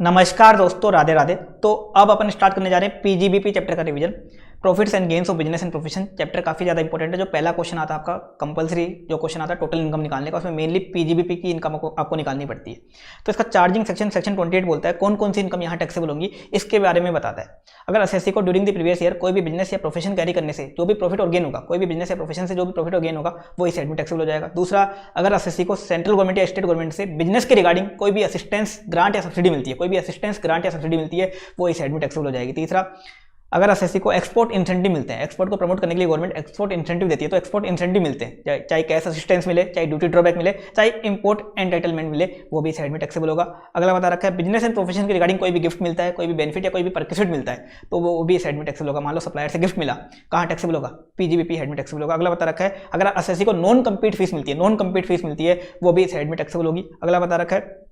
नमस्कार दोस्तों, राधे राधे। तो अब अपन स्टार्ट करने जा रहे हैं पीजीबीपी चैप्टर का revision. Profits and gains of business and profession chapter काफी ज्यादा इंपॉर्टेंट है। जो पहला क्वेश्चन आता है आपका कंपलसरी जो क्वेश्चन आता है टोटल इनकम निकालने का, उसमें मेनली पीजीबीपी की इनकम आपको निकालनी पड़ती है। तो इसका चार्जिंग सेक्शन 28 बोलता है कौन कौन सी इनकम यहाँ टैक्सेबल होंगी, इसके बारे में बताता है। अगर एसएससी को ड्यूरिंग द प्रीवियस ईयर कोई भी बिजनेस या प्रोफेशन कैरी करने से जो भी प्रॉफिट और गेन होगा, कोई भी बिजनेस या प्रोफेशन से जो भी प्रॉफिट और गेन होगा वो इस साइड में टैक्सेबल हो जाएगा। दूसरा, अगर एसएससी को सेंट्रल गवर्नमेंट या स्टेट गवर्नमेंट से बिजनेस के रिगार्डिंग कोई भी असिस्टेंस ग्रांट या सब्सिडी मिलती है, कोई भी असिस्टेंस ग्रांट या सब्सिडी मिलती है, वो इस साइड में टैक्सेबल हो जाएगी। तीसरा, अगर एसएससी को एक्सपोर्ट इंसेंटिव मिलते हैं, एक्सपोर्ट को प्रमोट करने के लिए गवर्नमेंट एक्सपोर्ट इंसेंटिव देती है, तो एक्सपोर्ट इंसेंटिव मिलते हैं, चाहे कैश असिस्टेंस मिले, चाहे ड्यूटी ड्रॉबैक मिले, चाहे इंपोर्ट एंटाइटलमेंट मिले, वो भी साइड में टैक्सेबल होगा। अगला बता रखा है बिजनेस एंड प्रोफेशन के रिगार्डिंग कोई भी गिफ्ट मिलता है, कोई भी बेनिफिट या कोई भी परक्विजिट मिलता है, तो वो भी साइड में टैक्सेबल होगा। मान लो सप्लायर से गिफ्ट मिला, कहाँ टैक्सेबल होगा? पीजीबीपी हेड में टैक्सेबल होगा। अगला बता रखा है अगर एसएससी को नॉन कम्पीट फीस मिलती है, नॉन कम्पीट फीस मिलती है, वो भी साइड में टैक्सेबल होगी। अगला बता रखा है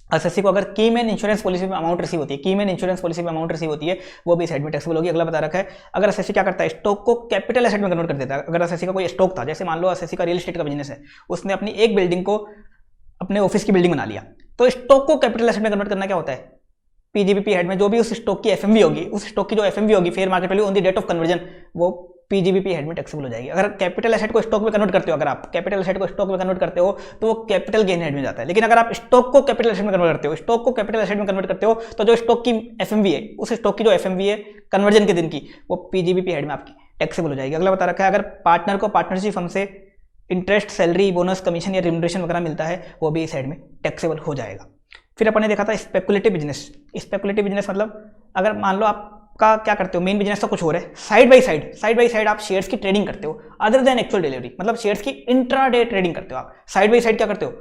एसएससी को अगर की मैन इंश्योरेंस पॉलिसी में अमाउंट रिसीव होती है, की मैन इंश्योरेंस पॉलिसी में अमाउंट रिसीव होती है, वो भी साइड में टैक्सेबल होगी। अगला बता रखा है अगर एसएससी क्या करता है, स्टॉक को कैपिटल एसेट में कन्वर्ट कर देता है। अगर एसएससी का कोई स्टॉक था, जैसे मान लो एसएससी का रियल एस्टेट का बिजनेस है, उसने अपनी एक बिल्डिंग को अपने ऑफिस की बिल्डिंग बना लिया, तो स्टॉक को कैपिटल एसेट में कन्वर्ट करना क्या होता है? पीजीबीपी हेड में जो भी उस स्टॉक की एफएमवी होगी, उस स्टॉक की जो एफएमवी होगी, fair market value on the date of conversion, वो पीजीबीपी हेड में टैक्सेबल हो जाएगी। अगर कैपिटल एसेट को स्टॉक में कन्वर्ट करते हो, अगर आप कैपिटल एसेट को स्टॉक में कन्वर्ट करते हो तो वो कैपिटल गेन हेड में जाता है। लेकिन अगर आप स्टॉक को कैपिटल एसेट में कन्वर्ट करते हो, स्टॉक को कैपिटल एसेट में कन्वर्ट करते हो, तो जो स्टॉक की एफएमवी है, उस स्टॉक की जो एफएमवी है कन्वर्जन के दिन की, वो पीजीबीपी हेड में आपकी टैक्सेबल हो जाएगी। अगला बता रखा है अगर पार्टनर को पार्टनरशिप फर्म से इंटरेस्ट, सैलरी, बोनस, कमीशन या रिम्यूनरेशन वगैरह मिलता है, वो भी इस साइड में टैक्सेबल हो जाएगा। फिर अपन ने देखा था स्पेकुलेटिव बिजनेस। स्पेकुलेटिव बिजनेस मतलब अगर मान लो आप का क्या करते हो, मेन बिजनेस तो कुछ और है, साइड बाय साइड आप शेयर्स की ट्रेडिंग करते हो अदर देन एक्चुअल डिलीवरी, मतलब शेयर्स की इंट्राडे ट्रेडिंग करते हो आप। साइड बाय साइड क्या करते हो?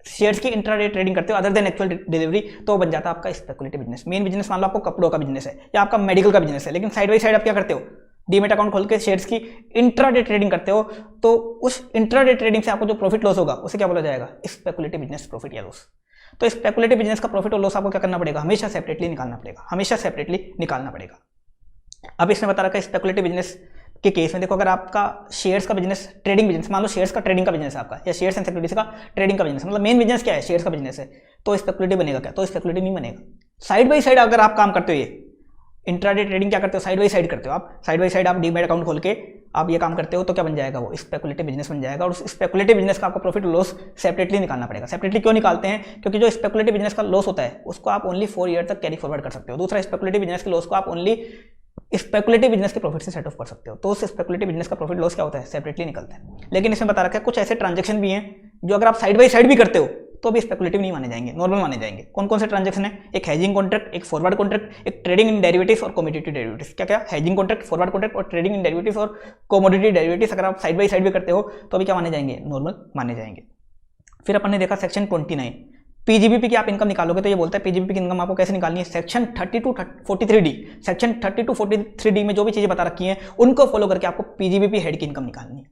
शेयर्स की इंट्राडे ट्रेडिंग करते हो अदर देन एक्चुअल डिलीवरी, तो बन जाता है आपका स्पेकुलेटिव बिजनेस। मेन बिजनेस मान लो आपको कपड़ों का बिजनेस है या आपका मेडिकल का बिजनेस है, लेकिन साइड बाय साइड आप क्या करते हो? डीमेट अकाउंट खोल के शेयर्स की इंट्राडे ट्रेडिंग करते हो, तो उस इंट्राडे ट्रेडिंग से आपको जो प्रॉफिट लॉस होगा उसे क्या बोला जाएगा? स्पेकुलेटिव बिजनेस प्रॉफिट या लॉस। तो स्पेकुलेटिव बिजनेस का प्रॉफिट और लॉस आपको क्या करना पड़ेगा? हमेशा सेपरेटली निकालना पड़ेगा, हमेशा सेपरेटली निकालना पड़ेगा। अब इसमें बता रखा है स्पेकुलेटिव बिजनेस के केस में देखो, अगर आपका शेयर्स का बिजनेस, ट्रेडिंग बिजनेस, मान लो शेयर्स का ट्रेडिंग का बिजनेस है आपका, या शेयर्स एंड सिक्योरिटीज का ट्रेडिंग का बिजनेस, मतलब मेन बिजनेस क्या है? शेयर्स का बिजनेस है, तो स्पेकुलेटिव बनेगा क्या? तो स्पेकुलेटिव नहीं बनेगा। साइड बाय साइड अगर आप काम करते हो, ये इंट्राडे ट्रेडिंग क्या करते हो? साइड बाय साइड करते हो आप, साइड बाय साइड आप डीमैट अकाउंट खोल के आप ये काम करते हो, तो क्या बन जाएगा? वो स्पेकुलेटिव बिजनेस बन जाएगा। और उस स्पेकुलेटिव बिजनेस का आपको प्रॉफिट लॉस सेपरेटली निकालना पड़ेगा। सेपरेटली क्यों निकालते हैं? क्योंकि जो स्पेकुलेटिव बिजनेस का लॉस होता है उसको आप ओनली 4 ईयर तक कैरी फॉरवर्ड कर सकते हो। दूसरा, स्पेकुलेटिव बिजनेस के लॉस को आप ओनली स्पेकुलेटिव बिजनेस के प्रॉफिट से सेट ऑफ कर सकते हो। तो उस स्पेकुलेटिव बिजनेस का प्रॉफिट लॉस क्या होता है? सेपरेटली निकलता है। लेकिन इसमें बता रखा है कुछ ऐसे ट्रांजेक्शन भी हैं जो अगर आप साइड बाय साइड भी करते हो तो भी स्पेकुलेटिव नहीं माने जाएंगे, नॉर्मल माने जाएंगे। कौन कौन से ट्रांजेक्शन है? एक हेजिंग कॉन्ट्रैक्ट, एक फॉरवर्ड कॉन्ट्रैक्ट, एक ट्रेडिंग इन डेरिवेटिव्स और कमोडिटी डेरिवेटिव्स। क्या क्या? हेजिंग कॉन्ट्रैक्ट, फॉरवर्ड कॉन्ट्रैक्ट और ट्रेडिंग इन डेरिवेटिव्स और कमोडिटी डेरिवेटिव्स अगर आप साइड बाय साइड भी करते हो तो भी क्या माने जाएंगे? नॉर्मल माने जाएंगे। फिर अपन ने देखा सेक्शन 29, पीजीबीपी की आप इनकम निकालोगे तो ये बोलता है पीजीबीपी की इनकम आपको कैसे निकालनी है। Section 30 to 43D, section 30 to 43D में जो भी चीजें बता रखी हैं उनको फॉलो करके आपको पीजीबीपी हेड की इनकम निकालनी है।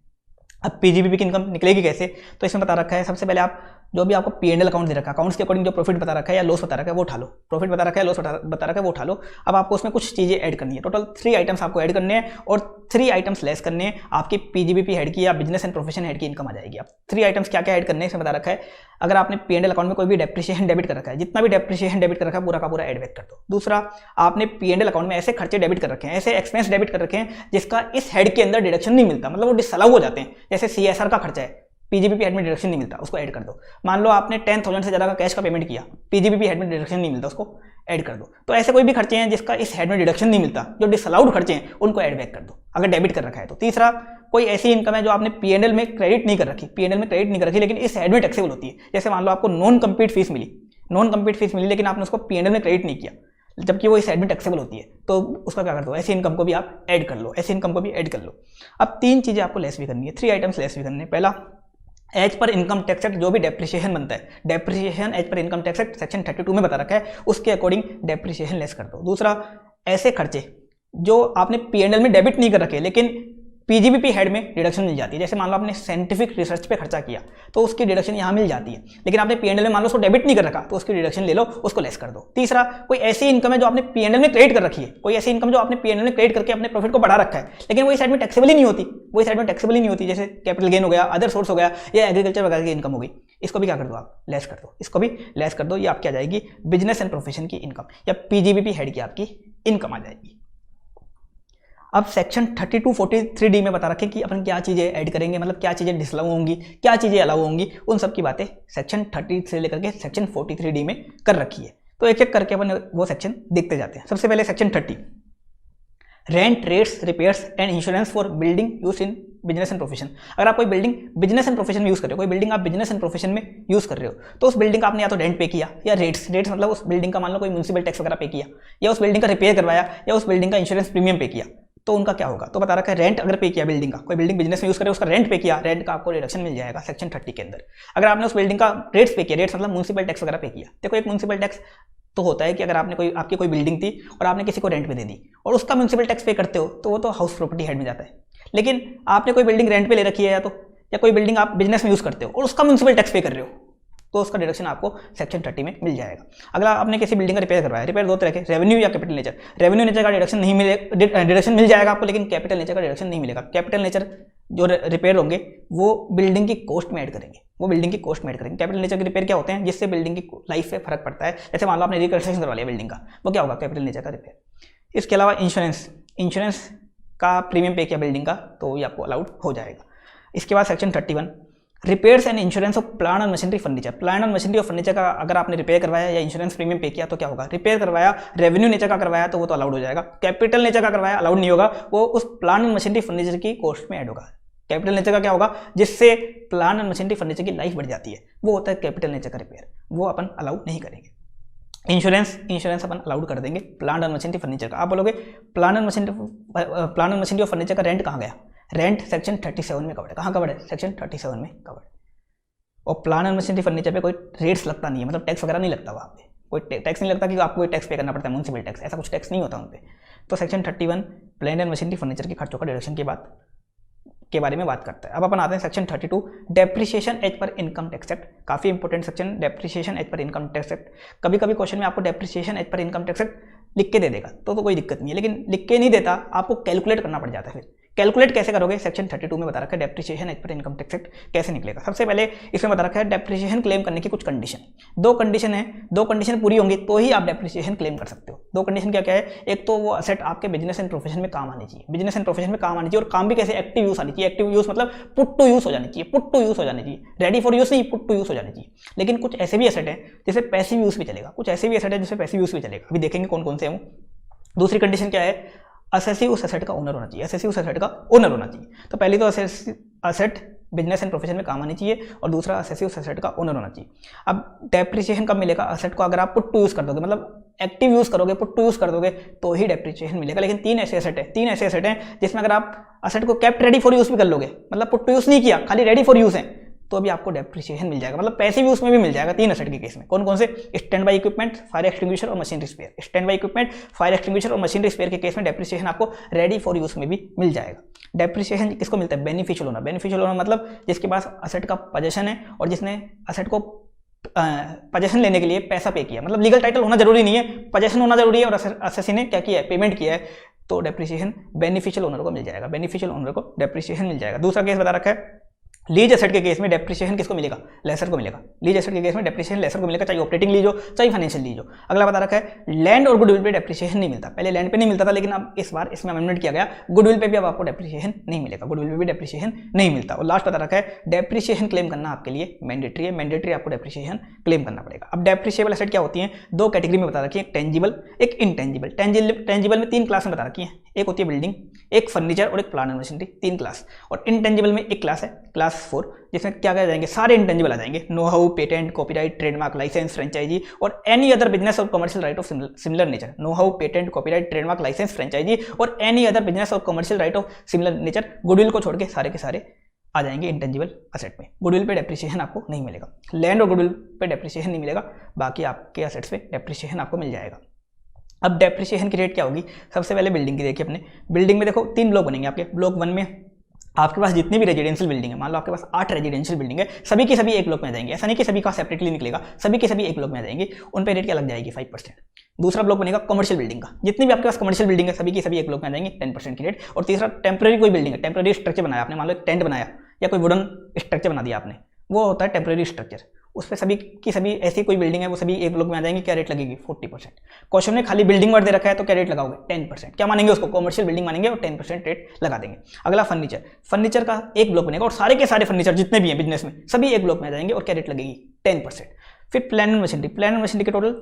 अब पीजीबीपी की इनकम निकलेगी कैसे? तो इसमें बता रखा है सबसे पहले आप जो भी आपको पीएनएल अकाउंट दे रखा है, अकाउंट्स के अकॉर्डिंग जो प्रॉफिट बता रखा है या लॉस बता रखा है वो उठा लो। प्रॉफिट बता रखा है, लॉस बता रखा है वो उठा लो। अब आपको उसमें कुछ चीजें ऐड करनी है। टोटल 3 आइटम्स आपको ऐड करने हैं और 3 आइटम्स लेस करने हैं। आपकी पीजीबीपी हेड की या बिजनेस एंड प्रोफेशन हेड की इनकम आ जाएगी। अब 3 आइटम्स क्या क्या ऐड करने हैं इसमें बता रखा है। अगर आपने पीएनएल अकाउंट में कोई भी डेप्रिसिएशन डेबिट कर रखा है, जितना भी डेप्रिसिएशन डेबिट कर रखा है पूरा का पूरा ऐड बैक कर दो। दूसरा, आपने पीएनएल अकाउंट में ऐसे खर्चे डेबिट कर रखे हैं, ऐसे एक्सपेंस डेबिट कर रखे हैं जिसका इस हेड के अंदर डिडक्शन नहीं मिलता, मतलब वो डिसअलाउ हो जाते हैं। जैसे सीएसआर का खर्चा है, पीजीबीपी हेड में डिडक्शन नहीं मिलता, उसको ऐड कर दो। मान लो आपने 10,000 से ज्यादा का कैश का पेमेंट किया, पीजीबीपी हेड में डिडक्शन नहीं मिलता, उसको ऐड कर दो। तो ऐसे कोई भी खर्चे हैं जिसका इस हेड में डिडक्शन नहीं मिलता, जो डिसअलाउड खर्चे हैं, उनको ऐड बैक कर दो अगर डेबिट कर रखा है तो। तीसरा, कोई ऐसी इनकम है जो आपने पीएनएल में क्रेडिट नहीं कर रखी, पीएनएल में क्रेडिट नहीं कर रखी लेकिन इस हेड में टैक्सेबल होती है। जैसे मान लो आपको नॉन कम्पीट फीस मिली लेकिन आपने उसको पीएनएल में क्रेडिट नहीं किया, जबकि वो इस साइड में टैक्सेबल होती है, तो उसका क्या कर दो? ऐसी इनकम को भी आप ऐड कर लो, ऐसी इनकम को भी ऐड कर लो। अब 3 चीजें आपको लेस भी करनी है, 3 आइटम्स लेस भी करनी है। पहला, as per income tax act जो भी डेप्रिसिएशन बनता है, depreciation as per income tax act section 32 में बता रखा है, उसके अकॉर्डिंग डेप्रिसिएशन लेस कर दो। दूसरा, ऐसे खर्चे जो आपने पीएनएल में डेबिट नहीं कर रखे लेकिन पीजीबीपी हेड में डिडक्शन मिल जाती है। जैसे मान लो आपने साइंटिफिक रिसर्च पे खर्चा किया तो उसकी डिडक्शन यहाँ मिल जाती है, लेकिन आपने पीएनएल में मान लो उसको डेबिट नहीं कर रखा तो उसकी डिडक्शन ले लो, उसको लेस कर दो। तीसरा, कोई ऐसी इनकम है जो आपने पीएनएल में क्रेडिट कर रखी है, कोई ऐसी इनकम जो आपने पीएनएल में क्रेडिट करके अपने प्रॉफिट को बढ़ा रखा है, लेकिन वही साइड में टैक्सेबल ही नहीं होती, वही साइड में टैक्सेबल ही नहीं होती, जैसे कैपिटल गेन हो गया, अदर सोर्स हो गया, या एग्रीकल्चर वगैरह की इनकम हो गई, इसको भी क्या कर दो आप लेस कर दो, इसको भी लेस कर दो। ये आपकी आ जाएगी बिजनेस एंड प्रोफेशन की इनकम या पीजीबीपी हेड की आपकी इनकम आ जाएगी। अब सेक्शन 3243D में बता रखे कि अपन क्या चीज़ें ऐड करेंगे, मतलब क्या चीज़ें डिसअलाउ होंगी, क्या चीज़ें अलाउ होंगी, उन सब की बातें सेक्शन 30 से लेकर के सेक्शन 43D में कर रखी है। तो एक एक करके अपन वो सेक्शन देखते जाते हैं। सबसे पहले section 30, rent, rates, repairs and insurance for building use in business and profession. अगर आप कोई बिल्डिंग बिजनेस एंड प्रोफेशन में यूज़ कर रहे हो, कोई बिल्डिंग आप बिजनेस एंड प्रोफेशन में यूज़ कर रहे हो, तो उस बिल्डिंग का आपने या तो रेंट पे किया या रेट्स मतलब उस बिल्डिंग का मान लो कोई म्यूनिसिपल टैक्स वगैरह पे किया, या उस बिल्डिंग का रिपेयर करवाया, या उस बिल्डिंग का इंश्योरेंस प्रीमियम पे किया, तो उनका क्या होगा। तो बता रखा है रेंट अगर पे किया बिल्डिंग का, कोई बिल्डिंग बिजनेस में यूज करे उसका रेंट पे किया, रेंट का आपको रिडक्शन मिल जाएगा सेक्शन 30 के अंदर। अगर आपने उस बिल्डिंग का रेट्स पे किया, रेट्स मतलब म्यूनिसिपल टैक्स वगैरह पे किया। देखो एक म्यूनिसिपल टैक्स तो होता है कि अगर आपने आपकी कोई बिल्डिंग थी और आपने किसी को रेंट पे दे दी और उसका म्यूनिसिपल टैक्स पे करते हो तो वो तो हाउस प्रॉपर्टी हेड में जाता है। लेकिन आपने कोई बिल्डिंग रेंट पे ले रखी है या कोई बिल्डिंग आप बिजनेस में यूज करते हो और उसका म्यूनिसिपल टैक्स पे कर रहे हो तो उसका डिडक्शन आपको सेक्शन 30 में मिल जाएगा। अगला, आपने किसी बिल्डिंग का रिपेयर करवाया, रिपेयर दो तरह के, रेवेन्यू या कैपिटल नेचर। रेवेन्यू नेचर का डिडक्शन नहीं मिलेगा, डिडक्शन मिल जाएगा आपको, लेकिन कैपिटल नेचर का डिडक्शन नहीं मिलेगा। कैपिटल नेचर जो रिपेयर होंगे वो बिल्डिंग की कॉस्ट में ऐड करेंगे, वो बिल्डिंग की कॉस्ट में ऐड करेंगे। कैपिटल नेचर के रिपेयर क्या होते हैं, जिससे बिल्डिंग की लाइफ पे फर्क पड़ता है। जैसे मान लो आपने रिकंस्ट्रक्शन करवा लिया बिल्डिंग का, वो क्या होगा, कैपिटल नेचर का रिपेयर। इसके अलावा इंश्योरेंस का प्रीमियम पे किया बिल्डिंग का तो ये आपको अलाउड हो जाएगा। इसके बाद section 31, repairs and insurance of plant and machinery furniture. Plant and machinery और फर्नीचर का अगर आपने रिपेयर करवाया या इंश्योरेंस प्रीमियम पे किया तो क्या होगा, रिपेयर करवाया, रेवेन्यू नेचर का करवाया तो वो तो अलाउड हो जाएगा। कैपिटल नेचर का करवाया अलाउड नहीं होगा, वो उस प्लांट एंड मशीनरी फर्नीचर की कॉस्ट में ऐड होगा। कैपिटल नेचर का क्या होगा, जिससे प्लांट एंड मशीनरी फर्नीचर की लाइफ बढ़ जाती है, वो होता है कैपिटल नेचर का रिपेयर, वो अपन अलाउड नहीं करेंगे। इंश्योरेंस अपन अलाउड कर देंगे प्लांट एंड मशीनरी फर्नीचर का। आप बोलोगे प्लांट एंड मशीनरी और फर्नीचर का रेंट कहाँ गया, रेंट सेक्शन 37 में कवर्ड है। कहाँ कवर्ड है, सेक्शन 37 में कवर्ड। और प्लांट एंड मशीनरी फर्नीचर पे कोई रेट्स लगता नहीं है, मतलब टैक्स वगैरह नहीं लगता वहाँ पे, कोई टैक्स नहीं लगता कि आपको कोई टैक्स पे करना पड़ता है, म्यूनिसिपल टैक्स, ऐसा कुछ टैक्स नहीं होता उन पे। तो section 31 plant and machinery furniture के खर्चों का डिडक्शन के बारे में बात करता है। अब अपन आते हैं section 32, depreciation as per income tax act. काफी important section, depreciation as per income tax act. कभी कभी क्वेश्चन में आपको depreciation as per income tax act लिख के दे देगा तो कोई दिक्कत नहीं है, लेकिन लिख के नहीं देता, आपको कैलकुलेट करना पड़ जाता है। फिर कैलकुलेट कैसे करोगे, सेक्शन 32 में बता रखा है depreciation as per income tax act कैसे निकलेगा। सबसे पहले इसमें बता रखा है डेप्रिसिएशन क्लेम करने की कुछ कंडीशन, दो कंडीशन है, दो कंडीशन पूरी होंगी तो ही आप डेप्रिसिएशन क्लेम कर सकते हो। दो कंडीशन क्या क्या है, एक तो वो असेट आपके बिजनेस एंड प्रोफेशन में काम आनी चाहिए, बिजनेस एंड प्रोफेशन में काम आनी चाहिए, और काम भी कैसे, एक्टिव यूज आनी चाहिए। एक्टिव यूज मतलब पुट टू यूज हो जानी चाहिए, पुट टू यूज हो जानी चाहिए, रेडी फॉर यूज नहीं, पुट टू यूज हो जानी चाहिए। लेकिन कुछ ऐसे भी एसेट है जिसे पैसिव यूज भी चलेगा, कुछ ऐसे भी एसेट है जिसे पैसिव यूज भी चलेगा, अभी देखेंगे कौन कौन से हैं। दूसरी कंडीशन क्या है, असेसी उस एसेट का ओनर होना चाहिए, असेसी उस एसेट का ओनर होना चाहिए। तो पहली तो असेट बिजनेस एंड प्रोफेशन में काम आनी चाहिए, और दूसरा असेसी उस एसेट का ओनर होना चाहिए। अब डेप्रिसिएशन कब मिलेगा, असेट को अगर आप पुट टू यूज कर दोगे, मतलब एक्टिव यूज करोगे, पुट टू यूज कर दोगे तो ही डेप्रिसिएशन मिलेगा। लेकिन तीन ऐसे एसेट हैं जिसमें अगर आप असेट को केप्ट रेडी फॉर यूज भी कर लोगे, मतलब पुट टू यूज नहीं किया, खाली रेडी फॉर यूज है, तो अभी आपको डेप्रिसिएशन मिल जाएगा, मतलब पैसिव यूज में भी मिल जाएगा। तीन एसेट के केस में कौन कौन से, standby equipment, fire extinguisher और machinery spare. Standby equipment, fire extinguisher और मशीनरी स्पेयर के केस में डेप्रिसिएशन आपको रेडी फॉर यूज में भी मिल जाएगा। डेप्रिसिएशन किसको मिलता है, बेनिफिशियल ओनर। बेनिफिशियल ओनर मतलब जिसके पास असेट का पोजेशन है और जिसने असेट को पोजेशन लेने के लिए पैसा पे किया, मतलब लीगल टाइटल होना जरूरी नहीं है, पोजेशन होना जरूरी है, और असेसी ने क्या किया है, पेमेंट किया है, तो डेप्रिसिएशन बेनिफिशियल ओनर को मिल जाएगा, बेनिफिशियल ओनर को डेप्रिसिएशन मिल जाएगा। दूसरा केस बता रखा है, लीज एसेट के केस में डेप्रिसिएशन किसको मिलेगा, लेसर को मिलेगा। लीज एसेट के केस में डेप्रिसिएशन लेसर को मिलेगा, चाहे ऑपरेटिंग लीज हो चाहे फाइनेंशियल लीज हो। अगला बता रखा है, लैंड और गुडविल पे डेप्रिसिएशन नहीं मिलता। पहले लैंड पे नहीं मिलता था, लेकिन अब इस बार इसमें अमेंडमेंट किया गया, गुडविल पे भी अब आपको डेप्रिसिएशन नहीं मिलेगा, गुडविल पे भी डेप्रिसिएशन नहीं मिलता। और लास्ट बता रखा है, डेप्रिसिएशन क्लेम करना आपके लिए मैंडेटरी है, मैंडेटरी आपको डेप्रिसिएशन क्लेम करना पड़ेगा। अब डेप्रिसिएबल एसेट क्या होती है, दो कैटेगरी में बता रखी है, एक टेंजिबल एक इनटेंजिबल। टेंजिबल में तीन क्लास में बता रखी है, एक होती है बिल्डिंग, एक फर्नीचर और एक प्लांट एंड मशीनरी, तीन क्लास। और इनटेंजिबल में एक क्लास है, क्लास 4, जिसमें क्या क्या जाएंगे, सारे इंटेंजिबल आ जाएंगे, know how, patent, copyright, trademark, licence, franchisee और एनी अदर बिजनेस और commercial right of similar nature. Know how, patent, copyright, trademark, licence, franchisee और एनी अदर बिजनेस और commercial right of similar nature. Goodwill को छोड़ के सारे के सारे आ जाएंगे इंटेंजिबल असेट में। गुडविल पे डेप्रिसिएशन आपको नहीं मिलेगा, लैंड और गुडविल पे डेप्रिसिएशन नहीं मिलेगा, बाकी आपके असेट्स पे डेप्रिसिएशन आपको मिल जाएगा। अब डेप्रिसिएशन की रेट क्या होगी, सबसे पहले बिल्डिंग की देखिए अपने। बिल्डिंग में देखो तीन ब्लॉक बनेंगे आपके, ब्लॉक 1 में आपके पास जितनी भी रेजिडेंशियल बिल्डिंग है, मान लो आपके पास 8 रेजिडेंशियल बिल्डिंग है, सभी के सभी एक ब्लॉक में आ जाएंगे। ऐसा नहीं कि सभी का सेपरेटली निकलेगा, सभी के सभी एक ब्लॉक में आ जाएंगे। उन पे रेट क्या लग जाएगी? 5%। दूसरा ब्लॉक बनेगा कमर्शियल बिल्डिंग का, जितनी भी आपके पास कमर्शियल बिल्डिंग है सभी की सभी एक ब्लॉक में आ जाएंगे, 10% की रेट। और तीसरा टेम्परेरी कोई बिल्डिंग है, टेम्परेरी स्ट्रक्चर बनाया आपने, मान लो एक टेंट बनाया या कोई वुडन स्ट्रक्चर बना दिया आपने, वो होता है टेम्परेरी स्ट्रक्चर। उस पर सभी की सभी ऐसी कोई बिल्डिंग है वो सभी एक ब्लॉक में आ जाएंगे। क्या रेट लगेगी? 40%। क्वेश्चन में खाली बिल्डिंग वर्ड दे रखा है तो क्या रेट लगाओगे? 10%। क्या मानेंगे उसको? कमर्शियल बिल्डिंग मानेंगे और 10% रेट लगा देंगे। अगला फर्नीचर, फर्नीचर का एक ब्लॉक बनेगा और सारे के सारे फर्नीचर जितने भी हैं बिजनेस में सभी एक ब्लॉक में आ जाएंगे और क्या रेट लगेगी? 10%। फिर plan and machinery, plan and machinery के टोटल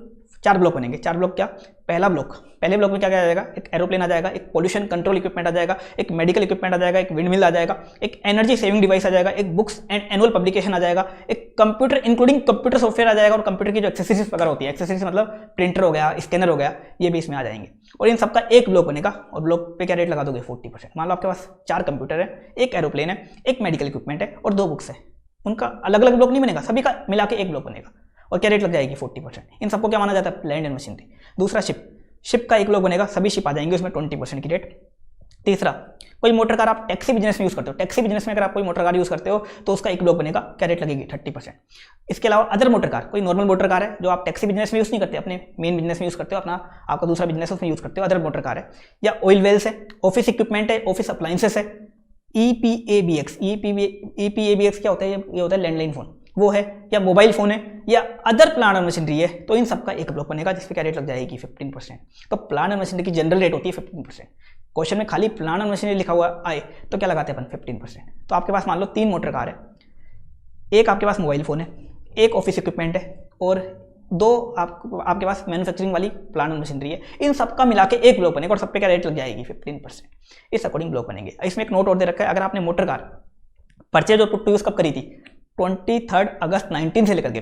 4 ब्लॉक बनेंगे। 4 ब्लॉक क्या? पहला ब्लॉक, पहले ब्लॉक में क्या क्या आ जाएगा? एक एरोप्लेन आ जाएगा, एक पोल्यूशन कंट्रोल इक्विपमेंट आ जाएगा, एक मेडिकल इक्विपमेंट आ जाएगा, एक विंडमिल आ जाएगा, एक एनर्जी सेविंग डिवाइस आ जाएगा, एक बुक्स एंड एनुअल पब्लिकेशन आ जाएगा, एक कंप्यूटर इंक्लूडिंग कंप्यूटर सॉफ्टवेयर आ जाएगा और कंप्यूटर की जो एक्सेसरीज वगैरह होती है, एक्सेसरीज मतलब प्रिंटर हो गया, स्कैनर हो गया, ये भी इसमें आ जाएंगे। और इन सबका एक ब्लॉक बनेगा और ब्लॉक पे क्या रेट लगा दोगे? 40%। मान लो आपके पास 4 कंप्यूटर है, एक एरोप्लेन है, एक मेडिकल इक्विपमेंट है और 2 बुक्स है, उनका अलग अलग ब्लॉक नहीं बनेगा, सभी का मिला के एक ब्लॉक बनेगा और क्या रेट लग जाएगी? 40%। इन सबको क्या माना जाता है? Plan and machinery. दूसरा शिप, शिप का एक ब्लॉक बनेगा, सभी शिप आ जाएंगे, उसमें 20% की रेट। तीसरा कोई मोटर कार आप टैक्सी बिजनेस में यूज करते हो, टैक्सी बिजनेस में अगर आप कोई मोटर कार यूज करते हो तो उसका एक ब्लॉक बनेगा, क्या रेट लगेगी? 30%। इसके अलावा अदर मोटर कार, कोई नॉर्मल मोटर कार है जो आप टैक्सी बिजनेस में यूज नहीं करते, अपने मेन बिजनेस में यूज करते हो, अपना आपका दूसरा बिजनेस उसमें यूज करते हो, अदर मोटर कार है, या ऑयल वेल्स है, ऑफिस इक्विपमेंट है, ऑफिस अप्लायंसेस है, EPABX, EPABX क्या होता है? ये होता है लैंडलाइन फोन, वो है, या मोबाइल फोन है, या अदर प्लांट एंड मशीनरी है, तो इन सबका एक ब्लॉक बनेगा जिस पे क्या रेट लग जाएगी? 15%। तो प्लांट एंड मशीनरी की जनरल रेट होती है 15%। क्वेश्चन में खाली प्लांट एंड मशीनरी लिखा हुआ आए तो क्या लगाते हैं अपन? 15%। तो आपके पास मान लो 3 मोटर कार है, एक आपके पास मोबाइल फोन है, एक ऑफिस इक्विपमेंट है और 2 आपके पास मैन्युफैक्चरिंग वाली प्लांट एंड मशीनरी है। इन सबका मिला के एक ब्लॉक बनेगा और सब पे क्या रेट लग जाएगी? 15%। इस अकॉर्डिंग ब्लॉक बनेंगे। इसमें एक नोट और दे रखा है, अगर आपने मोटर कार परचेज और पुट टू यूज कब करी थी? 23 अगस्त 19 से लेकर के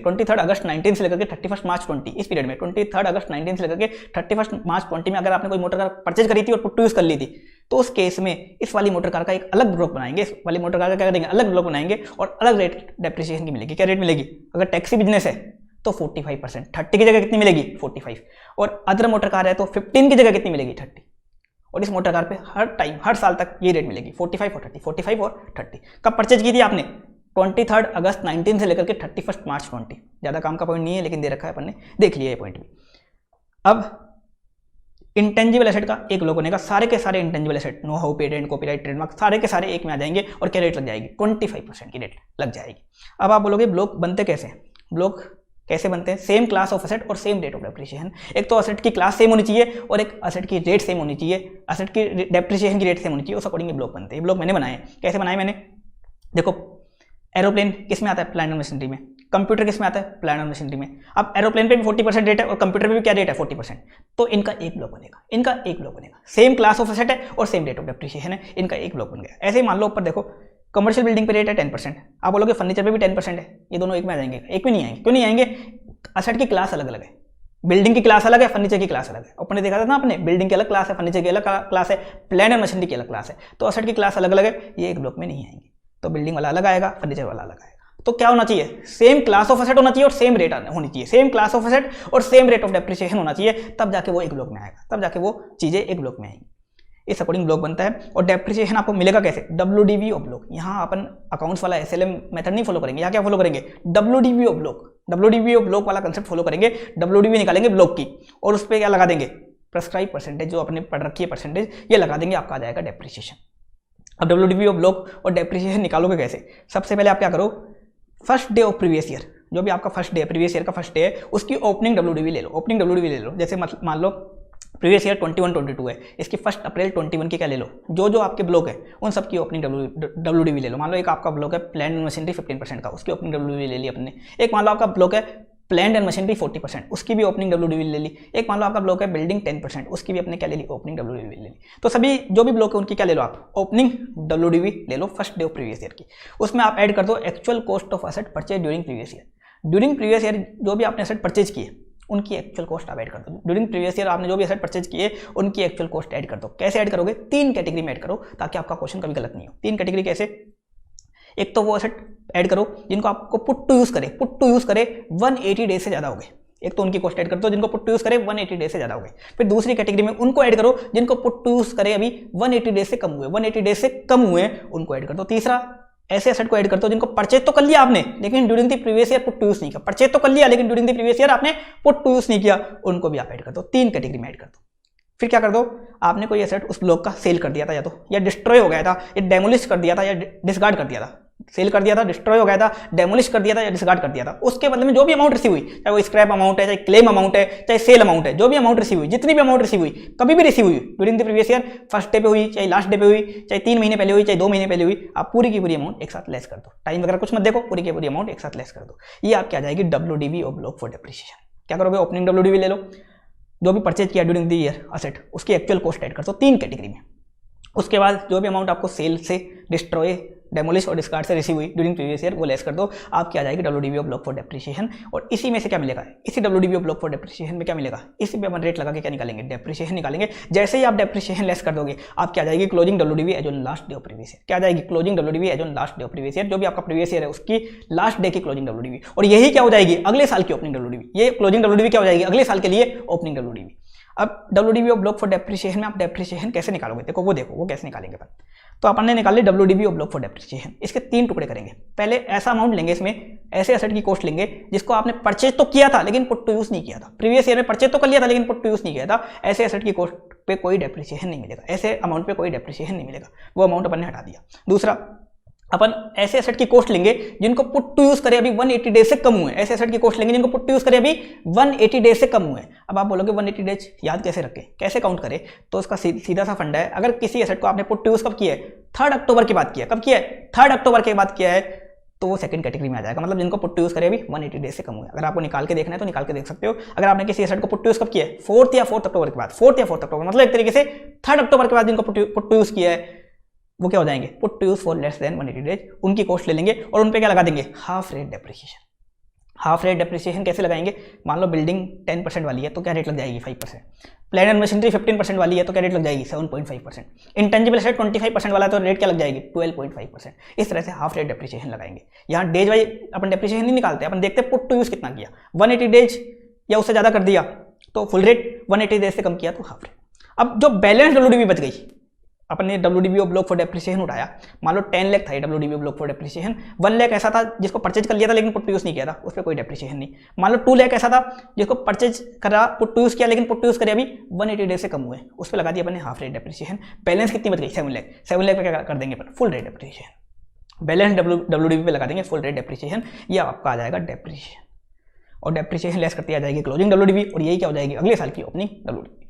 31 मार्च 20, इस पीरियड में 23 अगस्त 19 से लेकर के 31 मार्च 20 में अगर आपने कोई मोटर कार परचेज करी थी और पुट टू यूज कर ली थी तो उस केस में इस वाली मोटर कार का एक अलग ब्लॉक बनाएंगे, इस वाली मोटर कार का क्या करेंगे? अलग ब्लॉक बनाएंगे और अलग रेट डेप्रिसिएशन की मिलेगी। क्या रेट मिलेगी? अगर टैक्सी बिजनेस है तो 45%, 30 की जगह कितनी मिलेगी? 45। और अदर मोटर कार है तो 15 की जगह कितनी मिलेगी? 30। और इस मोटर कार पे हर टाइम हर साल तक ये रेट मिलेगी 45 और 30, 45 और 30। कब परचेज की थी आपने? 23 अगस्त 19 से लेकर के 31 मार्च 20। ज़्यादा काम का पॉइंट नहीं है लेकिन दे रखा है, अपन ने देख लिया ये पॉइंट भी। अब इंटेंजिबल एसेट का एक ब्लॉक बनेगा, सारे के सारे intangible asset, no how, patent, copyright, trademark, सारे के सारे एक में आ जाएंगे और क्या रेट लग जाएगी? 25% की रेट लग जाएगी। अब आप बोलोगे ब्लॉक बनते कैसे? ब्लॉक कैसे बनते हैं? सेम क्लास ऑफ एसेट और सेम रेट ऑफ डेप्रिसिएशन। एक तो एसेट की क्लास सेम होनी चाहिए और एक एसेट की रेट सेम होनी चाहिए, एसेट की डेप्रिसिएशन की रेट सेम होनी चाहिए, उस अकॉर्डिंग ब्लॉक बनते हैं। ये ब्लॉक मैंने बनाए। कैसे बनाए मैंने? देखो, एरोप्लेन किस में आता है? प्लांट एंड मशीनरी में। कंप्यूटर किस में आता है? प्लांट एंड मशीनरी में। अब एरोप्लेन पे भी 40% रेट है और कंप्यूटर पे भी क्या रेट है? 40%। तो इनका एक ब्लॉक बनेगा, इनका एक ब्लॉक बनेगा। सेम क्लास ऑफ एसेट है और सेम रेट ऑफ डेप्रिसिएशन है, इनका एक ब्लॉक बन गया। ऐसे ही मान लो ऊपर देखो, कमर्शियल बिल्डिंग पे रेट है 10%। आप बोलोगे फर्नीचर पे भी 10% है, ये दोनों एक में आ जाएंगे? एक में नहीं आएंगे। क्यों नहीं आएंगे? एसेट की क्लास अलग अलग है, बिल्डिंग की क्लास अलग है, फर्नीचर की क्लास अलग है। अपन ने देखा था ना, अपने बिल्डिंग की अलग क्लास है, फर्नीचर की अलग क्लास है, प्लांट एंड मशीनरी की अलग क्लास है। तो एसेट की क्लास अलग अलग है, ये एक ब्लॉक में नहीं आएंगे। तो बिल्डिंग वाला अलग आएगा, फर्नीचर वाला अलग आएगा। तो क्या होना चाहिए? सेम क्लास ऑफ एसेट होना चाहिए और सेम रेट होनी चाहिए, सेम क्लास ऑफ एसेट और सेम रेट ऑफ डेप्रिसिएशन होना चाहिए, तब जाके वो एक ब्लॉक में आएगा, तब जाके वो चीजें एक ब्लॉक में आएंगी। इस अकॉर्डिंग ब्लॉक बनता है। और डेप्रिसिएशन आपको मिलेगा कैसे? WDV of block. यहाँ अपन अकाउंट्स वाला SLM मेथड नहीं फॉलो करेंगे, यहाँ क्या फॉलो करेंगे? WDV of block. WDV of block वाला कंसेप्ट फॉलो करेंगे। WDV निकालेंगे ब्लॉक की और उस पर क्या लगा देंगे? प्रेस्क्राइब परसेंटेज, जो अपने पढ़ रखी है परसेंटेज, ये लगा देंगे, आपका आ जाएगा डेप्रिसिएशन। अब WDV ऑफ ब्लॉक और डेप्रिसिएशन निकालोगे कैसे? सबसे पहले आप क्या करो, first day of previous year, जो भी आपका फर्स्ट डे, प्रीवियस ईयर का फर्स्ट डे है, उसकी ओपनिंग WDV ले लो, ओपनिंग WDV ले लो। जैसे मान लो प्रीवियस ईयर 21-22 है, इसकी 1 अप्रैल 21 की क्या ले लो, जो जो आपके ब्लॉक है उन सब की ओपनिंग WDV ले लो। मान लो एक आपका ब्लॉक है प्लांट एंड मशीनरी 15% का, उसकी ओपनिंग WDV ले ली अपने। एक मान लो आपका ब्लॉक है प्लांट एंड मशीनरी 40%, उसकी भी ओपनिंग WDV ले ली। एक मान लो आपका ब्लॉक है बिल्डिंग 10%, उसकी भी अपने क्या ले ली? ओपनिंग WDV ले ली। तो सभी जो भी ब्लॉक है उनकी क्या ले लो आप? ओपनिंग WDV ले लो first day of previous year की। उसमें आप ऐड कर दो actual cost of asset purchase during previous year. During previous year जो भी आपने एसेट परचेज किए उनकी एक्चुअल कॉस्ट आप ऐड कर दो। ड्यूरिंग प्रीवियस ईयर आपने जो भी एसेट परचेज किए उनकी एक्चुअल कॉस्ट ऐड कर दो। कैसे ऐड करोगे? 3 कैटेगरी में ऐड करो ताकि आपका क्वेश्चन कभी गलत नहीं हो। 3 कैटेगरी कैसे? एक तो वो एसेट ऐड करो जिनको आपको पुट टू यूज करे 180 डेज से ज्यादा हो गए। एक तो उनकी कॉस्ट ऐड कर दो जिनको पुट टू यूज करे 180 डेज से ज्यादा हो गए, फिर दूसरी कैटेगरी में उनको ऐड करो जिनको पुट टू यूज करे अभी 180 डेज से कम हुए, 180 डेज से कम हुए उनको ऐड कर दो। तीसरा ऐसे एसेट को ऐड करते हो जिनको परचेज तो कर लिया आपने लेकिन during the previous year put to use नहीं किया, परचेज तो कर लिया लेकिन ड्यूरिंग द प्रीवियस ईयर आपने पुट टू यूज नहीं किया, उनको भी आप ऐड कर दो। 3 कैटेगरी में ऐड कर दो। फिर क्या कर दो, आपने कोई एसेट उस ब्लॉक का सेल कर दिया था या डिस्ट्रॉय हो गया था या डेमोलिश कर दिया था या डिस्कार्ड कर दिया था, सेल कर दिया था, डिस्ट्रॉय हो गया था, डेमोलिश कर दिया था या डिस्कार्ड कर दिया था, उसके बदले में जो भी अमाउंट रिसीव हुई, चाहे वो स्क्रैप अमाउंट है, चाहे क्लेम अमाउंट है, चाहे सेल अमाउंट है, जो भी अमाउंट रिसीव हुई, जितनी भी अमाउंट रिसीव हुई, कभी भी रिसीव हुई during the previous year, first day पे हुई, चाहे लास्ट डे पे हुई, चाहे 3 महीने पहले हुई, चाहे 2 महीने पहले हुई, आप पूरी की पूरी अमाउंट एक साथ लेस कर दो। टाइम वगैरह कुछ मत देखो, पूरी की पूरी अमाउंट एक साथ लेस कर दो। ये आपकी आ जाएगी WDV और ब्लॉक फॉर डेप्रिसिएशन। क्या करोगे, ओपनिंग WDV ले लो, जो भी परचेज किया ड्यूरिंग द ईयर असेट उसकी एक्चुअल कॉस्ट ऐड कर दो 3 कैटेगरी में। उसके बाद जो भी अमाउंट आपको सेल से, डिस्ट्रॉय, डेमोलिश और डिस्कार्ड से रिसीव हुई ड्यूरिंग प्रीवियस ईयर वो लेस कर दो, आपकी आ जाएगी WDV और ब्लॉक फॉर डेप्रिसिएशन। और इसी में से क्या मिलेगा, इसी WDV और ब्लॉक फॉर डेप्रिसिएशन में क्या मिलेगा, इसी पे अपन रेट लगा के क्या निकालेंगे, डेप्रिसिएशन निकालेंगे। जैसे ही आप डेप्रिसिएशन लेस कर दोगे आपकी आ जाएगी closing WDV as on last day of previous year. क्या आ जाएगी, closing WDV as on last day of previous year, जो भी आपका प्रीवियस ईयर है उसकी लास्ट डे की क्लोजिंग WDV। और यही क्या हो जाएगी, अगले साल की ओपनिंग WDV। ये क्लोजिंग WDV क्या हो जाएगी, अगले साल के लिए ओपनिंग WDV। अब WDV और ब्लॉक फॉर डेप्रिसिएशन में आप डेप्रिसिएशन कैसे निकालोगे, देखो वो कैसे निकालेंगे अपन। तो अपन ने निकाली WDV और ब्लॉक फॉर डेप्रिसिएशन, इसके 3 टुकड़े करेंगे। पहले ऐसा अमाउंट लेंगे, इसमें ऐसे एसेट की कॉस्ट लेंगे जिसको आपने परचेज तो किया था लेकिन पुट टू यूज नहीं किया था, प्रीवियस ईयर में परचेज तो कर लिया था लेकिन पुट टू यूज नहीं किया था, ऐसे एसेट की कॉस्ट पे कोई डेप्रिसिएशन नहीं मिलेगा, ऐसे अमाउंट पे कोई डेप्रिसिएशन नहीं मिलेगा, वो अमाउंट अपन ने हटा दिया। दूसरा, अपन ऐसे एसेट की कॉस्ट लेंगे जिनको पुट टू यूज करे अभी 180 डेज से कम हुए, ऐसे एसेट की कॉस्ट लेंगे जिनको पुट टू यूज करे अभी 180 डेज से कम हुए। अब आप बोलोगे 180 डेज याद कैसे रखें, कैसे काउंट करें, तो उसका सीधा सा फंडा है, अगर किसी एसेट को आपने पुट टू यूज कब किया है, 3 अक्टूबर की बात किया, कब किया है, 3 अक्टूबर के बाद किया है, तो वो सेकंड कैटेगरी में आ जाएगा, मतलब जिनको पुट टू यूज करे अभी 180 डेज से कम हुए। अगर आपको निकाल के देखना है तो निकाल के देख सकते हो। अगर आपने किसी एसेट को पुट टू यूज कब किया है, 4 या 4 अक्टूबर के बाद, 4 या 4 अक्टूबर, मतलब एक तरीके से 3 अक्टूबर के बाद जिनको पुट टू यूज किया है वो क्या हो जाएंगे, put to use for less than 180 days, उनकी कॉस्ट ले लेंगे और उन पे क्या लगा देंगे, half rate depreciation. Half rate depreciation कैसे लगाएंगे, मान लो बिल्डिंग 10% वाली है तो क्या रेट लग जाएगी, 5%। प्लांट एंड मशीनरी 15% वाली है तो क्या रेट लग जाएगी, 7.5%। इंटेंजिबल एसेट 25% वाला है तो रेट क्या लग जाएगी, 12.5%। इस तरह से हाफ रेट डेप्रिसिएशन लगाएंगे। यहाँ डेज वाइज अपन डेप्रिसिएशन नहीं निकालते, अपन देखते पुट टू यूज कितना किया, 180 डेज या उससे ज़्यादा कर दिया तो फुल रेट, 180 डेज से कम किया तो हाफ रेट। अब जो बैलेंस WDV बच गई, अपन ने WDV और ब्लॉक फॉर डेप्रिसिएशन उठाया, मान लो 10 लाख था WDV और ब्लॉक फॉर डेप्रिसिएशन, 1 लाख ऐसा था जिसको परचेज कर लिया था लेकिन पुट टू यूज नहीं किया था, उस पर कोई डेप्रिसिएशन नहीं। मान लो 2 लाख ऐसा था जिसको परचेज करा, पुट टू यूज किया लेकिन पुट टू यूज करे अभी 180 डेज से कम हुए, उस पर लगा दिया अपन ने हाफ रेट डेप्रिसिएशन। बैलेंस कितनी बच गई, 7 लाख। 7 लाख पे क्या कर देंगे अपन, full rate depreciation. Balance WDV पे लगा देंगे फुल रेट डेप्रिसिएशन, ये आपका आ जाएगा डेप्रिसिएशन। और डेप्रिसिएशन लेस करती आ जाएगी क्लोजिंग WDV और यही क्या हो जाएगी, अगले साल की ओपनिंग WDV।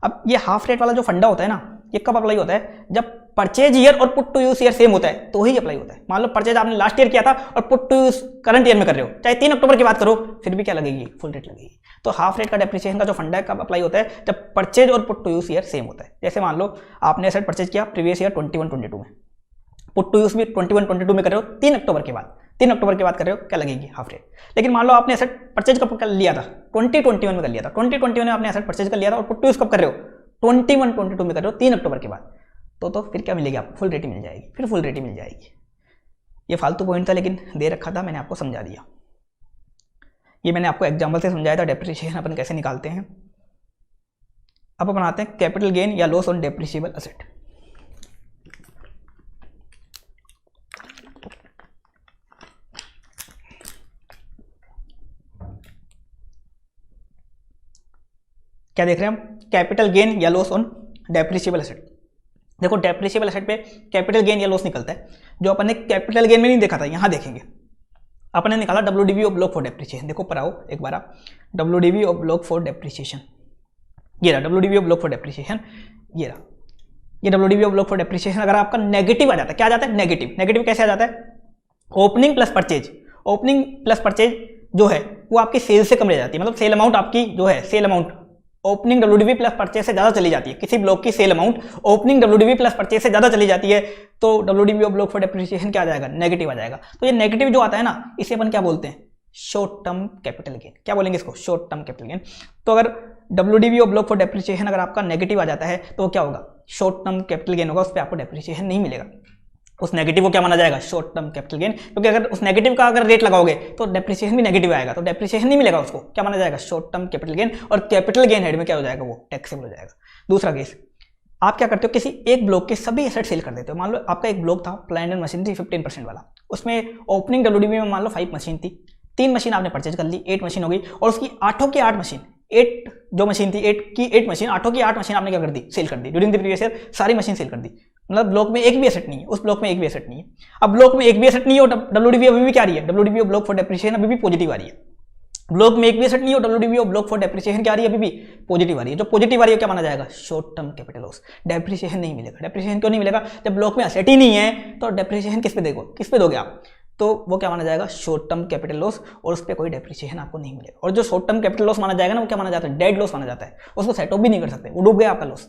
अब ये हाफ रेट वाला जो फंडा होता है ना, ये कब अप्लाई होता है, जब परचेज ईयर और put to use year same होता है तो ही अप्लाई होता है। मान लो परचेज आपने लास्ट ईयर किया था और put to use current year में कर रहे हो, चाहे 3 अक्टूबर की बात करो, फिर भी क्या लगेगी, फुल रेट लगेगी। तो हाफ रेट का डेप्रिसिएशन का जो फंडा है कब अप्लाई होता है, जब परचेज और put to use year same होता है। जैसे मान लो आपने एसेट परचेज किया प्रीवियस ईयर 21-22 में, पुट टू यूज भी 21-22 में कर रहे हो, 3 अक्टूबर के बाद, 3 अक्टूबर के बाद कर रहे हो, क्या लगेगी, हाफ रेट। लेकिन मान लो आपने एसेट परचेज कब कर लिया था, 2021 में कर लिया था, 2021 में आपने एसेट परचेज कर लिया था और पुट टू यूज कब कर रहे हो, 21-22 में कर रहे हो, 3 अक्टूबर के बाद, तो फिर क्या मिलेगी आपको, फुल रेट मिल जाएगी, फिर फुल रेट मिल जाएगी। ये फालतू पॉइंट था लेकिन दे रखा था, मैंने आपको समझा दिया। ये मैंने आपको एग्जांपल से समझाया था डेप्रिसिएशन अपन कैसे निकालते हैं। अब अपन आते हैं कैपिटल गेन या लॉस ऑन डेप्रिसिएबल एसेट। क्या देख रहे हैं हम, कैपिटल गेन या लॉस ऑन डेप्रिसिएबल एसेट। देखो डेप्रिसिएबल एसेट पे कैपिटल गेन या लॉस निकलता है, जो अपन ने कैपिटल गेन में नहीं देखा था, यहाँ देखेंगे। अपन ने निकाला WDV और ब्लॉक फॉर डेप्रिसिएशन। देखो पर आओ एक बार आप, WDV और ब्लॉक फॉर डेप्रिसिएशन, ये रहा WDV और ब्लॉक फॉर डेप्रिसिएशन, ये रहा ये WDV और ब्लॉक फॉर डेप्रिसिएशन। अगर आपका नेगेटिव आ जाता है, क्या आ जाता है, नेगेटिव। नेगेटिव कैसे आ जाता है, opening plus purchase, opening plus purchase जो है वो आपकी सेल से कम रह जाती है, मतलब सेल अमाउंट आपकी जो है, sale amount opening WDV plus purchase से ज्यादा चली जाती है। किसी ब्लॉक की sale amount opening WDV plus purchase से ज्यादा चली जाती है तो WDV और ब्लॉक फॉर डेप्रिसिएशन क्या आ जाएगा, नेगेटिव आ जाएगा। तो ये नेगेटिव जो आता है ना, इसे अपन क्या बोलते हैं, शॉर्ट टर्म कैपिटल गेन। क्या बोलेंगे इसको, शॉर्ट टर्म कैपिटल गेन। तो अगर WDV और ब्लॉक फॉर डेप्रिसिएशन अगर आपका नेगेटिव आ जाता है तो क्या होगा, शॉर्ट टर्म कैपिटल गेन होगा, उस पर आपको डेप्रिसिएशन नहीं मिलेगा। उस नेगेटिव को क्या माना जाएगा, शॉर्ट टर्म कैपिटल गेन, क्योंकि अगर उस नेगेटिव का अगर रेट लगाओगे तो डेप्रिसिएशन भी नेगेटिव आएगा, तो डेप्रिसिएशन नहीं मिलेगा, उसको क्या माना जाएगा, शॉर्ट टर्म कैपिटल गेन, और कैपिटल गेन हेड में क्या हो जाएगा, वो टैक्सेबल हो जाएगा। दूसरा केस, आप क्या करते हो, किसी एक ब्लॉक के सभी एसेट सेल कर देते हो। मान लो आपका एक ब्लॉक था प्लांट एंड मशीनरी 15% वाला, उसमें ओपनिंग डब्ल्यूडीबी में मान लो 5 मशीन थी, 3 मशीन आपने परचेज कर ली, 8 मशीन हो गई, और उसकी 8 की 8 मशीन, 8 जो मशीन थी 8 की 8 मशीन, 8 की 8 मशीन आपने क्या कर दी, सेल कर दी ड्यूरिंग द प्रीवियस ईयर, सारी मशीन सेल कर दी। मतलब ब्लॉक में एक भी एसेट नहीं है, उस ब्लॉक में एक भी एसेट नहीं है। अब ब्लॉक में एक भी एसेट नहीं है और डब्ल्यूडीबी अभी भी क्या आ रही है, डब्ल्यूडीबी ब्लॉक फॉर डेप्रिसिएशन अभी भी पॉजिटिव आ रही है। ब्लॉक में एक भी एसेट नहीं हो, डब्ल्यूडीबी ब्लॉक फॉर डेप्रिसिएशन क्या आ रही है, अभी भी पॉजिटिव आ रही है। जो पॉजिटिव आ रही है क्या माना जाएगा, short term capital loss, depreciation नहीं मिलेगा। डेप्रिसिएशन क्यों नहीं मिलेगा, जब ब्लॉक में एसेट ही नहीं है तो डेप्रिसिएशन किस पे दोगे आप, तो वो क्या माना जाएगा, शॉर्ट टर्म कैपिटल लॉस, और उस पर कोई डेप्रिसिएशन आपको नहीं मिलेगा। और जो शॉर्ट टर्म कैपिटल लॉस माना जाएगा ना, वो क्या माना जाता है, डेड लॉस माना जाता है, उसको सेट ऑफ भी नहीं कर सकते, वो डूब गया आपका लॉस।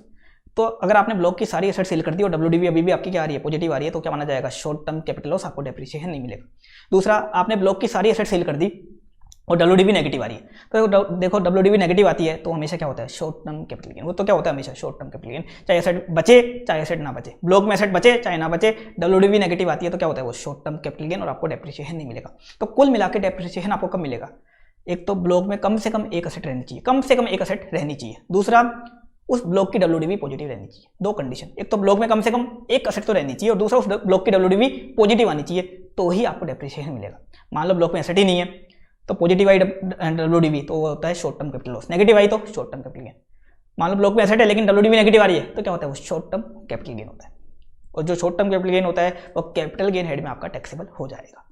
तो अगर आपने ब्लॉक की सारी एसेट सेल कर दी और डब्ल्यूडीबी अभी भी आपकी क्या आ रही है, पॉजिटिव आ रही है, तो क्या माना जाएगा, शॉर्ट टर्म कैपिटल लॉस, आपको डेप्रिसिएशन नहीं मिलेगा। दूसरा, आपने ब्लॉक की सारी एसेट सेल कर दी और डब्ल्यूडीबी नेगेटिव आ रही है, तो देखो डब्ल्यूडीबी नेगेटिव आती है तो हमेशा क्या होता है, शॉर्ट टर्म कैपिटल गेन। वो तो क्या होता है, हमेशा शॉर्ट टर्म कैपिटल गेन, चाहे एसेट बचे चाहे एसेट ना बचे, ब्लॉक में एसेट बचे चाहे ना बचे, डब्ल्यूडीबी नेगेटिव आती है तो क्या होता है, वो शॉर्ट टर्म कैपिटल गेन, और आपको डेप्रिसिएशन नहीं मिलेगा। तो कुल मिला के डेप्रिसिएशन आपको कब मिलेगा, एक तो ब्लॉक में कम से कम एक एसेट रहनी चाहिए, कम से कम एक एसेट रहनी चाहिए। दूसरा, उस ब्लॉक की डब्ल्यूडीबी पॉजिटिव रहनी चाहिए। दो कंडीशन, एक तो ब्लॉक में कम से कम एक एसेट तो रहनी चाहिए, और दूसरा उस ब्लॉक की डब्ल्यूडीबी पॉजिटिव आनी चाहिए, तो ही आपको डेप्रिसिएशन मिलेगा। मान लो ब्लॉक में एसेट ही नहीं है तो पॉजिटिव आई डब्ल्यूडीबी, तो वो होता है short term capital loss. Negative आई तो शॉर्ट टर्म कैपिटल गेन। मान लो ब्लॉक में एसेट है लेकिन डब्ल्यूडीबी नेगेटिव आ रही है, तो क्या होता है, वो शॉर्ट टर्म कैपिटल गेन होता है, और जो शॉर्ट टर्म कैपिटल गेन होता है वो कैपिटल गेन हेड में आपका टैक्सेबल हो जाएगा।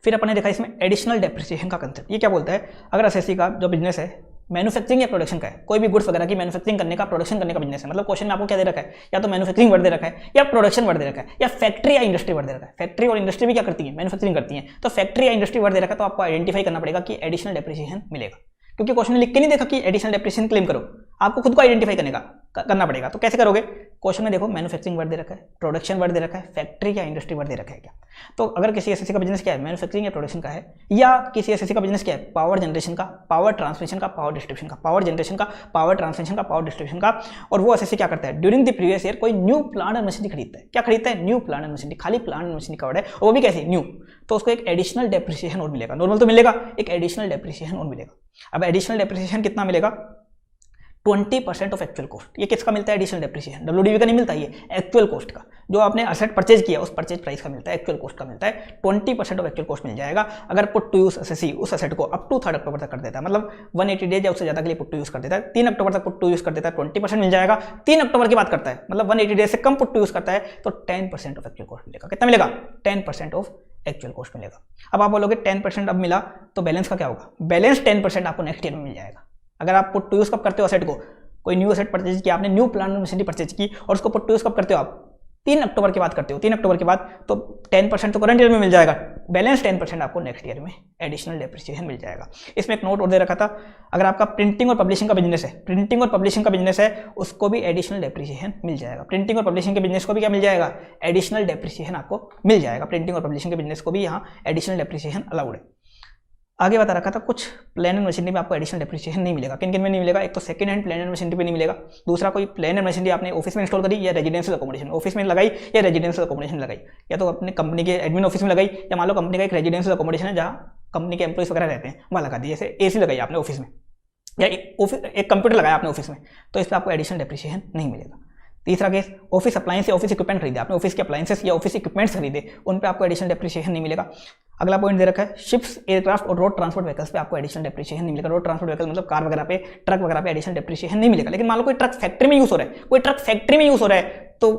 फिर अपने देखा इसमें एडिशनल डेप्रिसिएशन का कंसेप्ट। ये क्या बोलता है, अगर एसएससी का जो बिजनेस है मैन्युफैक्चरिंग या प्रोडक्शन का है, कोई भी गुड्स वगैरह की मैन्युफैक्चरिंग करने का, प्रोडक्शन करने का बिजनेस है, मतलब क्वेश्चन में आपको क्या दे रखा है, या तो मैन्युफैक्चरिंग वर्ड दे रखा है, या प्रोडक्शन वर्ड दे रखा है, या फैक्ट्री या इंडस्ट्री वर्ड दे रखा है। फैक्ट्री और इंडस्ट्री भी क्या करती है, मैन्युफैक्चरिंग करती है, तो फैक्ट्री या इंडस्ट्री वर्ड दे रखा है, तो आपको आइडेंटिफाई करना पड़ेगा कि एडिशनल डेप्रिसिएशन मिलेगा, क्योंकि क्वेश्चन में लिख के नहीं देखा कि एडिशनल डेप्रिसिएशन क्लेम करो, आपको खुद को आइडेंटिफाई करना पड़ेगा। तो कैसे करोगे, क्वेश्चन में देखो मैन्युफैक्चरिंग वर्ड दे रखा है, प्रोडक्शन वर्ड दे रखा है, फैक्ट्री या इंडस्ट्री वर्ड दे रखा है क्या। तो अगर किसी एसएससी का बिजनेस क्या है, मैन्युफैक्चरिंग या प्रोडक्शन का है, या किसी एसएससी का बिजनेस क्या है, पावर जनरेशन का, पावर ट्रांसमिशन का, पावर डिस्ट्रीब्यूशन का, पावर जनरेशन का, पावर ट्रांसमिशन का, पावर डिस्ट्रीब्यूशन का, और वो एसएससी क्या करता है, ड्यूरिंग द प्रीवियस ईयर कोई न्यू प्लांट एंड मशीनरी खरीदता है। क्या खरीदता है, न्यू प्लांट एंड मशीनरी, खाली प्लांट एंड मशीनरी का वर्ड है, और वो भी कैसे, न्यू, तो उसको एक एडिशनल डेप्रिसिएशन और मिलेगा। नॉर्मल तो मिलेगा, एक एडिशनल डेप्रिसिएशन और मिलेगा। अब एडिशनल डेप्रिसिएशन कितना मिलेगा, 20% ऑफ एक्चुअल कॉस्ट। ये किसका मिलता है, एडिशनल डेप्रिसिएशन, डब्ल्यूडीबी का नहीं मिलता, ये एक्चुअल कॉस्ट का, जो आपने असेट परचेज किया उस परचेज प्राइस का मिलता है, एक्चुअल कॉस्ट का मिलता है। 20% ऑफ एक्चुअल कॉस्ट मिल जाएगा अगर पुट टू यूज एसएससी उस असेट को अप टू 3 अक्टूबर तक कर देता है, मतलब 180 डेज या उससे ज्यादा के लिए पुट टू यूज कर देता है। 3 अक्टूबर तक पुट टू यूज कर देता है, 20% मिल जाएगा। 3 अक्टूबर की बात करता है, मतलब 180 डेज से कम पुट टू यूज करता है, तो 10% ऑफ एक्चुअल कॉस्ट मिलेगा। कितना मिलेगा, 10% ऑफ एक्चुअल कॉस्ट मिलेगा। अब आप बोलोगे 10% अब मिला तो बैलेंस का क्या होगा, बैलेंस 10% आपको नेक्स्ट ईयर में मिल जाएगा। अगर आप पुट टू यूज कब करते हो असेट को, कोई न्यू एसेट परचेज किया आपने, new plant and machinery purchase की, और उसको पुट टू यूज कब करते हो आप, 3 अक्टूबर की बात करते हो। 3 अक्टूबर के बाद तो 10% तो करंट ईयर में मिल जाएगा, बैलेंस 10% आपको नेक्स्ट ईयर में एडिशनल डेप्रिसिएशन मिल जाएगा। इसमें एक नोट और दे रखा था, अगर आपका प्रिंटिंग और पब्लिशिंग का बिजनेस है, प्रिंटिंग और पब्लिशिंग का बिजनेस है, उसको भी एडिशनल डेप्रिसिएशन मिल जाएगा। प्रिंटिंग और पब्लिशिंग के बिजनेस को भी क्या मिल जाएगा, एडिशनल डेप्रिसिएशन आपको मिल जाएगा। प्रिंटिंग और पब्लिशिंग के बिजनेस को भी यहाँ एडिशनल डेप्रिसिएशन अलाउड है। आगे बता रखा था कुछ प्लान एंड मशीनरी में आपको एडिशनल डेप्रिसिएशन नहीं मिलेगा। किन किन में नहीं मिलेगा, एक तो second hand plan and machinery पे नहीं मिलेगा। दूसरा, कोई प्लान एंड मशीनरी आपने ऑफिस में इंस्टॉल करी या रेजिडेंशियल अकोमोडेशन, ऑफिस में लगाई या रेजिडेंशियल अकोमोडेशन लगाई, या तो अपने कंपनी के एडमिन ऑफिस में लगाई, या मान लो कंपनी का एक रेजिडेंशियल अकोमोडेशन है जहाँ कंपनी के एम्प्लॉइज वगैरह रहते हैं, वहाँ लगा दी, जैसे एसी लगाई आपने ऑफिस में, या एक कंप्यूटर लगाया आपने ऑफिस में, तो इस पर आपको एडिशनल डेप्रिसिएशन नहीं मिलेगा। तीसरा केस, ऑफिस अप्लायंस या ऑफिस इक्विपमेंट खरीदे आपने, ऑफिस के अप्लायंसेस या ऑफिस इक्विपमेंट्स खरीदे, उन पे आपको एडिशनल डेप्रिसिएशन नहीं मिलेगा। अगला पॉइंट दे रखा है, शिप्स, एयरक्राफ्ट और रोड ट्रांसपोर्ट व्हीकल्स पे आपको एडिशनल डेप्रिसिएशन नहीं मिलेगा। रोड ट्रांसपोर्ट व्हीकल मतलब कार वगैरह पे, ट्रक वगैरह पे एडिशनल डेप्रिसिएशन नहीं मिलेगा। लेकिन मान लो कोई ट्रक फैक्ट्री में यूज हो रहा है, कोई ट्रक फैक्ट्री में यूज हो रहा है, तो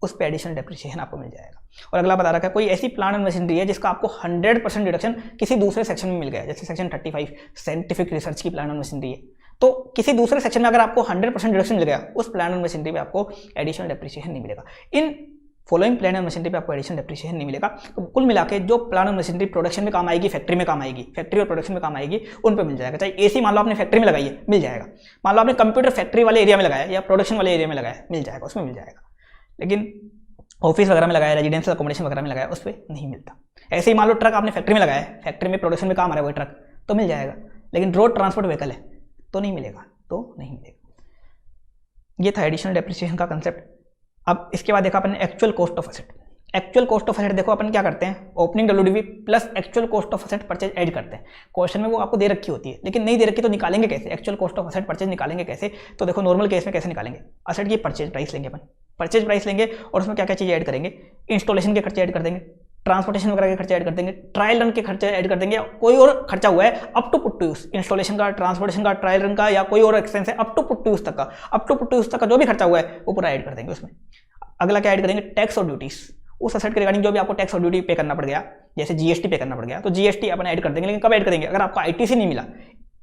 उस पर एडिशनल डेप्रिसिएशन आपको मिल जाएगा। और अगला बता रखा है, कोई ऐसी प्लांट एंड मशीनरी है जिसका आपको 100% डिडक्शन किसी दूसरे सेक्शन में मिल गया, जैसे सेक्शन 35 साइंटिफिक रिसर्च की प्लांट एंड मशीनरी है, तो किसी दूसरे सेक्शन में अगर आपको 100% डिडक्शन मिल गया, उस प्लांट एंड मशीनरी पे आपको एडिशनल डेप्रिसिएशन नहीं मिलेगा। In following plant and machinery पे आपको एडिशनल डेप्रिसिएशन नहीं मिलेगा। तो कुल मिला के जो प्लांट एंड मशीनरी प्रोडक्शन में काम आएगी, फैक्ट्री में काम आएगी, फैक्ट्री और प्रोडक्शन में काम आएगी, उन पे मिल जाएगा। चाहे एसी मान लो आपने फैक्ट्री में लगाई है, मिल जाएगा। मान लो आपने कंप्यूटर फैक्ट्री वाले एरिया में लगाया या प्रोडक्शन वाले एरिया में लगाया, मिल जाएगा, उसमें मिल जाएगा। लेकिन ऑफिस वगैरह में लगाया, रेजिडेंशियल अकोमोडेशन वगैरह में लगाया, उस पर नहीं मिलता। ऐसे ही मान लो ट्रक आपने फैक्ट्री में लगाया है, फैक्ट्री में प्रोडक्शन में काम आ रहा है वो ट्रक, तो मिल जाएगा। लेकिन रोड ट्रांसपोर्ट व्हीकल है तो नहीं मिलेगा, तो नहीं मिलेगा। ये था एडिशनल डेप्रिसिएशन का कंसेप्ट। अब इसके बाद देखा अपन ने actual cost of asset. Actual cost of asset देखो अपन क्या करते हैं, opening WDV plus actual cost of asset purchase add करते हैं। क्वेश्चन में वो आपको दे रखी होती है, लेकिन नहीं दे रखी तो निकालेंगे कैसे, actual cost of asset purchase निकालेंगे कैसे। तो देखो नॉर्मल केस में कैसे निकालेंगे, एसेट की परचेज प्राइस लेंगे अपन, परचेज प्राइस लेंगे और उसमें क्या क्या चीज़ ऐड करेंगे, इंस्टॉलेशन के खर्चे ऐड कर देंगे, ट्रांसपोर्टेशन वगैरह के खर्चे ऐड कर देंगे, ट्रायल रन के खर्चे ऐड कर देंगे, कोई और खर्चा हुआ है up to put to use, installation का, ट्रांसपोर्टेशन का, ट्रायल रन का, या कोई और एक्सपेंस है up to put to use तक का, up to put to use तक का जो भी खर्चा हुआ है वो पूरा ऐड कर देंगे उसमें। अगला क्या ऐड करेंगे, टैक्स और ड्यूटीज, उस एसेट के रिगार्डिंग जो भी आपको टैक्स और ड्यूटी पे करना पड़ गया, जैसे जीएसटी पे करना पड़ गया तो जीएसटी अपन ऐड कर देंगे। लेकिन कब ऐड करेंगे, अगर आपको आईटीसी नहीं मिला,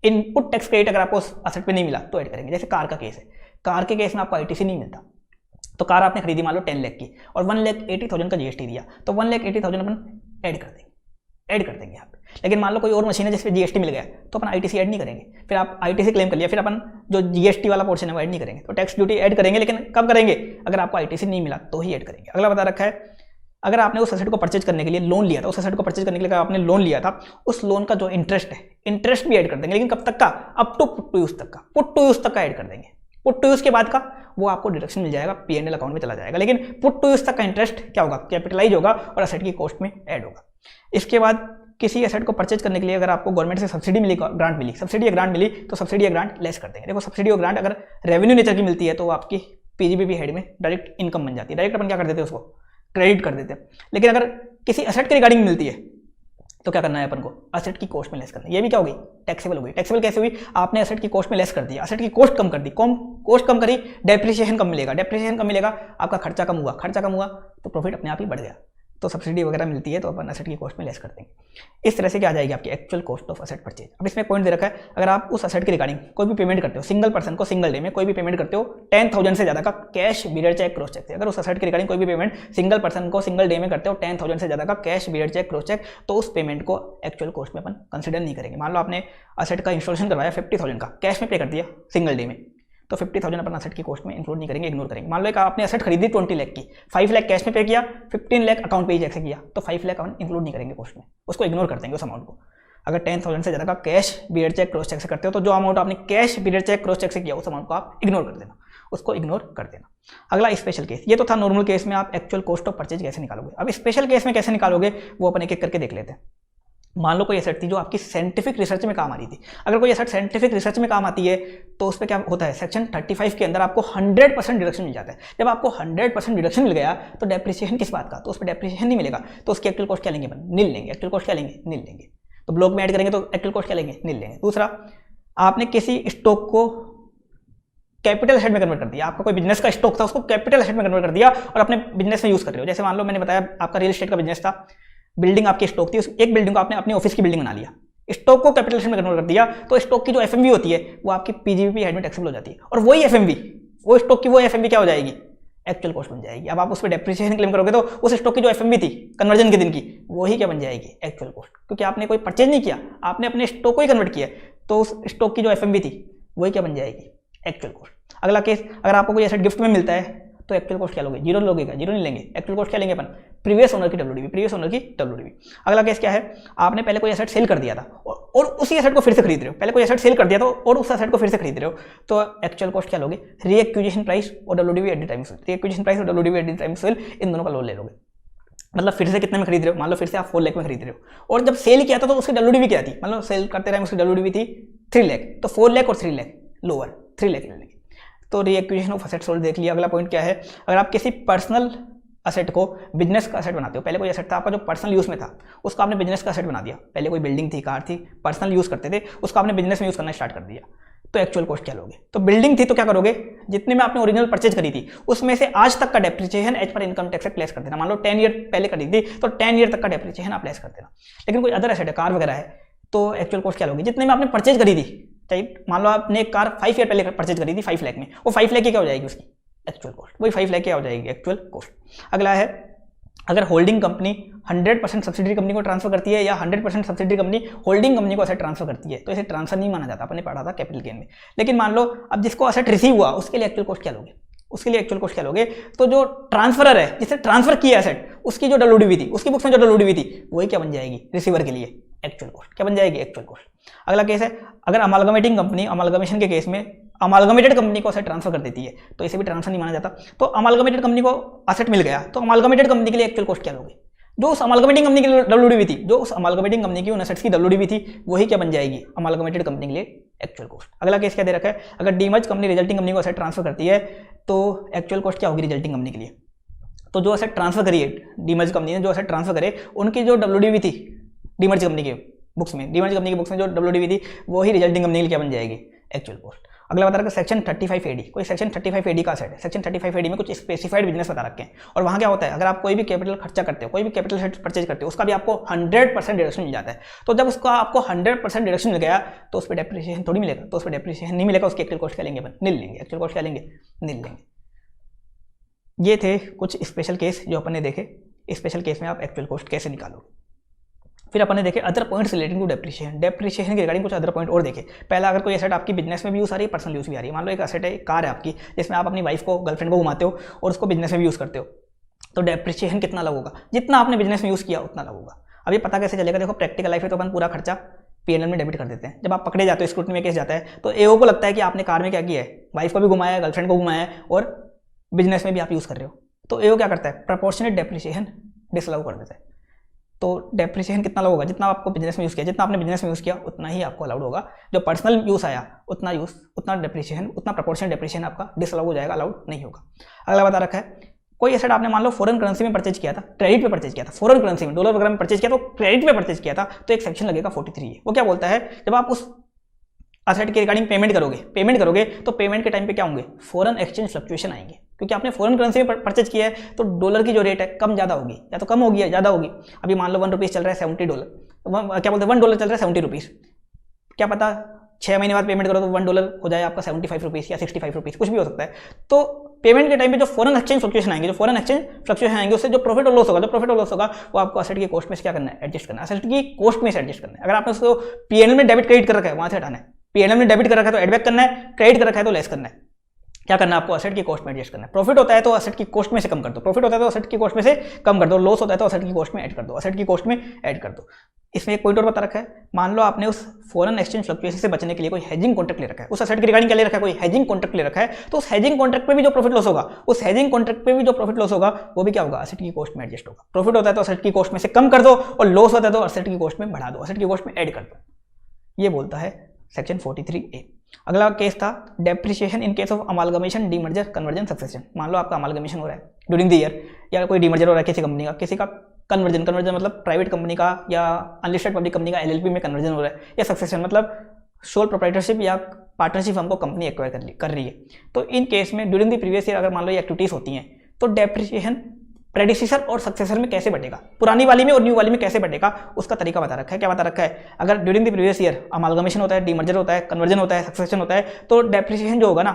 इनपुट टैक्स क्रेडिट अगर आपको एसेट पे नहीं मिला तो ऐड करेंगे। जैसे कार का केस है, कार के केस में आपको आईटीसी नहीं मिलता, तो कार आपने खरीदी मान लो 10 लाख की और 1,80,000 का जीएसटी दिया, तो 1,80,000 अपन ऐड कर देंगे यहाँ पे। लेकिन मान लो कोई और मशीन है जिसपे जीएसटी मिल गया तो अपन आईटीसी ऐड नहीं करेंगे, फिर आप आईटीसी क्लेम कर लिया, फिर अपन जो जीएसटी वाला पोर्शन है वो ऐड नहीं करेंगे। तो टैक्स ड्यूटी ऐड करेंगे, लेकिन कब करेंगे, अगर आपको आईटीसी नहीं मिला तो ही ऐड करेंगे। अगला बता रखा है, अगर आपने उस एसेट को परचेज करने के लिए लोन लिया था, उस एसेट को परचेज करने के लिए आपने लोन लिया था, उस लोन का जो इंटरेस्ट है, इंटरेस्ट भी ऐड कर देंगे, लेकिन कब तक का, up to put to use तक का, पुट टू यूज तक का ऐड कर देंगे। पुट टू यूज के बाद का वो आपको डिडक्शन मिल जाएगा, पीएनएल अकाउंट में चला जाएगा, लेकिन पुट टू यूज तक का इंटरेस्ट क्या होगा, कैपिटलाइज होगा और एसेट की कॉस्ट में ऐड होगा। इसके बाद किसी एसेट को परचेज करने के लिए अगर आपको गवर्नमेंट से सब्सिडी मिली, ग्रांट मिली, सब्सिडी या ग्रांट मिली, तो सब्सिडी या ग्रांट लेस कर देंगे। देखो सब्सिडी और ग्रांट अगर रेवेन्यू नेचर की मिलती है तो आपकी पीजीबीपी हेड में डायरेक्ट इनकम बन जाती है, डायरेक्ट अपन क्या कर देते हैं, उसको क्रेडिट कर देते हैं। लेकिन अगर किसी एसेट के रिगार्डिंग मिलती है तो क्या करना है अपन को, एसेट की कॉस्ट में लेस करना है। ये भी क्या होगी, टैक्सेबल होगी। टैक्सेबल कैसे हुई, आपने एसेट की कॉस्ट में लेस कर दिया, एसेट की कॉस्ट कम कर दी, कॉस्ट कम करी, डेप्रिसिएशन कम मिलेगा, डेप्रिसिएशन कम मिलेगा, आपका खर्चा कम हुआ, खर्चा कम हुआ तो प्रॉफिट अपने आप ही बढ़ गया। तो सब्सिडी वगैरह मिलती है तो अपन एसेट की कॉस्ट में लेस कर देंगे। इस तरह से क्या आ जाएगी आपकी actual cost of asset purchase. अब इसमें पॉइंट दे रखा है, अगर आप उस एसेट के रिगार्डिंग कोई भी पेमेंट करते हो, सिंगल पर्सन को सिंगल डे में कोई भी पेमेंट करते हो 10,000 से ज़्यादा का cash, bearer cheque, cross cheque से, अगर उस एसेट के रिगार्डिंग कोई भी पेमेंट सिंगल पर्सन को सिंगल डे में करते हो 10,000 से ज़्यादा का cash, bearer cheque, cross cheque, तो उस पेमेंट को एक्चुअल कॉस्ट में अपन कंसिडर नहीं करेंगे। मान लो आपने एसेट का इंस्टॉलेशन करवाया 50,000 का, कैश में पे कर दिया सिंगल डे में, तो 50,000 अपन एसेट की कॉस्ट में इंक्लूड नहीं करेंगे, इग्नोर करेंगे। मान लो आपने एसेट खरीदी 20 लाख की, 5 लाख कैश में पे किया, 15 लाख अकाउंट पे चेक से किया, तो 5 लाख अपन इंक्लूड नहीं करेंगे कॉस्ट में, उसको इग्नोर कर देंगे उस अमाउंट को। अगर 10,000 से ज़्यादा का cash, bearer cheque, cross cheque से करते हो तो जो अमाउंट आपने cash, bearer cheque, cross cheque से किया उस अमाउंट को आप इग्नोर कर देना, उसको इग्नोर कर देना। अगला स्पेशल केस, ये तो था नॉर्मल केस में आप एक्चुअल कॉस्ट ऑफ परचेज कैसे निकालोगे। अब स्पेशल केस में कैसे निकालोगे वो अपन एक एक करके देख लेते हैं। मान लो कोई एसेट थी जो आपकी साइंटिफिक रिसर्च में काम आ रही थी। अगर कोई एसेट साइंटिफिक रिसर्च में काम आती है तो उस पर क्या होता है, सेक्शन 35 के अंदर आपको 100% डिडक्शन मिल जाता है। जब आपको 100% डिडक्शन मिल गया तो डेप्रिसिएशन किस बात का, तो उस पर डेप्रिसिएशन नहीं मिलेगा, तो उसकी एक्चुअल कॉस्ट क्या लेंगे अपन, नील लेंगे। एक्चुअल कॉस्ट क्या लेंगे, नील लेंगे। तो ब्लॉक में ऐड करेंगे तो एक्चुअल कॉस्ट क्या लेंगे, नील लेंगे। दूसरा, आपने किसी स्टॉक को कैपिटल एसेट में कन्वर्ट कर दिया, आपका कोई बिजनेस का स्टॉक था उसको कैपिटल एसेट में कन्वर्ट कर दिया और अपने बिजनेस में यूज कर रहे हो। जैसे मान लो मैंने बताया आपका रियल एस्टेट का बिजनेस था, बिल्डिंग आपकी स्टॉक थी, उस एक बिल्डिंग को आपने अपनी ऑफिस की बिल्डिंग बना लिया, स्टॉक को कैपिटल एसेट में कन्वर्ट कर दिया, तो स्टॉक की जो एफएमवी होती है वो आपकी पीजीबीपी हेड में टैक्सेबल हो जाती है, और वही एफएमवी, वो स्टॉक की वो एफएमवी क्या हो जाएगी, एक्चुअल कॉस्ट बन जाएगी। अब आप उस पर डेप्रिसिएशन क्लेम करोगे तो उस स्टॉक की जो एफएमवी थी कन्वर्जन के दिन की, वही क्या बन जाएगी, एक्चुअल कॉस्ट, क्योंकि आपने कोई परचेज नहीं किया, आपने अपने स्टॉक को ही कन्वर्ट किया, तो उस स्टॉक की जो एफएमवी थी वही क्या बन जाएगी, एक्चुअल कॉस्ट। अगला केस, अगर आपको कोई एसेट गिफ्ट में मिलता है तो एक्चुअल कॉस्ट क्या लोगे, जीरो लोगे क्या, जीरो नहीं लेंगे। एक्चुअल कॉस्ट क्या लेंगे अपन, प्रीवियस ओनर की डब्ल्यूडीवी, प्रीवियस ओनर की डब्ल्यूडीवी। अगला केस क्या है, आपने पहले कोई एसेट सेल कर दिया था और उसी एसेट को फिर से खरीद रहे हो, पहले कोई एसेट सेल कर दिया था और उस एसेट को फिर से खरीद रहे हो, तो एक्चुअल कॉस्ट क्या लोगे, रीएक्विजिशन प्राइस और WDV at the time sale, reacquisition price और WDV at the time sale, इन दोनों का लोन ले लोगे। मतलब फिर से कितने में खरीद रहे हो, मान लो फिर से आप 4 लाख में खरीद रहे हो और जब सेल किया था तो उसकी डब्ल्यूडीवी क्या थी, मतलब सेल करते रहे उसकी डब्ल्यूडीवी थी 3 लाख, तो 4 लाख और 3 लाख लोअर, 3 लाख ले लेंगे। तो रीएक्विजिशन ऑफ एसेट सोल्ड देख लिया। अगला पॉइंट क्या है, अगर आप किसी पर्सनल एसेट को बिजनेस का एसेट बनाते हो, पहले कोई एसेट था आपका जो पर्सनल यूज में था, उसको आपने बिजनेस का एसेट बना दिया, पहले कोई बिल्डिंग थी, कार थी, पर्सनल यूज करते थे, उसको आपने बिजनेस में यूज करना स्टार्ट कर दिया, तो एक्चुअल कॉस्ट क्या लोगे, तो बिल्डिंग थी तो क्या करोगे, जितने में आपने ओरिजिनल परचेज करी थी उसमें से आज तक का depreciation as per income tax place कर देना। मान लो 10 ईयर पहले करी थी तो 10 ईयर तक का डेप्रिसिएशन आप प्लेस कर देना। लेकिन कोई अदर एसेट है, कार वगैरह है, तो एक्चुअल कॉस्ट क्या लोगे, जितने में आपने परचेज करी थी, चाहे मान लो आपने एक कार 5 ईयर पहले परचेज करी थी 5 लाख में, वो 5 लाख की क्या हो जाएगी उसकी एक्चुअल कॉस्ट, वही 5 लाख क्या हो जाएगी एक्चुअल कॉस्ट। अगला है, अगर होल्डिंग कंपनी 100% सब्सिडरी कंपनी को ट्रांसफर करती है या 100% सब्सिडरी कंपनी होल्डिंग कंपनी को एसेट ट्रांसफर करती है तो इसे ट्रांसफर नहीं माना जाता, अपने पढ़ा था कैपिटल गेन में। लेकिन मान लो अब जिसको एसेट रिसीव हुआ उसके लिए एक्चुअल कॉस्ट क्या लोगे, उसके लिए एक्चुअल कॉस्ट क्या लोगे, तो जो ट्रांसफरर है जिससे ट्रांसफर किया एसेट उसकी जो डब्ल्यूडीवी थी, उसकी बुक्स में जो डब्ल्यूडीवी थी वही क्या बन जाएगी, रिसीवर के लिए एक्चुअल कॉस्ट क्या बन जाएगी, एक्चुअल कॉस्ट। अगला केस है, अगर अमालगमेटिंग कंपनी, अमालगमेशन के केस में अमालगमेटेड कंपनी को असेट ट्रांसफर कर देती है, तो इसे भी ट्रांसफर नहीं माना जाता। तो अमालगमेटेड कंपनी को असेट मिल गया, तो अमालगमेटेड कंपनी के लिए एक्चुअल कॉस्ट क्या लोगे? जो उस अमालगमेटिंग कंपनी की डब्ल्यूडीवी थी, जो उस अमालगमेटिंग कंपनी की उन असेट्स की डब्ल्यूडीवी थी, वही क्या बन जाएगी? अमालगमेटेड कंपनी के लिए एक्चुअल कॉस्ट। अगला केस क्या दे रखा है? अगर डीमर्ज कंपनी रिजल्टिंग कंपनी को असेट ट्रांसफर करती है तो एक्चुअल कॉस्ट क्या होगी रिजल्टिंग कंपनी के लिए? तो जो असेट ट्रांसफर करी है डीमर्ज कंपनी ने, जो असेट ट्रांसफर करे, उनकी जो डब्ल्यूडीवी थी डीमर्ज कंपनी के बुक्स में, डीमर्ज कंपनी की बुक्स में जो डब्ल्यूडीवी थी, वही रिजल्टिंग कंपनी के लिए क्या बन जाएगी? Actual cost. अगला बता रखा है सेक्शन 35 एडी, कोई सेक्शन 35 एडी का सेट है। सेक्शन 35 एडी में कुछ स्पेसिफाइड बिजनेस बता रखे हैं, और वहाँ क्या होता है, अगर आप कोई भी कैपिटल खर्चा करते हो, कोई भी कैपिटल सेट परचेज करते हो, उसका भी आपको 100% डिडक्शन मिल जाता है। तो जब उसका आपको 100% डिडक्शन मिल गया, तो उस पर डेप्रिसिएशन थोड़ी मिलेगा, तो उस पर डेप्रिसिएशन नहीं मिलेगा, उसकी एक्चुअल कॉस्ट क्या लेंगे अपन? नील लेंगे। एक्चुअल कॉस्ट क्या लेंगे? नील लेंगे। ये थे कुछ स्पेशल केस जो अपन ने देखे। स्पेशल केस में आप एक्चुअल कॉस्ट कैसे निकालोगे। फिर अपन ने देखे other points relating to depreciation. Depreciation के रिगार्डिंग कुछ अदर पॉइंट और देखे। पहला, अगर कोई एसेट आपकी बिजनेस में भी यूज़ आ रही है, पर्सनल यूज़ भी आ रही है। मान लो एक एसेट है, एक कार है आपकी, जिसमें आप अपनी वाइफ को, गर्लफ्रेंड को घुमाते हो और उसको बिजनेस में भी यूज़ करते हो, तो डेप्रिसिएशन कितना लगेगा? जितना आपने बिजनेस में यूज़ किया उतना लगेगा। अब ये पता कैसे चलेगा? देखो, प्रैक्टिकल लाइफ है तो अपन पूरा खर्चा पीएनएल में डेबिट कर देते हैं। जब आप पकड़े जाते हो, स्क्रूटनी में केस जाता है, तो एओ को लगता है कि आपने कार में क्या किया है, वाइफ को भी घुमाया है, गर्लफ्रेंड को घुमाया है, और बिजनेस में भी आप यूज़ कर रहे हो। तो एओ क्या करता है? प्रपोर्शनेट डेप्रिसिएशन डिसअलाउ कर देता है। तो डेप्रिसिएशन कितना होगा? जितना आपको बिजनेस में यूज़ किया, जितना आपने बिजनेस में यूज़ किया उतना ही आपको अलाउड होगा। जो पर्सनल यूज़ आया उतना डेप्रिसिएशन, उतना प्रपोर्शनल डेप्रिसिएशन आपका डिसअलाउ हो जाएगा, अलाउड नहीं होगा। अगला बता रखा है, कोई एसेट आपने मान लो फॉरेन करेंसी में परचेज किया था, क्रेडिट पे परचेज किया था, फॉरेन करेंसी में, डॉलर वगैरह में परचेज किया, तो क्रेडिट पे परचेज किया था, तो एक सेक्शन लगेगा 43 है। वो क्या बोलता है? जब आप उस असेट के रिगार्डिंग पेमेंट करोगे तो पेमेंट के टाइम पे क्या होंगे? फॉरेन एक्सचेंज फ्लक्चुएशन आएंगे, क्योंकि आपने फॉरेन करेंसी में परचेज किया है, तो डॉलर की जो रेट है कम ज़्यादा होगी, या तो कम होगी या ज़्यादा होगी। अभी मान लो $1 चल रहा है $70, क्या बोलते हैं, $1 चल रहा है ₹70, क्या पता 6 महीने बाद पेमेंट करो तो $1 हो जाए आपका ₹75 या ₹65, कुछ भी हो सकता है। तो पेमेंट के टाइम पे जो फॉरेन एक्सचेंज फ्लक्चुएशन आएंगे, उससे जो प्रॉफिट और लॉस होगा, वो आपको एसेट की कॉस्ट में से क्या करना है? एडजस्ट करना है। एसेट की कॉस्ट में से एडजस्ट करना है। अगर आपने उसको पीएनएल में डेबिट क्रेडिट कर रखा है, वहां से हटाना है। पीएनएल में डेबिट कर रखा है तो एडबैक करना है, क्रेडिट कर रखा है तो लेस करना है। क्या करना है आपको? एसेट की कॉस्ट में एडजस्ट करना है। प्रॉफिट होता है तो एसेट की कॉस्ट में से कम कर दो, लॉस होता है तो एसेट की कॉस्ट में ऐड कर दो, इसमें एक पॉइंट और बता रखा है, मान लो आपने उस फॉरेन एक्सचेंज फ्लक्चुएशन से बचने के लिए कोई हेजिंग कॉन्ट्रैक्ट ले रखा है, उस एसेट के रिगार्डिंग क्या ले रखा है? कोई हेजिंग कॉन्ट्रैक्ट ले रखा है, तो उस हेजिंग कॉन्ट्रैक्ट पे भी जो प्रॉफिट लॉस होगा, वो भी क्या होगा? एसेट की कॉस्ट में एडजस्ट होगा। प्रॉफिट होता है तो एसेट की कॉस्ट में से कम कर दो, और लॉस होता है तो एसेट की कॉस्ट में बढ़ा दो, एसेट की कॉस्ट में ऐड कर दो। ये बोलता है सेक्शन 43A। अगला केस था depreciation in case of amalgamation, demerger, conversion, succession. मान लो आपका अमालगमेशन हो रहा है ड्यूरिंग द ईयर, या कोई डीमर्जर हो रहा है किसी कंपनी का, किसी का कन्वर्जन मतलब प्राइवेट कंपनी का या अनलिस्टेड पब्लिक कंपनी का एलएलपी में कन्वर्जन हो रहा है, या सक्सेशन मतलब सोल प्रोप्राइटरशिप या पार्टनरशिप हमको कंपनी एक्वायर कर रही है। तो इन केस में ड्यूरिंग द प्रीवियस ईयर अगर मान लो ये एक्टिविटीज होती हैं, तो डेप्रिसिएशन प्रेडिसेसर और सक्सेसर में कैसे बटेगा, पुरानी वाली में और न्यू वाली में कैसे बटेगा, उसका तरीका बता रखा है। क्या बता रखा है? अगर during the previous year amalgamation होता है, डीमर्जर होता है, कन्वर्जन होता है, सक्सेशन होता है, तो डेप्रिसिएशन जो होगा ना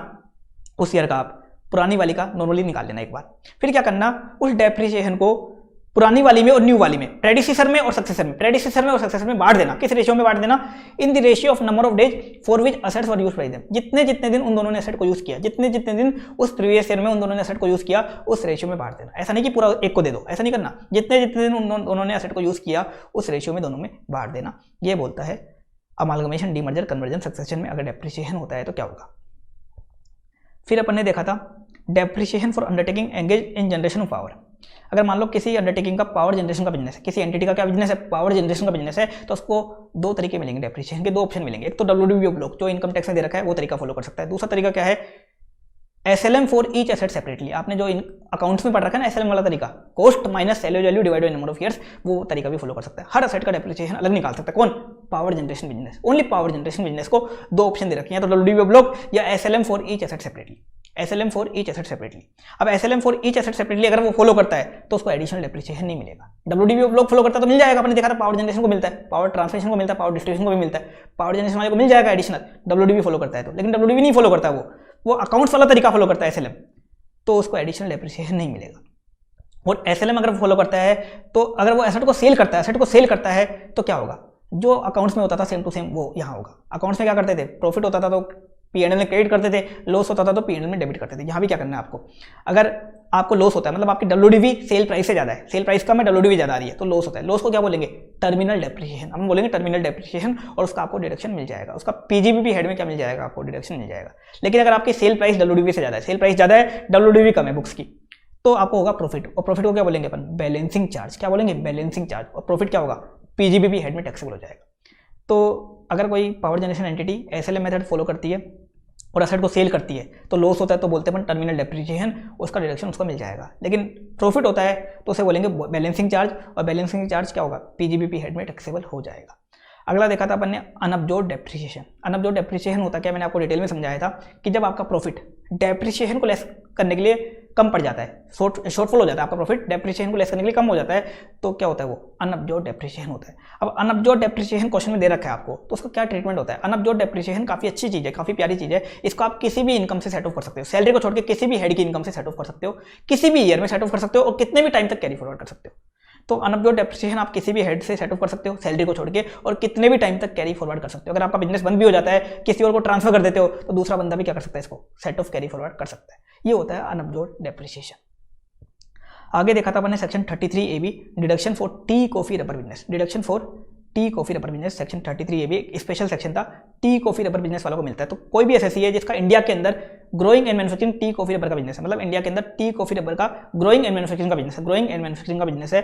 उस ईयर का आप पुरानी वाली का नॉर्मली निकाल लेना एक बार। फिर क्या करना? उस डेप्रिसिएशन को पुरानी वाली में और न्यू वाली में, प्रेडिसेसर में और सक्सेसर में बांट देना। किस रेशियो में बांट देना? In the ratio of number of days for which assets were used by them. जितने दिन उन दोनों ने एसेट को यूज किया, जितने दिन उस प्रीवियस ईयर में उन दोनों ने एसेट को यूज किया, उस रेशियो में बांट देना। ऐसा नहीं कि पूरा एक को दे दो, ऐसा नहीं करना। जितने दिन उन दोनों ने एसेट को यूज किया, उस रेशियो में दोनों में बांट देना। ये बोलता है अमालगमेशन, डीमर्जर, कन्वर्जन, सक्सेशन में अगर डेप्रिसिएशन होता है तो क्या होगा। फिर अपन ने देखा था depreciation for undertaking engage in generation of power. अगर मान लो किसी अंडरटेकिंग का पावर जनरेशन का बिजनेस है, किसी एंटिटी का क्या बिजनेस है? पावर जनरेशन का बिजनेस है, तो उसको दो तरीके मिलेंगे डेप्रिसिएशन के, दो ऑप्शन मिलेंगे। एक तो डब्ल्यूडीबी ब्लॉक जो इनकम टैक्स में दे रखा है, वो तरीका फॉलो कर सकता है। दूसरा तरीका क्या है? SLM for each asset separately. आपने जो अकाउंट्स में पढ़ रखा है ना एसएलएम वाला तरीका, cost minus salary value divide by number of years, वो तरीका भी फॉलो कर सकता है। हर एसेट का डेप्रिसिएशन अलग निकाल सकता है। कौन? Power generation business. Only power generation business को दो ऑप्शन दे रखे हैं, तो डब्ल्यूडीबी ब्लॉक या SLM for each asset separately. SLM for each asset separately. अब SLM for each asset separately अगर वो फॉलो करता है तो उसको एडिशनल डेप्रिसिएशन नहीं मिलेगा। डब्ल्यूडीबी ब्लॉक फॉलो करता है तो मिल जाएगा, आपने देखा था पावर जनरेशन को मिलता है, पावर ट्रांसमिशन को मिलता है, पावर डिस्ट्रीब्यूशन को भी मिलता है। पावर जनरेशन वाले को मिल जाएगा एडिशनल, डब्ल्यूडीबी फॉलो करता है तो। लेकिन डब्ल्यूडीबी नहीं फॉलो करता, वो अकाउंट्स वाला तरीका फॉलो करता है एसएलएम, तो उसको एडिशनल डेप्रिसिएशन नहीं मिलेगा। और एसएलएम अगर फॉलो करता है तो अगर वो एसेट को सेल करता है तो क्या होगा? जो अकाउंट्स में होता था सेम टू सेम वो यहाँ होगा। अकाउंट्स में क्या करते थे? प्रॉफिट होता था तो पीएनएल में क्रेडिट करते थे, लॉस होता था तो पीएनएल में डेबिट करते थे। यहाँ भी क्या करना है आपको? अगर आपको लॉस होता है, मतलब आपकी डब्ल्यूडीवी सेल प्राइस से ज़्यादा है, सेल प्राइस कम है, डब्ल्यूडीवी ज़्यादा आ रही है, तो लॉस होता है। लॉस को क्या बोलेंगे? Terminal depreciation. हम बोलेंगे टर्मिनल डेप्रिसिएशन, और उसका आपको डिडक्शन मिल जाएगा, उसका पीजीबीपी हेड में क्या मिल जाएगा? आपको डिडक्शन मिल जाएगा। लेकिन अगर आपकी सेल प्राइस डब्ल्यूडीवी से ज़्यादा है, सेल प्राइस ज़्यादा है, डब्ल्यूडीवी कम है बुक्स की, तो आपको होगा प्रॉफिट। और प्रॉफिट को क्या बोलेंगे अपन? Balancing charge. क्या बोलेंगे? Balancing charge. और प्रॉफिट क्या होगा? पीजीबीपी हेड में टैक्सेबल हो जाएगा। तो अगर कोई power generation entity SLM method follow करती है और एसेट को सेल करती है तो लॉस होता है, तो बोलते हैं अपन टर्मिनल डेप्रिसिएशन, उसका डिडक्शन उसको मिल जाएगा। लेकिन प्रॉफिट होता है तो उसे बोलेंगे बैलेंसिंग चार्ज, और बैलेंसिंग चार्ज क्या होगा? पीजीबीपी हेड में टैक्सेबल हो जाएगा। अगला देखा था अपन ने अनअब्जॉर्ब्ड डेप्रिसिएशन। अनअब्जॉर्ब्ड डेप्रिसिएशन होता क्या, मैंने आपको डिटेल में समझाया था कि जब आपका प्रॉफिट डेप्रिसिएशन को लेस करने के लिए कम पड़ जाता है, शॉर्टफॉल हो जाता है, आपका प्रॉफिट डेप्रिसिएशन को लेस करने के लिए कम हो जाता है, तो क्या होता है? वो अनअब्जॉर्ब्ड डेप्रिसिएशन होता है। अब अनअब्जॉर्ब्ड डेप्रिसिएशन क्वेश्चन में दे रखा है आपको, तो उसका क्या ट्रीटमेंट होता है? अनअब्जॉर्ब्ड डेप्रिसिएशन काफी अच्छी चीज है, काफी प्यारी चीज है। इसको आप किसी भी इनकम से सेट ऑफ कर सकते हो, सैलरी को छोड़ के किसी भी हेड की इनकम से सेट ऑफ कर सकते हो, किसी भी ईयर में सेट ऑफ कर सकते हो, और कितने भी टाइम तक कैरी फॉरवर्ड कर सकते हो। तो अनअब्जॉर्ब्ड डेप्रिसिएशन आप किसी भी हेड से सेट ऑफ कर सकते हो, सैलरी को छोड़ के, और कितने भी टाइम तक कैरी फॉरवर्ड कर सकते हो। अगर आपका बिजनेस बंद भी हो जाता है, किसी और को ट्रांसफर कर देते हो, तो दूसरा बंदा भी क्या कर सकता है? इसको सेट ऑफ कैरी फॉरवर्ड कर सकता है। ये होता है अनअब्जॉर्ब्ड डेप्रिसिएशन। आगे देखा था मैंने section 33AB, deduction for tea coffee rubber business. Deduction for tea coffee rubber business, section 33AB एक स्पेशल सेक्शन था, टी कॉफी रबर बिजनेस वालों को मिलता है। तो कोई भी एसएससी है जिसका इंडिया के अंदर growing and manufacturing tea coffee rubber का बिजनेस है, मतलब इंडिया के अंदर टी कॉफी रबर का ग्रोइंग एंड मैन्युफैक्चरिंग का बिजनेस है, ग्रोइंग एंड मैन्युफैक्चरिंग का बिजनेस है,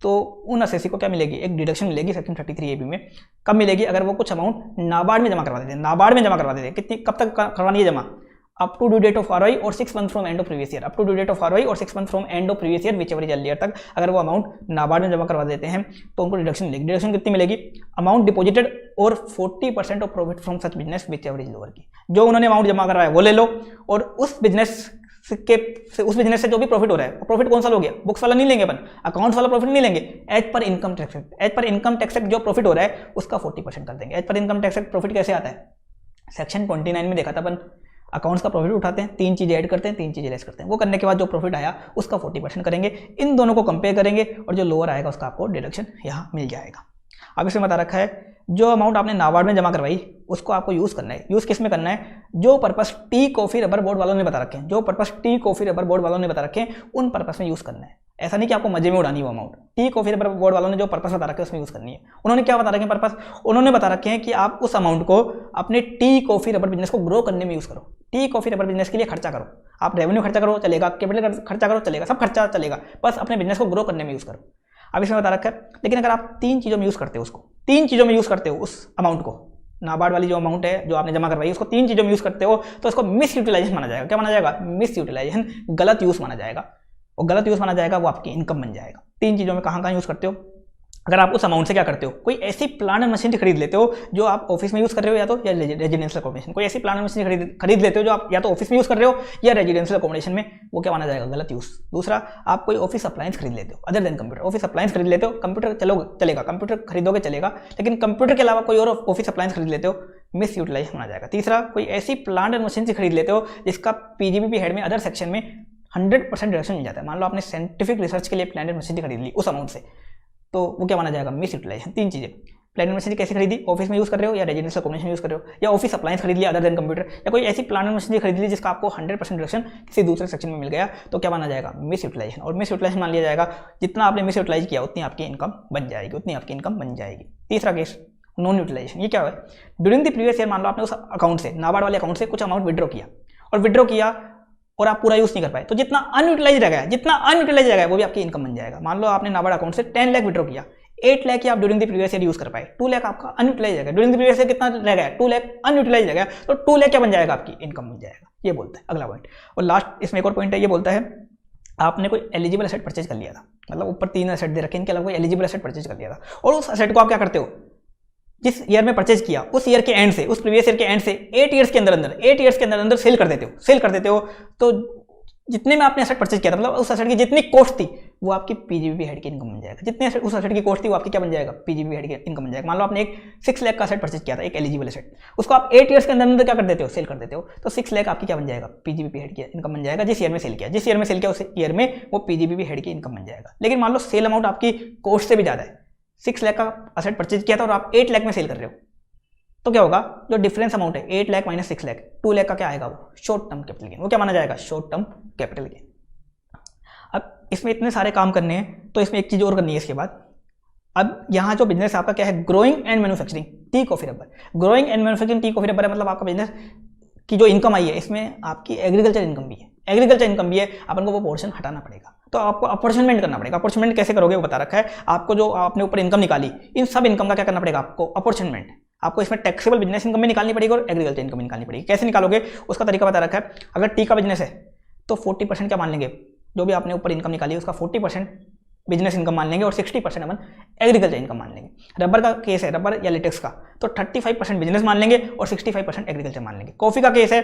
तो उन एसएससी को क्या मिलेगी? एक डिडक्शन मिलेगी सेक्शन 33AB में। कब मिलेगी? अगर वो कुछ अमाउंट नाबार्ड में जमा करवा देते हैं। नाबार्ड में जमा करवा देते हैं, कितनी, कब तक करवानी है जमा? Up to due date of ROI और 6 month from end of previous year. Up to due date of ROI और 6 month from end of previous year, whichever is earlier तक अगर वो अमाउंट नाबार्ड में जमा करवा देते हैं तो उनको डिडक्शन मिलेगी। डिडक्शन कितनी मिलेगी? अमाउंट डिपॉजिटेड और 40% of profit from such business whichever is lower की। जो उन्होंने अमाउंट जमा करवाया वो ले लो, और उस बिजनेस से जो भी प्रॉफिट हो रहा है, प्रॉफिट कौन सा लोगे? बुक्स वाला नहीं लेंगे अपन, अकाउंट्स वाला प्रॉफिट नहीं लेंगे, as per income tax act. As per income tax act जो प्रॉफिट हो रहा है उसका 40% कर देंगे। As per income tax act profit कैसे आता है? सेक्शन 29 में देखा था अपन, अकाउंट्स का प्रॉफिट उठाते हैं, 3 चीजें ऐड करते हैं, 3 चीजें लेस करते हैं, वो करने के बाद जो प्रॉफिट आया उसका 40% करेंगे, इन दोनों को कंपेयर करेंगे, और जो लोअर आएगा उसका आपको डिडक्शन यहाँ मिल जाएगा। अब इसमें बता रखा है जो अमाउंट आपने नाबार्ड में जमा करवाई उसको आपको यूज करना है। यूज किस में करना है? जो purpose tea coffee rubber board वालों ने बता रखे हैं, जो purpose tea coffee rubber board वालों ने बता रखे हैं उन पर्पस में यूज करना है। ऐसा नहीं कि आपको मजे में उड़ानी हो amount. Tea coffee rubber board वालों ने जो पर्पस बता रखे हैं उसमें यूज करनी है। उन्होंने क्या बता रखे हैं पर्पस? उन्होंने बता रखे हैं कि आप उस अमाउंट को अपने टी कॉफी रबर बिजनेस को ग्रो करने में यूज करो। टी कॉफी रबर बिजनेस के लिए खर्चा करो, आप रेवेन्यू खर्चा करो चलेगा, कैपिटल खर्चा करो चलेगा, सब खर्चा चलेगा, बस अपने बिजनेस को ग्रो करने में यूज करो। अब इसमें बता रखा है, लेकिन अगर आप 3 चीजों में यूज करते हो, उसको 3 चीजों में यूज करते हो, उस अमाउंट को, नाबार्ड वाली जो अमाउंट है जो आपने जमा करवाई उसको 3 चीजों में यूज करते हो, तो उसको मिस यूटिलाइजेशन माना जाएगा। क्या माना जाएगा? मिस यूटिलाइजेशन, गलत यूज माना जाएगा, और गलत यूज माना जाएगा वो आपकी इनकम बन जाएगा। 3 चीजों में कहाँ यूज करते हो? अगर आप उस अमाउंट से क्या करते हो? कोई ऐसी प्लांट एंड मशीनरी खरीद लेते हो जो आप ऑफिस में यूज कर रहे हो, या तो या रेजिडेंशियल अकोमोडेशन। कोई ऐसी प्लांट एंड मशीनरी खरीद लेते हो जो आप या तो ऑफिस में यूज कर रहे हो या रेजिडेंशियल अकोमोडेशन में, वो क्या माना जाएगा? गलत यूज। दूसरा, आप कोई ऑफिस अप्लायंस खरीद लेते हो other than computer. Office appliance खरीद लेते हो, कंप्यूटर चलेगा, कंप्यूटर खरीदोगे चलेगा, लेकिन कंप्यूटर के अलावा कोई और ऑफिस अप्लायंस खरीद लेते हो, मिस यूटिलाइजेशन माना जाएगा। तीसरा, कोई ऐसी प्लांट एंड मशीनरी खरीद लेते हो जिसका पीजीबीपी हेड में अदर सेक्शन में 100% डिडक्शन मिल जाता है। मान लो आपने साइंटिफिक रिसर्च के लिए प्लांट एंड मशीनरी खरीद ली उस अमाउंट से, तो वो क्या माना जाएगा? Miss utilisation. 3 चीजें, प्लांट एंड मशीनरी कैसे खरीदी? ऑफिस में यूज कर रहे हो या रेजिडेंशियल अकोमोडेशन यूज कर रहे हो, या ऑफिस अप्लायंस खरीद लिया अदर देन कंप्यूटर, या कोई ऐसी प्लांट एंड मशीनरी खरीद ली जिसका आपको 100% डिडक्शन किसी दूसरे सेक्शन में मिल गया, तो क्या माना जाएगा? Misutilisation. और मिस यूटिलाइजेशन मान लिया जाएगा जितना आपने मिस यूटिलाइज किया उतनी आपकी इनकम बन जाएगी, उतनी आपकी इनकम बन जाएगी। तीसरा केस, नॉन यूटिलाइजेशन। ये क्या है? ड्यूरिंग द प्रीवियस ईयर मान लो आपने उस अकाउंट से, नाबार्ड वाले अकाउंट से कुछ अमाउंट विड्रॉ किया, और विड्रॉ किया और आप पूरा यूज नहीं कर पाए, तो जितना अनयूटिलाइज रह गया वो भी आपकी इनकम बन जाएगा। मान लो आपने नाबार्ड अकाउंट से 10 लाख विड्रॉ किया, 8 लाख ही आप during the previous year use कर पाए, 2 लाख आपका अनयूटिलाइज रहेगा। ड्यूरिंग द प्रीवियस ईयर कितना रह गया? 2 लाख अनयूटिलाइज रह गया, तो 2 लाख क्या बन जाएगा? आपकी इनकम बन जाएगा। ये बोलता है अगला पॉइंट। और लास्ट इसमें एक और पॉइंट है, ये बोलता है आपने कोई एलिजिबल एसेट परचेज कर लिया था, मतलब ऊपर 3 एसेट दे रखे, इनके अलावा कोई एलिजिबल एसेट परचेज कर लिया था, और उस एसेट को आप क्या करते हो? जिस ईयर में परचेज किया उस ईयर के एंड से, उस प्रीवियस ईयर के एंड से 8 ईयर्स के अंदर सेल कर देते हो। तो जितने में आपने एसेट परचेज किया था, मतलब उस एसेट की जितनी कॉस्ट थी वो आपकी पीजीबीपी हेड की इनकम बन जाएगा। जितने उस एसेट की कॉस्ट थी वो आपकी क्या बन जाएगा? पीजीबीपी हेड की इनकम बन जाएगा। मान लो आपने एक 6 लाख का एसेट परचेज किया था, एक एलिजिबल एसेट, उसको आप 8 ईयर्स के अंदर क्या कर देते हो? सेल कर देते हो, तो 6 लाख आपकी क्या बन जाएगा? पीजीबीपी हेड की इनकम बन जाएगा। जिस ईयर में सेल किया उस ईयर में वो पीजीबीपी हेड की इनकम बन जाएगा। लेकिन मान लो सेल अमाउंट आपकी कॉस्ट से भी ज्यादा है, 6 लाख का एसेट परचेज किया था और आप 8 लाख में सेल कर रहे हो, तो क्या होगा? जो डिफरेंस अमाउंट है 8 लाख माइनस 6 लाख, 2 लाख का क्या आएगा? वो शॉर्ट टर्म कैपिटल गेन। वो क्या माना जाएगा? Short term capital gain. इसमें इतने सारे काम करने हैं, तो इसमें एक चीज़ और करनी है इसके बाद। अब यहाँ जो बिजनेस आपका क्या है, growing and manufacturing tea coffee rubber. Growing and manufacturing tea coffee rubber है, मतलब आपका बिजनेस की जो इनकम आई है इसमें आपकी एग्रीकल्चर इनकम भी है, एग्रीकल्चर इनकम भी है, अपन को वो पोर्शन हटाना पड़ेगा। तो आपको अपॉर्चुनमेंट करना पड़ेगा। अपॉर्चुनमेंट कैसे करोगे वो बता रखा है आपको। जो आपने ऊपर इनकम निकाली, इन सब इनकम का क्या करना पड़ेगा आपको, अपॉर्चुनमेंट। आपको इसमें टैक्सेबल बिजनेस इनकम भी निकालनी पड़ेगी और एग्रीकल्चर इनकम भी निकालनी पड़ेगी। कैसे निकालोगे उसका तरीका बता रखा है। अगर टी का बिजनेस है तो 40% क्या मान लेंगे, जो भी आपने ऊपर इनकम निकाली है उसका 40% बिजनेस इनकम मान लेंगे और 60% अपन एग्रीकल्चर इनकम मान लेंगे। रबर का केस है, रबर या लेटेक्स का, तो 35% बिजनेस मान लेंगे और 65% एग्रीकल्चर मान लेंगे। कॉफी का केस है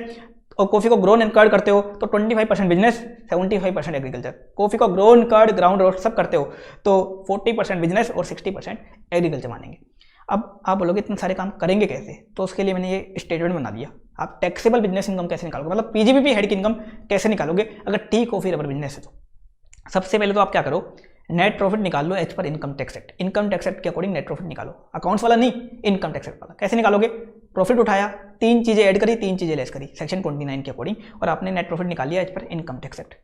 और कॉफी को ग्रोन एंड कर्ड करते हो तो 25% बिजनेस, 75% एग्रीकल्चर। कॉफी को ग्रोन कर्ड ग्राउंड रोस्ट सब करते हो तो 40% बिजनेस और 60% एग्रीकल्चर मानेंगे। अब आप बोलोगे इतने सारे काम करेंगे कैसे, तो उसके लिए मैंने ये स्टेटमेंट बना दिया। आप टैक्सेबल बिजनेस इनकम कैसे निकालोगे, मतलब पीजीबीपी हेड की इनकम कैसे निकालोगे अगर टी कॉफी रबर बिजनेस है तो। सबसे पहले तो आप क्या करो, नेट प्रॉफिट निकाल लो as per income tax act. Income tax act के अकॉर्डिंग नेट प्रॉफिट निकालो, अकाउंट्स वाला नहीं, इनकम टैक्स एक्ट वाला। कैसे निकालोगे, प्रॉफिट उठाया, 3 चीजें ऐड करी, 3 चीजें लेस करी सेक्शन 29 के अकॉर्डिंग, और आपने नेट प्रॉफिट निकाल लिया as per income tax act.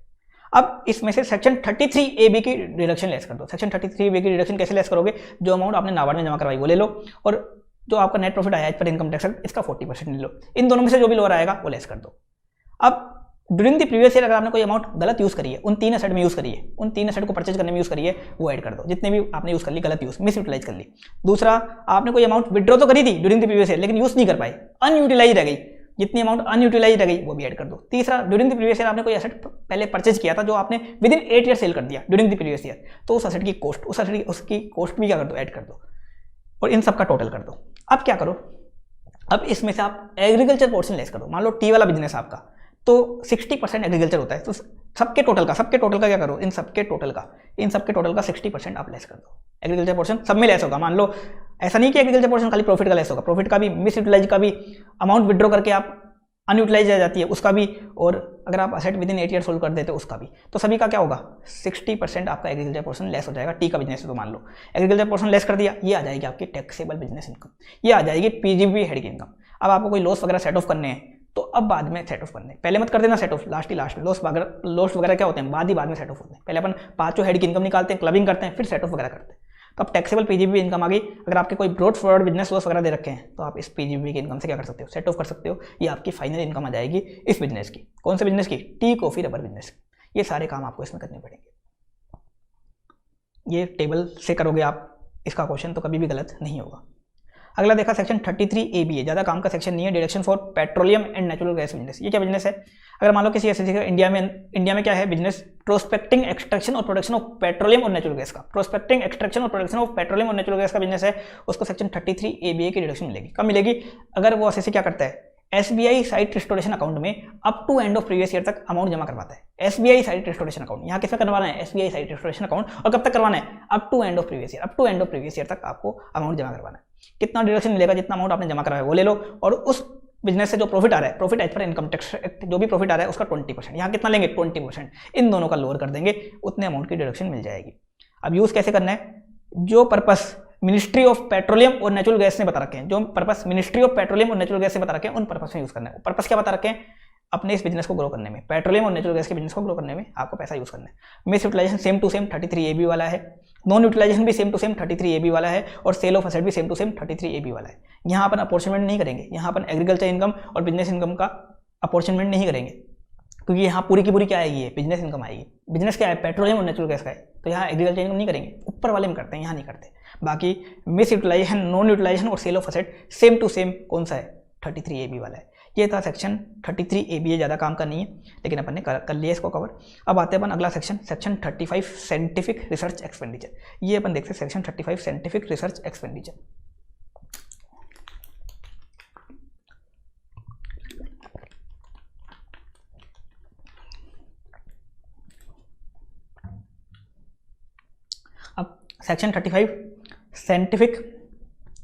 अब इसमें से सेक्शन 33AB की डिडक्शन लेस कर दो। सेक्शन 33AB की डिडक्शन कैसे लेस करोगे, जो अमाउंट आपने नाबार्ड में जमा करवाई वो ले लो, और जो आपका नेट प्रॉफिट आया as per income tax act इसका 40% ले लो। इन दोनों में से जो भी लोअर आएगा वो लेस कर दो। अब ड्यूरिंग द प्रीवियस ईयर अगर आपने कोई अमाउंट गलत यूज करी है, उन 3 एसेट में यूज करी है, उन 3 एसेट को परचेज करने में यूज करी है, वो ऐड कर दो। जितने भी आपने यूज कर ली गलत यूज, मिस यूटिलाइज कर ली। दूसरा, आपने कोई अमाउंट विड्रॉ तो करी थी ड्यूरिंग द प्रीवियस ईयर लेकिन यूज नहीं कर पाए, अनयूटिलाइज रह गई, जितनी अमाउंट अनयूटिलाइज रह गई वो भी ऐड कर दो। तीसरा, ड्यूरिंग द प्रीवियस ईयर आपने कोई एसेट पहले परचेज किया था जो आपने विद इन 8 ईयर सेल कर दिया ड्यूरिंग द प्रीवियस ईयर, तो उस एसेट की कॉस्ट, उस एसेट उसकी कॉस्ट भी क्या कर दो, ऐड कर दो, और इन सबका टोटल कर दो। अब क्या करो, अब इसमें से आप एग्रीकल्चर पोर्शन लेस कर दो। मान लो टी वाला बिजनेस आपका, तो 60% एग्रीकल्चर होता है, तो सबके टोटल का क्या करो, इन सबके टोटल का 60% आप लेस कर दो। एग्रीकल्चर पोर्शन सब में लेस होगा। मान लो ऐसा नहीं कि एग्रीकल्चर पोर्शन खाली प्रॉफिट का लेस होगा, प्रॉफिट का भी, मिस यूटिलाइज का भी, अमाउंट विड्रॉ करके आप अनयूटिलाइज रह जाती है उसका भी, और अगर आप asset with in 8 year solve कर देते हो उसका भी। तो सभी का क्या होगा, 60% आपका एग्रीकल्चर पोर्शन लेस हो जाएगा। टी का बिजनेस है तो मान लो एग्रीकल्चर पोर्शन लेस कर दिया, ये आ जाएगी आपकी टैक्सेबल बिजनेस इनकम, ये आ जाएगी पीजीबीपी हेड की इनकम। अब आपको कोई लॉस वगैरह सेट ऑफ करने हैं तो अब बाद में सेट ऑफ करने, पहले मत कर देना सेट ऑफ, लास्ट में लॉस वगैरह क्या होते हैं, बाद में सेट ऑफ होते हैं। पहले अपन 5 हेड की इनकम निकालते हैं, क्लबिंग करते हैं, फिर सेट ऑफ वगैरह करते हैं। तो अब टैक्सेबल पीजीबीपी इनकम आ गई। अगर आपके कोई ब्रॉड फॉरवर्ड बिजनेस लॉस वगैरह दे रखे हैं तो आप इस पीजीबीपी की इनकम से क्या कर सकते हो, सेट ऑफ कर सकते हो। ये आपकी फाइनल इनकम आ जाएगी इस बिजनेस की। कौन से बिजनेस की, टी कॉफी रबर बिजनेस की। ये सारे काम आपको इसमें करने पड़ेंगे। ये टेबल से करोगे आप इसका क्वेश्चन तो कभी भी गलत नहीं होगा। अगला देखा सेक्शन 33AB है, ज़्यादा काम का सेक्शन नहीं है, deduction for petroleum and natural gas business. ये क्या बिजनेस है, अगर मान लो किसी ऐसे जगह इंडिया में क्या है बिजनेस, प्रोस्पेक्टिंग एक्सट्रैक्शन और प्रोडक्शन ऑफ पेट्रोलियम और नेचुरल गैस का, प्रोस्पेक्टिंग एक्सट्रैक्शन और प्रोडक्शन ऑफ पेट्रोलियम और नेचुरल गैस का बिजनेस है, उसको सेक्शन 33ABA की डिडक्शन मिलेगी। कब मिलेगी, अगर वो ऐसे क्या करता है, SBI साइट रिस्टोरेशन अकाउंट में up to end of previous year तक अमाउंट जमा करवाता है। SBI साइट रिस्टोरेशन अकाउंट, यहाँ किसका करवाना है, SBI साइट रिस्टोरेशन अकाउंट, और कब तक करवाना है, up to end of previous year तक आपको अमाउंट जमा करवाना है। कितना डिडक्शन मिलेगा, जितना अमाउंट आपने जमा कराया वो ले लो, और उस बिजनेस से जो प्रॉफिट आ रहा है, profit as per income tax act जो भी प्रॉफिट आ रहा है उसका 20%, यहाँ कितना लेंगे 20%, इन दोनों का लोअर कर देंगे, उतने अमाउंट की डिडक्शन मिल जाएगी। अब यूज कैसे करना है, जो पर्पस मिनिस्ट्री ऑफ पेट्रोलियम और नेचुरल गैस ने बता रखे हैं, जो पर्पस मिनिस्ट्री ऑफ पेट्रोलियम और नेचुरल गैस से बता रखे हैं, उन पर्पस में यूज करना है। पर्पस क्या बता रखे हैं, अपने इस बिजनेस को ग्रो करने में, पेट्रोलियम और नेचुरल गैस के बिजनेस को ग्रो करने में आपको पैसा यूज करना है। Misutilisation same to same 33AB वाला है, नॉन यूटिलाइजेशन भी सेम टू सेम 33AB वाला है, और सेल ऑफ एसेट भी सेम टू सेम 33AB वाला है। यहाँ अपन अपॉर्चुनमेंट नहीं करेंगे, यहाँ अपन एग्रीकल्चर इनकम और बिजनेस इनकम का अपॉर्चुनमेंट नहीं करेंगे, क्योंकि यहाँ पूरी की पूरी क्या आएगी, है बिजनेस इनकम आएगी। बिजनेस क्या है, पेट्रोलियम और नेचुरल गैस का है, तो यहाँ एग्रीकल्चर इनकम नहीं करेंगे, ऊपर वाले में करते हैं, यहाँ नहीं करते। बाकी मिस यूटिलाइजेशन, नॉन यूटिलाइजेशन और sale of asset same to same कौन सा है, 33AB वाला है। ये था सेक्शन 33ABA, ज़्यादा काम का नहीं है लेकिन अपन ने कर लिया इसको कवर। अब आते हैं अपन अगला सेक्शन 35 साइंटिफिक रिसर्च एक्सपेंडिचर। ये अपन देखते हैं सेक्शन 35 साइंटिफिक रिसर्च एक्सपेंडिचर। अब सेक्शन 35 साइंटिफिक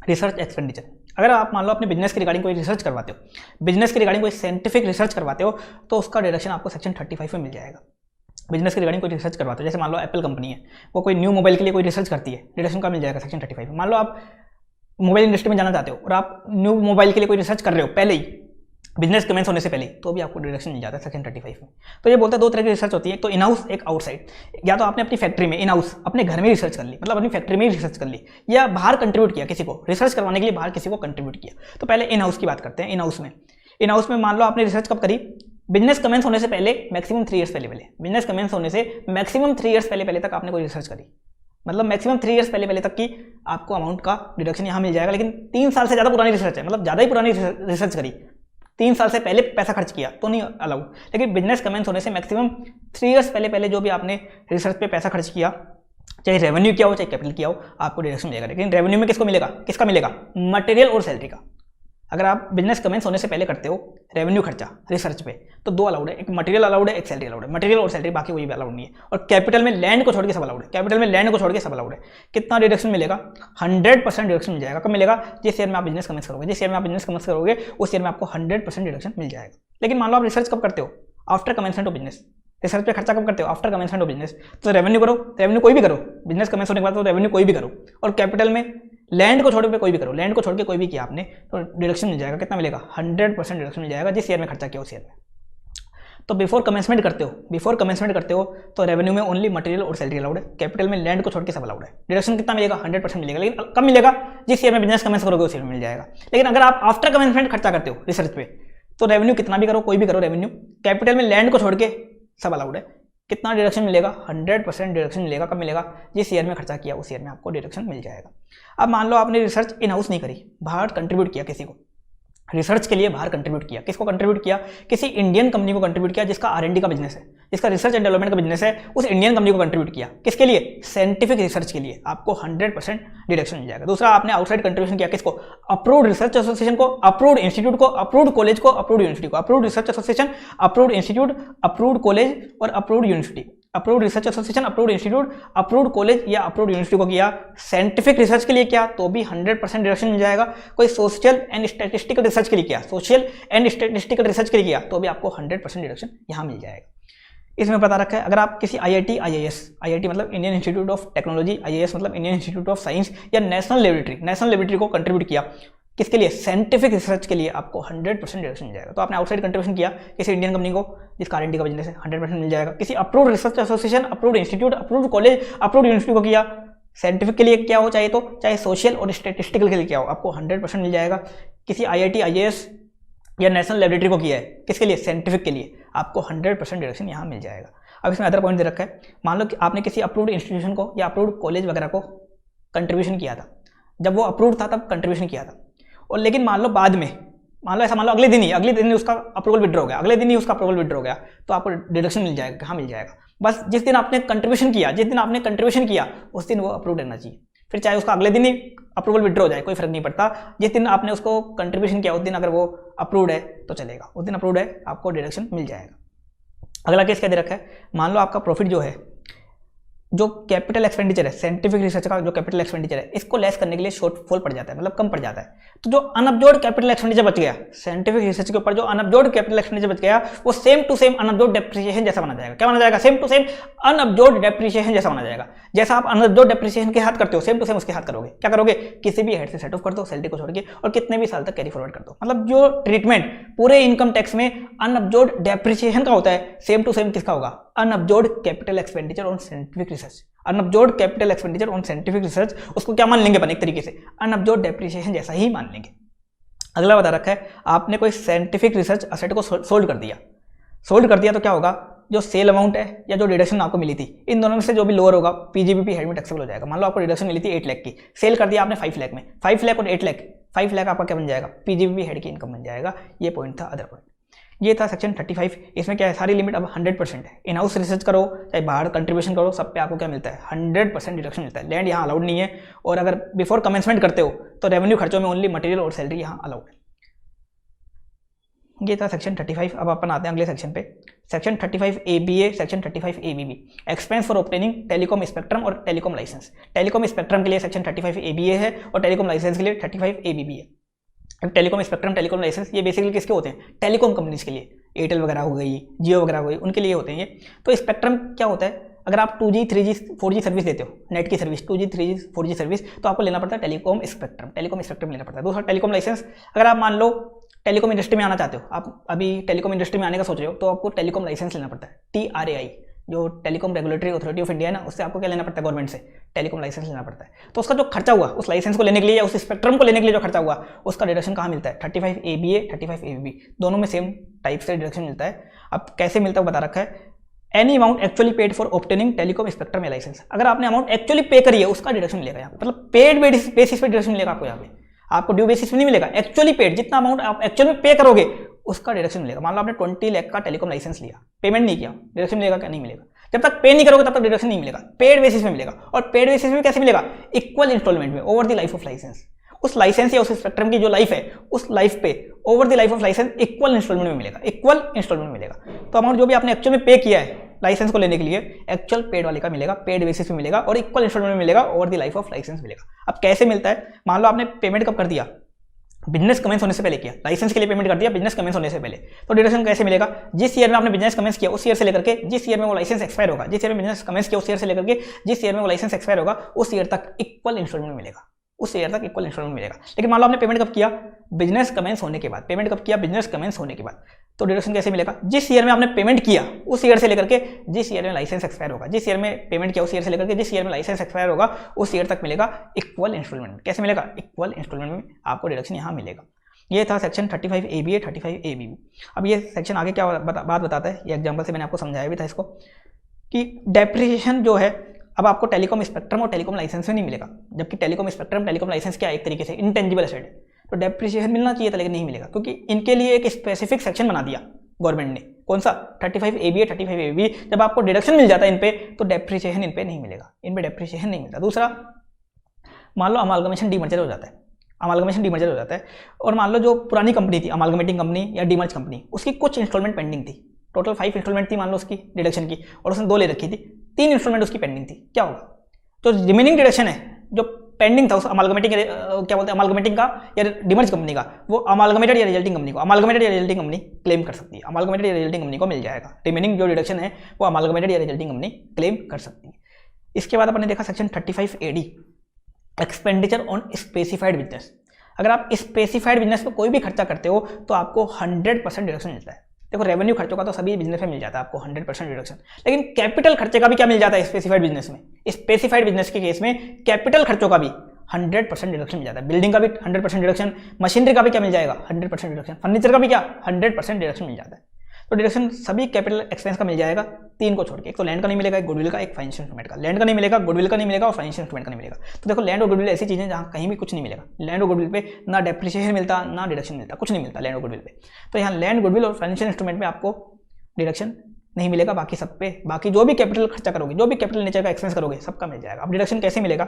रिसर्च एक्सपेंडिचर, अगर आप मान लो अपने बिजनेस के रिगार्डिंग कोई रिसर्च करवाते हो, बिजनेस के रिगार्डिंग कोई साइंटिफिक रिसर्च करवाते हो, तो उसका डिडक्शन आपको सेक्शन 35 में मिल जाएगा। बिजनेस के रिगार्डिंग कोई रिसर्च करवाते हो, जैसे मान लो एप्पल कंपनी है, वो कोई न्यू मोबाइल के लिए कोई रिसर्च करती है, डिडक्शन का मिल जाएगा सेक्शन 35 में। मान लो आप मोबाइल इंडस्ट्री में जाना चाहते हो और आप न्यू मोबाइल के लिए कोई रिसर्च कर रहे हो पहले ही, बिजनेस कमेंस होने से पहले, तो भी आपको डिडक्शन मिल जाता है सेक्शन 35 में। तो ये बोलता है दो तरह की रिसर्च होती है, एक तो इन हाउस, एक आउटसाइड। या तो आपने अपनी फैक्ट्री में इन हाउस अपने घर में रिसर्च कर ली, मतलब अपनी फैक्ट्री में ही रिसर्च कर ली, या बाहर कंट्रीब्यूट किया, किसी को रिसर्च करवाने के लिए बाहर किसी को कंट्रीब्यूट किया। तो पहले इन हाउस की बात करते हैं। इन हाउस में मान लो आपने रिसर्च कब करी, बिजनेस कमेंस होने से पहले मैक्सिमम 3 ईयर्स पहले बिजनेस कमेंस होने से मैक्सिमम 3 ईयर्स पहले तक आपने कोई रिसर्च करी, मतलब मैक्सिमम 3 ईयर्स पहले तक की आपको अमाउंट का डिडक्शन यहाँ मिल जाएगा। लेकिन 3 साल से ज़्यादा पुरानी रिसर्च है, मतलब ज़्यादा ही पुरानी रिसर्च करी, 3 साल से पहले पैसा खर्च किया तो नहीं अलाउड। लेकिन बिजनेस कमेंस होने से मैक्सिमम 3 ईयर्स पहले जो भी आपने रिसर्च पे पैसा खर्च किया, चाहे रेवेन्यू किया हो चाहे कैपिटल किया हो, आपको डिडक्शन मिलेगा। लेकिन रेवेन्यू में किसका मिलेगा? मटेरियल और सैलरी का। अगर आप बिजनेस कमेंस होने से पहले करते हो रेवेन्यू खर्चा रिसर्च पे, तो 2 अलाउड है, एक मटेरियल अलाउड है, एक सैलरी अलाउड है। मटेरियल और सैलरी बाकी कोई भी अलाउड नहीं है। और कैपिटल में लैंड को छोड़ के सब अलाउड है। कितना डिडक्शन मिलेगा? 100% डिडक्शन मिल जाएगा। कब मिलेगा? जिस ईयर में आप बिजनेस कमेंस करोगे, उस ईयर में आपको 100% डिडक्शन मिल जाएगा। लेकिन मान लो आप रिसर्च कब करते हो? After commencement of business. Research पे खर्चा कब करते हो? After commencement of business. तो रेवेन्यू करो, रेवेन्यू कोई भी करो, बिजनेस कमेंस होने के बाद तो रेवेन्यू कोई भी करो। और कैपिटल में लैंड को छोड़ के कोई भी करो, लैंड को छोड़ के कोई भी किया आपने, तो डिडक्शन मिल जाएगा। कितना मिलेगा? 100% डिडक्शन मिल जाएगा जिस ईयर में खर्चा किया उस ईयर में। तो बिफोर कमेंसमेंट करते हो तो रेवेन्यू में ओनली मटेरियल और सैलरी अलाउड है, कैपिटल में लैंड को छोड़ के सब अलाउड है। डिडक्शन कितना मिलेगा? 100% मिलेगा। लेकिन कब मिलेगा? जिस ईयर में बिजनेस कमेंस करोगे उस ईयर में मिल जाएगा। लेकिन अगर आप आफ्टर कमेंसमेंट खर्चा करते हो रिसर्च पे, तो रेवेन्यू कितना भी करो, कोई भी करो रेवेन्यू, कैपिटल में लैंड को छोड़ के सब अलाउड है। कितना डिडक्शन मिलेगा? 100% डिडक्शन मिलेगा। कब मिलेगा? जिस ईयर में खर्चा किया उस ईयर में आपको डिडक्शन मिल जाएगा। अब मान लो आपने रिसर्च इन हाउस नहीं करी, बाहर कंट्रीब्यूट किया, किसी को रिसर्च के लिए बाहर कंट्रीब्यूट किया। किसको कंट्रीब्यूट किया? किसी इंडियन कंपनी को कंट्रीब्यूट किया जिसका R&D का बिजनेस है, जिसका रिसर्च एंड डेवलपमेंट का बिजनेस है, उस इंडियन कंपनी को कंट्रीब्यूट किया। किसके लिए? साइंटिफिक रिसर्च के लिए। आपको 100% डिडक्शन मिल जाएगा। दूसरा, आपने आउटसाइड कंट्रीब्यूशन किया। किसको? अप्रूव्ड रिसर्च एसोसिएशन को, अप्रूव्ड इंस्टीट्यूट को, अप्रूव्ड कॉलेज को, अप्रूव्ड यूनिवर्सिटी को। Approved research association, approved institute, approved college और approved university. Approved research association, approved institute, approved college या अप्रूव्ड यूनिवर्सिटी को किया। साइंटिफिक रिसर्च के लिए किया तो भी 100% डिडक्शन मिल जाएगा। कोई सोशल एंड स्टैटिस्टिकल रिसर्च के लिए किया, तो भी आपको 100% डिडक्शन यहाँ मिल जाएगा। इसमें बता रखा है, अगर आप किसी IIT IIS मतलब Indian institute of technology, IIS मतलब इंडियन इंस्टीट्यूट ऑफ साइंस, या नेशनल लेबोरेटरी को कंट्रीब्यूट किया, किसके लिए? साइंटिफिक रिसर्च के लिए, आपको 100% डिडक्शन मिल जाएगा। तो आपने आउटसाइड कंट्रीब्यूशन किया किसी इंडियन कंपनी को जिसका R&D का बिजनेस है, 100% मिल जाएगा। किसी approved research association, approved institute, approved college, approved university को किया, साइंटिफिक के लिए क्या हो, चाहे सोशल और स्टैटिस्टिकल के लिए क्या हो, आपको 100% मिल जाएगा। किसी IIT IIS या नेशनल लेबोरेटरी को किया है, किसके लिए? साइंटिफिक के लिए, आपको 100% डिडक्शन यहाँ मिल जाएगा। अब इसमें अदर पॉइंट दे रखा है, मान लो कि आपने किसी अप्रूव्ड इंस्टीट्यूशन को या अप्रूव्ड कॉलेज वगैरह को कंट्रीब्यूशन किया था, जब वो अप्रूव्ड था तब कंट्रीब्यूशन किया था, और लेकिन मान लो बाद में, मान लो अगले दिन ही उसका अप्रूवल विड्रॉ हो गया, तो आपको डिडक्शन मिल जाएगा। कहाँ मिल जाएगा? बस जिस दिन आपने कंट्रीब्यूशन किया उस दिन वो अप्रूव रहना चाहिए। फिर चाहे उसका अगले दिन ही अप्रूवल विड्रॉ हो जाए, कोई फर्क नहीं पड़ता। जिस दिन आपने उसको कंट्रीब्यूशन किया उस दिन अगर वो अप्रूव्ड है तो चलेगा, उस दिन अप्रूव्ड है, आपको डिडक्शन मिल जाएगा। अगला केस क्या दे रखा है, मान लो आपका प्रॉफिट जो है, जो कैपिटल एक्सपेंडिचर है, साइंटिफिक रिसर्च का जो कैपिटल एक्सपेंडिचर है, इसको लेस करने के लिए शॉर्टफॉल पड़ जाता है, मतलब कम पड़ जाता है। तो जो अनअब्जॉर्ब्ड कैपिटल एक्सपेंडिचर बच गया, साइंटिफिक रिसर्च के ऊपर जो अनअब्जॉर्ब्ड कैपिटल एक्सपेंडिचर बच गया, वो सेम टू सेम अनअब्जॉर्ब्ड डेप्रिसिएशन जैसा बना जाएगा। क्या बना जाएगा? सेम टू सेम अनअब्जॉर्ब्ड डेप्रिसिएशन जैसा बना जाएगा। जैसा आप अनअब्जॉर्ब्ड डेप्रिसिएशन के हाथ करते हो, सेम टू सेम उसके हाथ करोगे। क्या करोगे? किसी भी हेड से सेट ऑफ कर दो, सैलरी को छोड़ के, और कितने भी साल तक कैरी फॉरवर्ड कर दो। मतलब जो ट्रीटमेंट पूरे इनकम टैक्स में अनअब्जॉर्ब्ड डेप्रिसिएशन का होता है, सेम टू सेम किसका होगा? Unabsorbed capital expenditure on scientific research. Unabsorbed capital expenditure on scientific research, उसको क्या मान लेंगे अपन? एक तरीके से अनअब्जॉर्ब्ड डेप्रिसिएशन जैसा ही मान लेंगे। अगला बता रखा है, आपने कोई साइंटिफिक रिसर्च असेट को सोल्ड कर दिया तो क्या होगा? जो सेल अमाउंट है या जो डिडक्शन आपको मिली थी, इन दोनों में से जो भी लोअर होगा PGBP हेड में टैक्सेबल हो जाएगा। मान लो आपको डिडक्शन मिली थी 8 लाख की, सेल कर दिया आपने 5 लाख में, 5 लाख और 8 लाख, 5 लाख आपका क्या बन जाएगा? PGBP हेड की इनकम बन जाएगा। ये पॉइंट था, अदर पॉइंट ये था सेक्शन 35। इसमें क्या है, सारी लिमिट अब 100% है। इन हाउस रिसर्च करो चाहे बाहर कंट्रीब्यूशन करो, सब पे आपको क्या मिलता है? 100% डिडक्शन मिलता है। लैंड यहाँ अलाउड नहीं है, और अगर बिफोर कमेंसमेंट करते हो तो रेवेन्यू खर्चों में ओनली मटेरियल और सैलरी यहाँ अलाउड है। ये था सेक्शन 35। अब अपन आते हैं अगले सेक्शन पे, section 35 ABA, section 35 ABB, expense for obtaining telecom spectrum और टेलीकॉम लाइसेंस। टेलीकॉम स्पेक्ट्रम के लिए सेक्शन 35 ABA है और टेलीकॉम लाइसेंस के लिए 35 ABB है। टेलीकॉम स्पेक्ट्रम, टेलीकॉम लाइसेंस, ये बेसिकली किसके होते हैं? टेलीकॉम कंपनीज के लिए, एयरटेल वगैरह हो गई, जियो वगैरह हो गई, उनके लिए होते हैं ये। तो स्पेक्ट्रम क्या होता है? अगर आप 2G 3G 4G सर्विस देते हो, नेट की service 2G 3G 4G service, तो आपको लेना पड़ता है टेलीकॉम स्पेक्ट्रम लेना पड़ता है। दूसरा टेलीकॉम लाइसेंस, अगर आप मान लो टेलीकॉम इंडस्ट्री में आना चाहते हो, आप अभी टेलीकॉम इंडस्ट्री में आने का सोच रहे हो, तो आपको टेलीकॉम लाइसेंस लेना पड़ता है। TRAI जो telecom regulatory authority of India है ना, उससे आपको क्या लेना पड़ता है, गवर्नमेंट से टेलीकॉम लाइसेंस लेना पड़ता है। तो उसका जो खर्चा हुआ उस लाइसेंस को लेने के लिए या उस स्पेक्ट्रम को लेने के लिए जो खर्चा हुआ, उसका डिडक्शन कहाँ मिलता है, 35 ABA 35 ABB दोनों में सेम टाइप से डिडक्शन मिलता है। अब कैसे मिलता है बता रखा है, any amount actually paid for obtaining telecom spectrum या लाइसेंस। अगर आपने अमाउंट एक्चुअली पे करी है उसका डिडक्शन मिलेगा यहाँ पे, मतलब पेड बेसिस पे डिडक्शन मिलेगा आपको, यहाँ पे आपको ड्यू बेसिस पे नहीं मिलेगा, एक्चुअली पेड जितना अमाउंट आप एक्चुअल में पे करोगे उसका डिडक्शन मिलेगा। मान लो आपने 20 लाख का टेलीकॉम लाइसेंस लिया, पेमेंट नहीं किया, डिडक्शन मिलेगा क्या, नहीं मिलेगा। जब तक पे नहीं करोगे तब तक डिडक्शन नहीं मिलेगा, पेड बेसिस में मिलेगा। और पेड बेसिस में कैसे मिलेगा, इक्वल इंस्टॉलमेंट में over the life of licence. उस लाइसेंस या उस स्पेक्ट्रम की जो लाइफ है उस लाइफ पे over the life of licence equal instalment में मिलेगा, इक्वल इंस्टॉलमेंट में मिलेगा। तो अमाउंट जो भी आपने एक्चुअल में पे किया है लाइसेंस को लेने के लिए, एक्चुअल पेड वाले का मिलेगा, पेड बेसिस पे मिलेगा और इक्वल इंस्टॉलमेंट में मिलेगा, over the life of licence मिलेगा। अब कैसे मिलता है, मान लो आपने पेमेंट कब कर दिया, बिजनेस कमेंस होने से पहले किया, लाइसेंस के लिए पेमेंट कर दिया बिजनेस कमेंस होने से पहले, तो डिडक्शन कैसे मिलेगा, जिस ईयर में आपने बिजनेस कमेंस किया उस ईयर से लेकर के जिस ईयर में वो लाइसेंस एक्सपायर होगा, जिस ईयर में बिजनेस कमेंस किया उस ईयर से लेकर के जिस ईयर में वो लाइसेंस एक्सपायर होगा उस ईयर तक इक्वल इंस्टॉलमेंट मिलेगा, उस ईयर तक इक्वल इंस्टॉलमेंट मिलेगा। लेकिन मान लो आपने पेमेंट कब किया, बिजनेस कमेंस होने के बाद, पेमेंट कब किया, बिजनेस कमेंस होने के बाद, तो डिडक्शन कैसे मिलेगा, जिस ईयर में आपने पेमेंट किया उस ईयर से लेकर के जिस ईयर में लाइसेंस एक्सपायर होगा, जिस ईयर में पेमेंट किया उस ईयर से लेकर के जिस ईयर में लाइसेंस एक्सपायर होगा उस ईयर तक मिलेगा इक्वल इंस्टॉलमेंट में। कैसे मिलेगा, इक्वल इंस्टॉलमेंट में आपको डिडक्शन यहाँ मिलेगा। ये था सेक्शन 35 ABA 35 ABB। अब ये सेक्शन आगे क्या बात बताता है, ये एग्जांपल से मैंने आपको समझाया भी था इसको, कि डेप्रिसिएशन जो है अब आपको टेलीकॉम स्पेक्ट्रम और टेलीकॉम लाइसेंस में नहीं मिलेगा, जबकि टेलीकॉम स्पेक्ट्रम टेलीकॉम लाइसेंस क्या एक तरीके से इंटेंजिबल एसेट है, तो डेप्रिसिएशन मिलना चाहिए था लेकिन नहीं मिलेगा, क्योंकि इनके लिए एक स्पेसिफिक सेक्शन बना दिया गवर्नमेंट ने, कौन सा, 35 ABA 35 ABB। जब आपको डिडक्शन मिल जाता है इन पे तो डेप्रिसिएशन इन पे नहीं मिलेगा, इन पे डेप्रिसिएशन नहीं मिलता। दूसरा, मान लो अमालगमेशन डीमर्जर हो जाता है, अमालगमेशन डीमर्जर हो जाता है, और मान लो जो पुरानी कंपनी थी अमालगमेटिंग कंपनी या डीमर्ज कंपनी, उसकी कुछ इंस्टॉलमेंट पेंडिंग थी, टोटल 5 इंस्टॉलमेंट थी मान लो उसकी डिडक्शन की, और उसने 2 ले रखी थी, 3 इंस्टॉलमेंट उसकी पेंडिंग थी, क्या होगा, तो रिमेनिंग डिडक्शन है जो पेंडिंग था उस अमालगमेटिंग क्या बोलते हैं अमालगमेटिंग का या डीमर्ज कंपनी का, वो अमालगमेटेड या रिजल्टिंग कंपनी को, अमालगमेटेड या रिजल्टिंग कंपनी क्लेम कर सकती है, अमालगमेटेड या रिजल्टिंग कंपनी को मिल जाएगा, रिमेनिंग जो डिडक्शन है वो अमालगमेटेड या रिजल्टिंग कंपनी क्लेम कर सकती है। इसके बाद अपने देखा section 35 AD, expenditure on specified business. अगर आप स्पेसिफाइड बिजनेस पे कोई भी खर्चा करते हो तो आपको 100% डिडक्शन मिलता है। देखो रेवेन्यू खर्चों का तो सभी बिजनेस में मिल जाता है आपको 100% डिडक्शन, लेकिन कैपिटल खर्चे का भी क्या मिल जाता है स्पेसिफाइड बिजनेस में, स्पेसिफाइड बिजनेस के केस में कैपिटल खर्चों का भी 100% डिडक्शन मिल जाता है, बिल्डिंग का भी 100% डिडक्शन, मशीनरी का भी क्या मिल जाएगा 100% डिडक्शन, फर्नीचर का भी क्या 100% डिडक्शन मिल जाता है। तो डिडक्शन सभी कैपिटल एक्सपेंस का मिल जाएगा, 3 को छोड़ के, एक तो लैंड का नहीं मिलेगा, एक गुडविल का, एक फाइनेंशियल इंस्ट्रूमेंट का। लैंड का नहीं मिलेगा, गुडविल का नहीं मिलेगा और फाइनेंशियल इंस्ट्रूमेंट का नहीं मिलेगा। तो देखो लैंड और गुडविल ऐसी चीजें जहाँ कहीं भी कुछ नहीं मिलेगा, लैंड और गुडविल पे ना डेप्रिसिएशन मिलता ना डिडक्शन मिलता, कुछ नहीं मिलता लैंड और गुडविल पे। तो यहाँ लैंड गुडविल और फाइनेंशियल इंस्ट्रूमेंट में आपको डिडक्शन नहीं मिलेगा, बाकी सब पे, बाकी जो भी कैपिटल खर्चा करोगे, जो भी कैपिटल नेचर का एक्सपेंस करोगे सबका मिल जाएगा। अब डिडक्शन कैसे मिलेगा,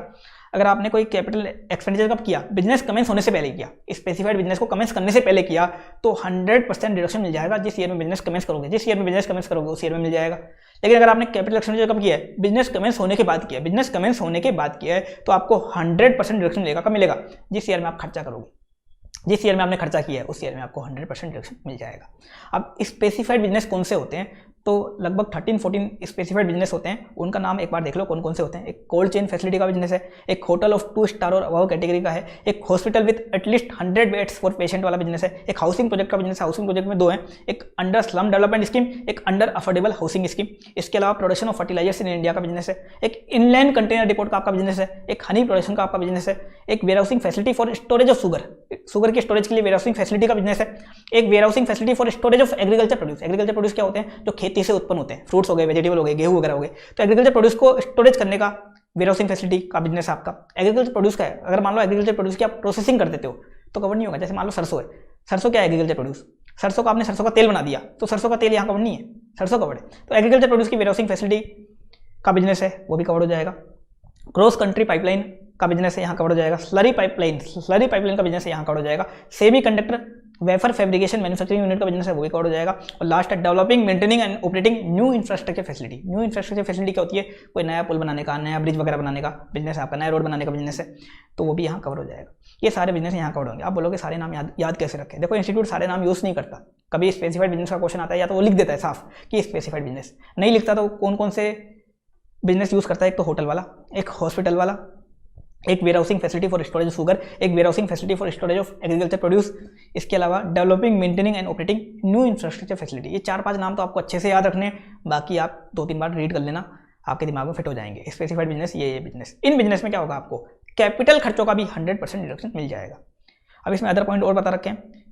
अगर आपने कोई कैपिटल एक्सपेंडिचर कब किया, बिजनेस कमेंस होने से पहले किया, स्पेसिफाइड बिजनेस को कमेंस करने से पहले किया, तो 100% डिडक्शन मिल जाएगा। जिस ईयर में बिजनेस कमेंस करोगे, जिस ईयर में बिजनेस कमेंस करोगे उस ईयर में मिल जाएगा। लेकिन अगर आपने कैपिटल एक्सपेंडिचर कब किया है, बिजनेस कमेंस होने के बाद किया, बिजनेस कमेंस होने के बाद किया है, तो आपको 100% डिडक्शन मिलेगा। कब मिलेगा, जिस ईयर में आप खर्चा करोगे, जिस ईयर में आपने खर्चा किया है उस ईयर में आपको 100% डिडक्शन मिल जाएगा। अब स्पेसिफाइड बिजनेस कौन से होते हैं, तो लगभग 13-14 स्पेसिफाइड बिजनेस होते हैं, उनका नाम एक बार देख लो कौन कौन से होते हैं। एक कोल्ड चेन फैसिलिटी का बिजनेस है, एक होटल ऑफ 2 स्टार और अबव कैटेगरी का है, एक hospital with at least 100 beds for patient वाला बिजनेस है, एक हाउसिंग प्रोजेक्ट का बिजनेस है, हाउसिंग प्रोजेक्ट में 2 हैं, एक अंडर स्लम डेवलपमेंट स्कीम, एक अंडर अफोर्डेबल हाउसिंग स्कीम। इसके अलावा production of fertilisers in India का बिजनेस है, एक इनलैंड कंटेनर डिपोट का आपका बिजनेस है, एक हनी प्रोडक्शन का आपका बिजनेस है, एक warehousing facility for storage of sugar, sugar की स्टोरेज के लिए वेयरहाउसिंग फैसिलिटी का बिजनेस है, एक warehousing facility for storage of agriculture produce. Agriculture produce क्या होते हैं, जो खेती से उत्पन्न होते हैं, फ्रूट्स हो गए, वेजिटेबल हो गए, गेहूं वगैरह हो गए, तो एग्रीकल्चर प्रोड्यूस को स्टोरेज करने का वेयरहाउसिंग फैसिलिटी का बिजनेस आपका। एग्रीकल्चर प्रोड्यूस का है, अगर मान लो एग्रीकल्चर प्रोड्यूस की आप प्रोसेसिंग कर देते हो तो कवर नहीं होगा। जैसे मान लो सरसों है, सरसों क्या है एग्रीकल्चर प्रोड्यूस, सरसों का आपने सरसों का तेल बना दिया तो सरसों का तेल यहाँ कवर नहीं है, सरसों कवर है। तो एग्रीकल्चर प्रोड्यूस की वेयरहाउसिंग फैसिलिटी का बिजनेस है, वो भी कवर हो जाएगा। क्रॉस कंट्री पाइपलाइन का बिजनेस है, यहाँ कवर हो जाएगा। स्लरी पाइपलाइन का बिजनेस है, यहाँ कवर हो जाएगा। Semi conductor wafer fabrication manufacturing unit का बिजनेस है, वो भी कवर हो जाएगा। और लास्ट है developing, maintaining and operating new infrastructure facility. New infrastructure facility क्या होती है, कोई नया पुल बनाने का, नया ब्रिज वगैरह बनाने का बिजनेस है आपका, नया रोड बनाने का बिजनेस है, तो वो भी यहाँ कवर हो जाएगा। ये सारे बिजनेस यहाँ कवर होंगे। आप बोलोगे सारे नाम याद कैसे रखें, देखो इंस्टीट्यूट सारे नाम यूज़ नहीं करता। कभी स्पेसिफाइड बिजनेस का क्वेश्चन आता है या तो वो लिख देता है साफ कि स्पेसिफाइड बिजनेस, नहीं लिखता तो कौन कौन से बिजनेस यूज़ करता है, एक तो होटल वाला, एक हॉस्पिटल वाला, एक warehousing facility for storage of sugar, एक warehousing facility for storage of agriculture produce, इसके अलावा developing, maintaining and operating new infrastructure facility. ये 4-5 नाम तो आपको अच्छे से याद रखने हैं, बाकी आप 2-3 बार रीड कर लेना, आपके दिमाग में फिट हो जाएंगे। स्पेसिफाइड बिजनेस, ये बिजनेस, इन बिजनेस में क्या होगा, आपको कैपिटल खर्चों का भी 100% डिडक्शन मिल जाएगा। अब इसमें अदर पॉइंट और बता रखे हैं।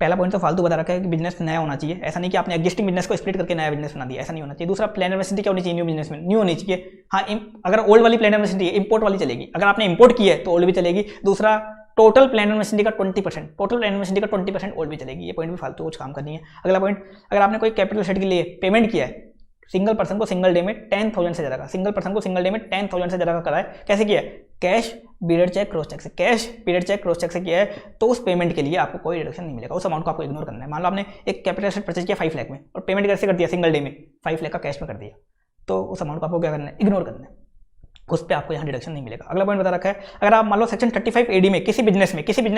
पहला पॉइंट तो फालतू बता रखा है कि बिजनेस नया होना चाहिए, ऐसा नहीं कि आपने एग्जिस्टिंग बिजनेस को स्प्लिट करके नया बिजनेस बना दिया, ऐसा नहीं होना चाहिए। दूसरा, प्लानर मशीनरी क्या होनी चाहिए न्यू बिजनेस में, न्यू होनी चाहिए। हाँ, अगर ओल्ड वाली प्लानर मशीनरी है, इंपोर्ट वाली चलेगी, अगर आपने इंपोर्ट की है तो ओल्ड भी चलेगी। दूसरा, टोटल प्लानर मशीनरी का 20%, टोटल प्लानर मशीनरी का 20% ओल्ड भी चलेगी। ये पॉइंट भी फालतू कुछ काम करनी है। अगला पॉइंट, अगर आपने कोई कैपिटल सेट के लिए पेमेंट किया है, सिंगल पर्सन को सिंगल डे में 10,000 से ज़्यादा का, सिंगल पर्सन को सिंगल डे में 10,000 से ज़्यादा का करा है, कैसे किया है, cash, period cheque, cross cheque से, cash, period cheque, cross cheque से किया है, तो उस पेमेंट के लिए आपको कोई डिडक्शन नहीं मिलेगा, उस अमाउंट को आपको इग्नोर करना है। मान लो आपने एक कैपिटल एसेट परचेज किया 5 लाख में और पेमेंट कैसे कर दिया, सिंगल डे में 5 लाख का कैश में कर दिया, तो उस अमाउंट को आपको क्या करना है, इग्नोर करना है, उस पर आपको यहाँ डिडक्शन नहीं मिलेगा। अगला पॉइंट बता रखा है, अगर आप मान लो सेक्शन 35 AD में किसी बिजनेस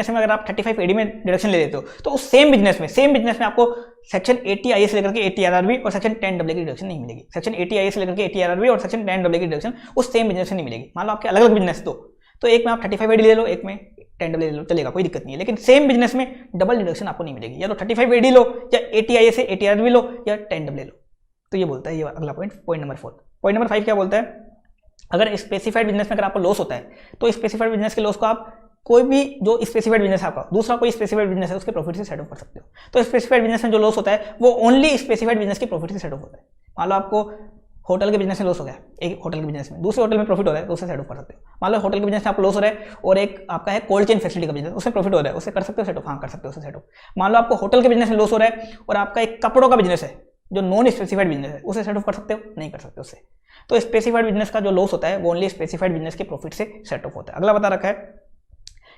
में अगर आप 35 AD में डिडक्शन ले लेते हो, तो उस सेम बिजनेस में आपको सेक्शन 80 IAS से लेकर के 80 RRB और सेक्शन 10 AA की डिडक्शन नहीं मिलेगी। सेक्शन 80 IAS से लेकर के 80 RRB और सेक्शन 10 AA की डिडक्शन उस सेम बिजनेस में नहीं मिलेगी। मान लो आपके अलग अलग बिजनेस, तो एक में आप 35 AD ले लो, एक में 10 AA ले लो, चलेगा, कोई दिक्कत नहीं है। लेकिन सेम बिजनेस में डबल डिडक्शन आपको नहीं मिलेगी, या तो 35 AD लो, या 80 IAS से 80 RRB लो, या 10 AA लो। तो ये बोलता है ये अगला point, point number 4। Point number 5 क्या बोलता है, अगर स्पेसिफाइड बिजनेस में अगर आपको लॉस होता है, तो स्पेसिफाइड बिजनेस के लॉस को आप कोई भी जो स्पेसिफाइड बिजनेस है आपका, दूसरा कोई स्पेसिफाइड बिजनेस है, उसके प्रॉफिट से सेट ऑफ कर सकते हो। तो स्पेसिफाइड बिजनेस में जो लॉस होता है वो ओनली स्पेसिफाइड बिजनेस के प्रॉफिट से सेट ऑफ होता है। मान लो आपको होटल के बिजनेस में लॉस हो गया, एक होटल के बिजनेस में, दूसरे होटल में प्रॉफिट हो रहा है, तो उससे सेट ऑफ कर सकते हो। मान लो होटल के बिजनेस में आपको लॉस हो रहा है और एक आपका है कोल्ड चेन फैसिलिटी का बिजनेस, उसमें प्रॉफिट हो रहा है, उससे कर सकते हो सेट ऑफ, हाँ कर सकते हो उससे सेट ऑफ। मान लो आपको होटल के बिजनेस में लॉस हो रहा है और आपका एक कपड़ों का बिजनेस है जो नॉन स्पेसिफाइड बिजनेस है, उसे सेट ऑफ कर सकते हो, नहीं कर सकते उससे। तो स्पेसिफाइड बिजनेस का जो लॉस होता है वो ओनली स्पेसिफाइड बिजनेस के प्रॉफिट से सेट ऑफ होता है। अगला बता रखा है,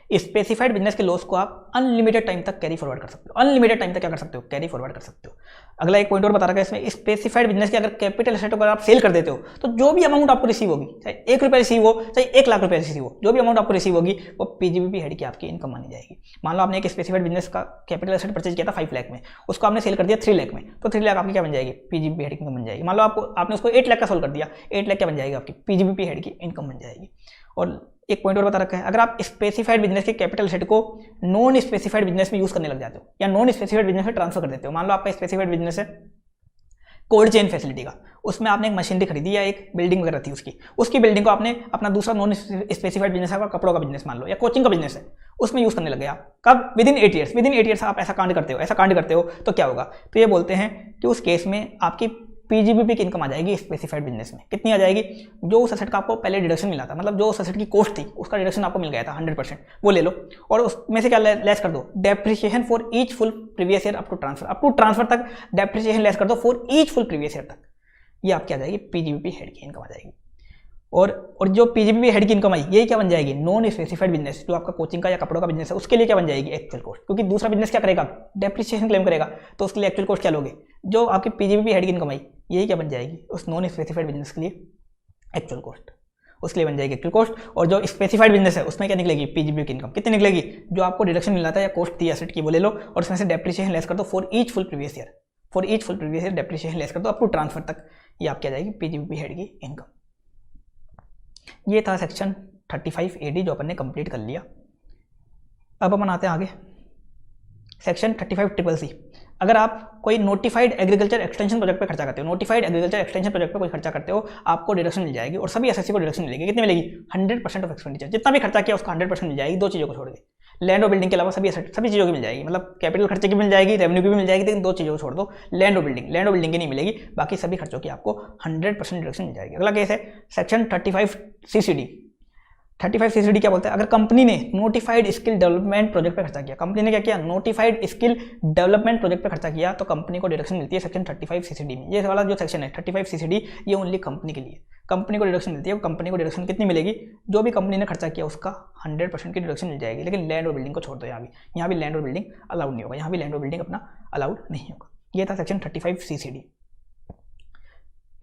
स्पेसिफाइड बिजनेस के लॉस को आप अनलिमिटेड टाइम तक कैरी फॉरवर्ड कर सकते हो, अनलिमिटेड टाइम तक क्या कर सकते हो, कैरी फॉरवर्ड कर सकते हो। अगला एक पॉइंट और बता रखा है इसमें, स्पेसिफाइड बिजनेस के अगर कैपिटल एसेट अगर आप सेल कर देते हो, तो जो भी अमाउंट आपको रिसीव होगी, चाहे 1 रुपया रिसीव हो, चाहे 1 लाख रुपया रिसीव हो, जो भी अमाउंट आपको रिसीव होगी वो पीजीबीपी हेड की आपकी इनकम मानी जाएगी। मान लो आपने एक स्पेसिफाइड बिजनेस का कैपिटल एसेट परचेज किया था 5 लाख में, उसको आपने सेल कर दिया 3 लाख में, तो 3 लाख आपकी क्या बन जाएगी, पीजीबीपी हेड की इनकम बन जाएगी। मान लो आपने उसको 8 लाख का सोल्व कर दिया, 8 लाख क्या बन जाएगी, आपकी पीजीबीपी हेड की इनकम बन जाएगी। और एक पॉइंट और बता रखा है, अगर आप स्पेसिफाइड बिजनेस के कैपिटल सेट को नॉन स्पेसिफाइड बिजनेस में यूज करने लग जाते हो या नॉन स्पेसिफाइड बिजनेस में ट्रांसफर कर देते हो, मान लो आपका स्पेसिफाइड बिजनेस है कोल्ड चेन फैसिलिटी का, उसमें आपने एक मशीनरी खरीदी या एक बिल्डिंग वगैरह थी उसकी बिल्डिंग को आपने अपना दूसरा नॉन स्पेसिफाइड बिजनेस है, कपड़ों का बिजनेस मान लो या कोचिंग का बिजनेस है, उसमें यूज करने लग गया। कब, विदिन 8 ईयर्स आप ऐसा कांड करते हो तो क्या होगा, तो ये बोलते हैं कि उस केस में आपकी पीजीबीपी की इनकम आ जाएगी स्पेसिफाइड बिजनेस में। कितनी आ जाएगी, जो उस असेट का आपको पहले डिडक्शन मिला था, मतलब जो उस असेट की कॉस्ट थी उसका डिडक्शन आपको मिल गया था 100%, वो ले लो और उसमें से क्या लेस कर दो, depreciation for each full previous year up to transfer तक डेप्रिसिएशन लेस कर दो for each full previous year तक। ये आपकी आ जाएगी पीजीबीपी हेड की इनकम आ जाएगी। और जो पीजीबीपी हेड की इनकम आई, यही क्या बन जाएगी, नॉन स्पेसिफाइड बिजनेस जो आपका कोचिंग का या कपड़ों का बिजनेस है, उसके लिए क्या बन जाएगी, एक्चुअल कॉस्ट। क्योंकि दूसरा बिजनेस क्या करेगा, डेप्रिसिएशन क्लेम करेगा, तो उसके लिए एक्चुअल कॉस्ट क्या लोगे, जो आपकी पीजीबीपी हेड की इनकम आई, यही क्या बन जाएगी, उस नॉन स्पेसिफाइड बिजनेस के लिए एक्चुअल कॉस्ट, उसके लिए बन जाएगी एक्चुअल कॉस्ट। और जो स्पेसिफाइड बिजनेस है उसमें क्या निकलेगी, पीजीबीपी की इनकम कितनी निकलेगी, जो आपको डिडक्शन मिला था या कॉस्ट थी एसेट की वो ले लो और उसमें से डेप्रिसिएशन लेस कर दो for each full previous year depreciation less कर दो अप टू ट्रांसफर तक, ये आपकी आ जाएगी पीजीबीपी हेड की इनकम। ये था सेक्शन 35 AD जो अपन ने कंप्लीट कर लिया। अब अपन आते हैं आगे सेक्शन 35 CCC। अगर आप कोई नोटिफाइड एग्रीकल्चर एक्सटेंशन प्रोजेक्ट पे खर्चा करते हो, नोटिफाइड एग्रीकल्चर एक्सटेंशन प्रोजेक्ट पे कोई खर्चा करते हो, आपको डिडक्शन मिल जाएगी और सभी एसएससी को डिडक्शन मिलेगी। कितनी मिलेगी, 100% ऑफ एक्सपेंडिचर, जितना भी खर्चा किया उसका 100% मिल जाएगी, 2 चीज़ों को छोड़ के, लैंड और बिल्डिंग के अलावा सभी चीज़ों की मिल जाएगी, मतलब कैपिटल खर्चे की मिल जाएगी, रेवेन्यू की भी मिल जाएगी, लेकिन 2 चीज़ों को छोड़ दो, लैंड और बिल्डिंग की नहीं मिलेगी, बाकी सभी खर्चों की आपको 100% डिडक्शन मिल जाएगी। अगला केस है सेक्शन 35 CCD। 35 CCD क्या बोलता है, अगर कंपनी ने नोटिफाइड स्किल डेवलपमेंट प्रोजेक्ट पे खर्चा किया, कंपनी ने क्या किया, नोटिफाइड स्किल डेवलपमेंट प्रोजेक्ट पे खर्चा किया, तो कंपनी को डिडक्शन मिलती है सेक्शन 35 CCD में। ये वाला जो सेक्शन है 35 CCD, ये ओनली कंपनी के लिए, कंपनी को डिडक्शन मिलती है। कंपनी को डिडक्शन कितनी मिलेगी, जो भी कंपनी ने खर्चा किया उसका 100% की डिडक्शन मिल जाएगी, लेकिन लैंड और बिल्डिंग को छोड़ दो, यहाँ भी लैंड और बिल्डिंग अलाउड नहीं होगा, यहाँ भी लैंड और बिल्डिंग अपना अलाउड नहीं होगा। ये था सेक्शन 35 CCD।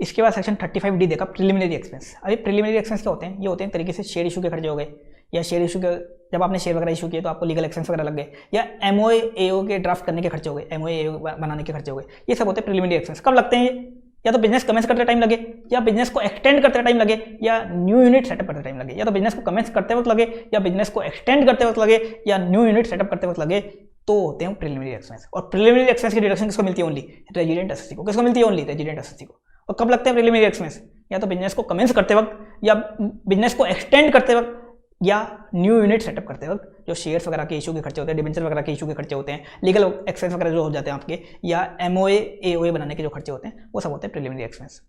इसके बाद सेक्शन 35D देखा, प्रिलिमिनरी एक्सपेंस। अभी प्रिलिमिनरी एक्सपेंस क्या होते हैं, ये होते हैं तरीके से शेयर इशू के खर्चे हो गए, या शेयर इशू के जब आपने शेयर वगैरह इशू किए तो आपको लीगल एक्सपेंस वगैरह लग गए, या MOA AO के ड्राफ्ट करने के खर्चे हो गए, MOA AO बनाने के खर्चे हो गए, ये सब होते हैं प्रिलिमिनरी एक्सपेंस। कब लगते हैं ये, या तो बिजनेस कमेंस करते टाइम लगे, या बिजनेस को एक्सटेंड करते टाइम लगे, या न्यू यूनिट सेटअप करते टाइम लगे। या तो बिजनेस को कमेंस करते वक्त लगे, या बिजनेस को एक्सटेंड करते वक्त लगे, या न्यू यूनिट सेटअप करते वक्त लगे, तो होते हैं प्रिलिमिनरी एक्सपेंस। और प्रिलिमिनरी एक्सपेंस की डिडक्शन किसको मिलती है? ओनली रेजिडेंट एसएससी को। किसको मिलती है? ओनली रेजिडेंट एसएससी को। और कब लगते हैं प्रिलिमिनरी एक्सपेंस? या तो बिजनेस को कमेंस करते वक्त, या बिजनेस को एक्सटेंड करते वक्त, या न्यू यूनिट सेटअप करते वक्त, जो शेयर्स वगैरह के इशू के खर्चे होते हैं, डिबेंचर वगैरह के इशू के खर्चे होते हैं, लीगल एक्सपेंस वगैरह जो हो जाते हैं आपके, या एमओए एओए बनाने के जो खर्चे होते हैं, वो सब होते हैं प्रिलिमिनरी एक्सपेंस।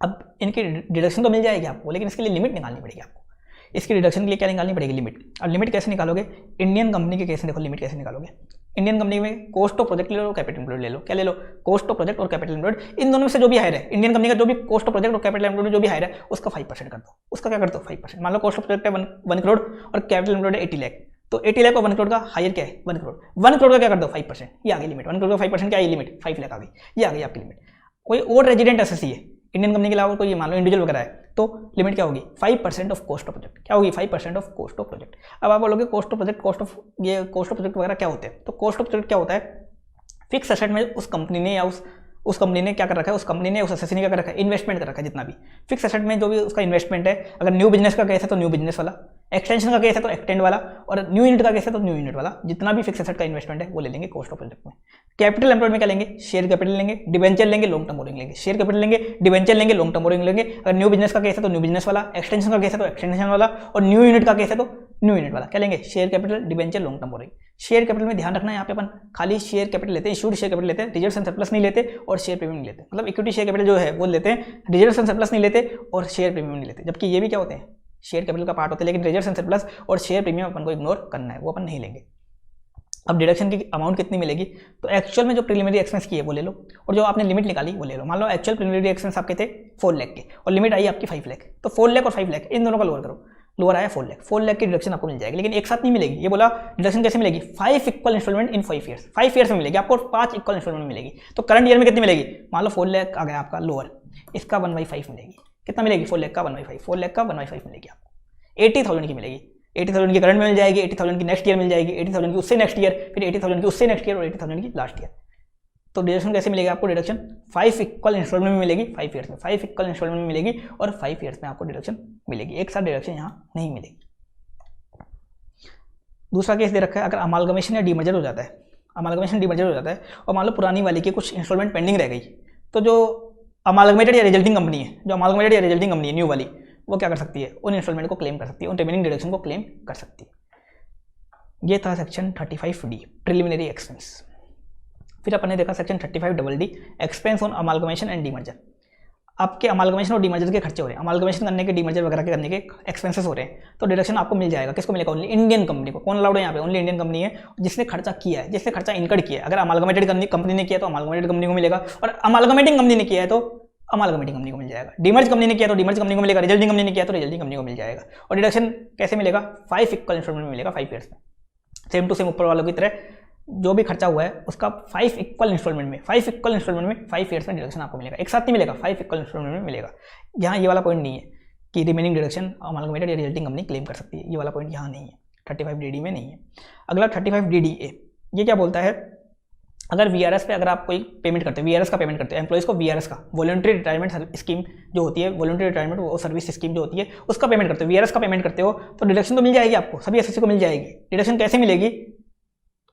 अब इनकी डिडक्शन तो मिल जाएगी आपको, लेकिन इसके लिए लिमिट निकालनी पड़ेगी आपको। इसकी डिडक्शन के लिए क्या निकालनी पड़ेगी? लिमिट। और लिमिट कैसे निकालोगे? इंडियन कंपनी के केस में देखो लिमिट कैसे निकालोगे। इंडियन कंपनी में कॉस्ट ऑफ प्रोजेक्ट ले लो, कैपिटल एम्प्लॉयड ले लो। क्या ले लो? कॉस्ट ऑफ प्रोजेक्ट और कैपिटल एम्प्लॉयड, इन दोनों में से जो भी हायर है, इंडियन कंपनी का जो भी कॉस्ट ऑफ प्रोजेक्ट और कैपिटल एम्प्लॉयड जो भी हायर है, उसका 5% कर दो। उसका क्या कर दो? 5%। मान लो कॉस्ट ऑफ प्रोजेक्ट है 1 करोड़ और कैपिटल एम्प्लॉयड है 80 लाख, तो 80 लाख और 1 करोड़ का हायर क्या है? 1 करोड़। 1 करोड़ का क्या कर दो? 5%। ये आ गई लिमिट। 1 करोड़ का 5% क्या है? लिमिट 5 लाख आ गई। ये आ गई आपकी लिमिट। कोई और रेजिडेंट एसएससी है इंडियन कंपनी के अलावा, कोई मान लो इंडिविजुअल वगैरह है, तो लिमिट क्या होगी? 5% ऑफ कॉस्ट ऑफ प्रोजेक्ट। क्या होगी? 5% ऑफ कॉस्ट ऑफ प्रोजेक्ट। अब आप बोलोगे cost of project, cost of project वगैरह क्या होते हैं? तो कॉस्ट ऑफ प्रोजेक्ट क्या होता है? फिक्स एसेट में उस कंपनी ने या उस कंपनी ने क्या कर रखा है, उस कंपनी ने उस एसएससी ने क्या कर रखा है? इन्वेस्टमेंट कर रखा है। जितना भी फिक्स एसेट में जो भी उसका इन्वेस्टमेंट है, अगर न्यू बिजनेस का केस है तो न्यू बिजनेस वाला, एक्सटेंशन का केस है तो एक्सटेंड वाला, और न्यू यूनिट का केस है तो न्यू यूनिट वाला, जितना भी फिक्स एसेट का इन्वेस्टमेंट है वो ले लेंगे कॉस्ट ऑफ प्रोजेक्ट में। कैपिटल एम्प्लॉयड में क्या लेंगे? शेयर कैपिटल लेंगे, डिबेंचर लेंगे, लॉन्ग टर्म बोरिंग लेंगे। शेयर कैपिटल लेंगे, डिबेंचर लेंगे, लॉन्ग टर्म बोरिंग लेंगे। अगर न्यू बिजनेस का केस है तो न्यू बिजनेस वाला, एक्सटेंशन का केस है तो एक्सटेंशन वाला, और न्यू यूनिट का केस है तो न्यू यूनिट वाला। क्या लेंगे? Share capital, debenture, long term borrowing. Share capital में ध्यान रखना है, यहाँ पे अपन खाली शेयर कैपिटल लेते हैं, इशूड शेयर कैपिटल लेते हैं, रिजर्व्स एंड सरप्लस नहीं लेते, और शेयर प्रीमियम नहीं लेते। मतलब इक्विटी शेयर कैपिटल जो है वो लेते हैं, रिजर्व्स एंड सरप्लस नहीं लेते, और शेयर प्रीमियम नहीं लेते। जबकि ये भी क्या होते हैं? शेयर कैपिटल का पार्ट होते हैं, लेकिन रिजर्व्स एंड सरप्लस और शेयर प्रीमियम अपन को इग्नोर करना है, वो अपन नहीं लेंगे। अब डिडक्शन की अमाउंट कितनी मिलेगी? तो एक्चुअल में जो प्रिलिमिनरी एक्सपेंस की है वो ले लो, और जो आपने लिमिट निकाली वो ले लो। मान लो एक्चुअल प्रिलिमिनरी एक्सपेंस आपके थे 4 लाख के, और लिमिट आई आपकी 5 लाख, तो 4 लाख और 5 लाख इन दोनों का लोअर करो। लोअर आया 4 लाख। 4 लाख की डिडक्शन आपको मिल जाएगी, लेकिन एक साथ नहीं मिलेगी। ये बोला डिडक्शन कैसे मिलेगी? 5 इक्वल इंस्टॉलमेंट इन 5 ईयर्स। 5 ईयर्स में मिलेगी आपको, 5 इक्वल इंस्टॉलमेंट मिलेगी। तो करंट ईयर में कितनी मिलेगी? मान लो 4 लाख आ गया आपका लोअर, इसका 1/5 मिलेगी। कितना मिलेगी? 4 लाख का 1/5। 4 लाख का 1/5 मिलेगी आपको, 80,000 की मिलेगी। 80,000 की करंट में मिल जाएगी, 80,000 की नेक्स्ट ईयर मिल जाएगी, 80,000 की उससे नेक्स्ट ईयर, फिर 80,000 की उससे नेक्स्ट ईयर, और 80,000 की लास्ट ईयर। तो डिडक्शन कैसे मिलेगी आपको? डिडक्शन 5 इक्वल इंस्टॉलमेंट में मिलेगी, 5 ईयर्स में 5 इक्वल इंस्टॉलमेंट में मिलेगी, और 5 ईयर्स में आपको डिडक्शन मिलेगी। एक साथ डिडक्शन यहाँ नहीं मिलेगी। दूसरा केस दे रखा है, अगर अमालगमेशन या डीमर्जर हो जाता है, अमालगमेशन डीमर्जर हो जाता है, और मान लो पुरानी वाली की कुछ इंस्टॉलमेंट पेंडिंग रह गई, तो जो अमालगमेटेड या रिजल्टिंग कंपनी है, जो अमालगमेटेड या रिजल्टिंग कंपनी है न्यू वाली, वो क्या कर सकती है? उन इंस्टॉलमेंट को क्लेम कर सकती है, उन रिमेनिंग डिडक्शन को क्लेम कर सकती है। ये था सेक्शन 35D प्रिलिमिनरी एक्सपेंस। फिर अपन ने देखा section 35DD expense on amalgamation and demerger. आपके अमालगमेशन और डीमर्जर के खर्चे हो रहे हैं, अमालगमेशन करने के, डीमर्जर वगैरह के करने के एक्सपेंसेस हो रहे हैं, तो डिडक्शन आपको मिल जाएगा। किसको मिलेगा? ओनली इंडियन कंपनी को। कौन अलाउड है यहाँ पे? ओनली इंडियन कंपनी है जिसने खर्चा किया है, जिसने खर्चा इनकर्ड किया है। अगर अमालगमेटेड कंपनी ने किया तो अमालगमेटेड कंपनी को मिलेगा, और अमालगमेटिंग कंपनी ने किया है तो अमालगमेटिंग कंपनी को मिल जाएगा। डीमर्ज कंपनी ने किया तो डीमर्ज कंपनी को मिलेगा, रिजल्टिंग कंपनी ने किया तो रिजल्टिंग कंपनी को मिल जाएगा। और डिडक्शन कैसे मिलेगा? 5 इक्वल इंस्टॉलमेंट में मिलेगा, 5 ईयर्स में। सेम टू सेम ऊपर वालों की तरह जो भी खर्चा हुआ है उसका 5 इक्वल इंस्टॉलमेंट में, 5 इक्वल इंस्टॉलमेंट में 5 ईयर्स में डिडक्शन आपको मिलेगा। एक साथ नहीं मिलेगा, 5 इक्वल इंस्टॉलमेंट में मिलेगा। यहाँ ये वाला पॉइंट नहीं है कि रिमेनिंग डिडक्शन अमालगमेटेड या रिजल्टिंग कंपनी क्लेम कर सकती है, ये वाला पॉइंट यहाँ नहीं है, 35DD में नहीं है। अगला 35DDA, ये क्या बोलता है? अगर VRS पे अगर आप कोई पेमेंट करते हो, VRS का पेमेंट करते हो एम्प्लॉइज़ को, VRS का वॉलंटरी रिटायरमेंट स्कीम जो होती है, वॉलंटरी रिटायरमेंट वो सर्विस स्कीम जो होती है, उसका पेमेंट करते हो, VRS का पेमेंट करते हो, तो डिडक्शन तो मिल जाएगी आपको, सभी एसएससी को मिल जाएगी। डिडक्शन कैसे मिलेगी?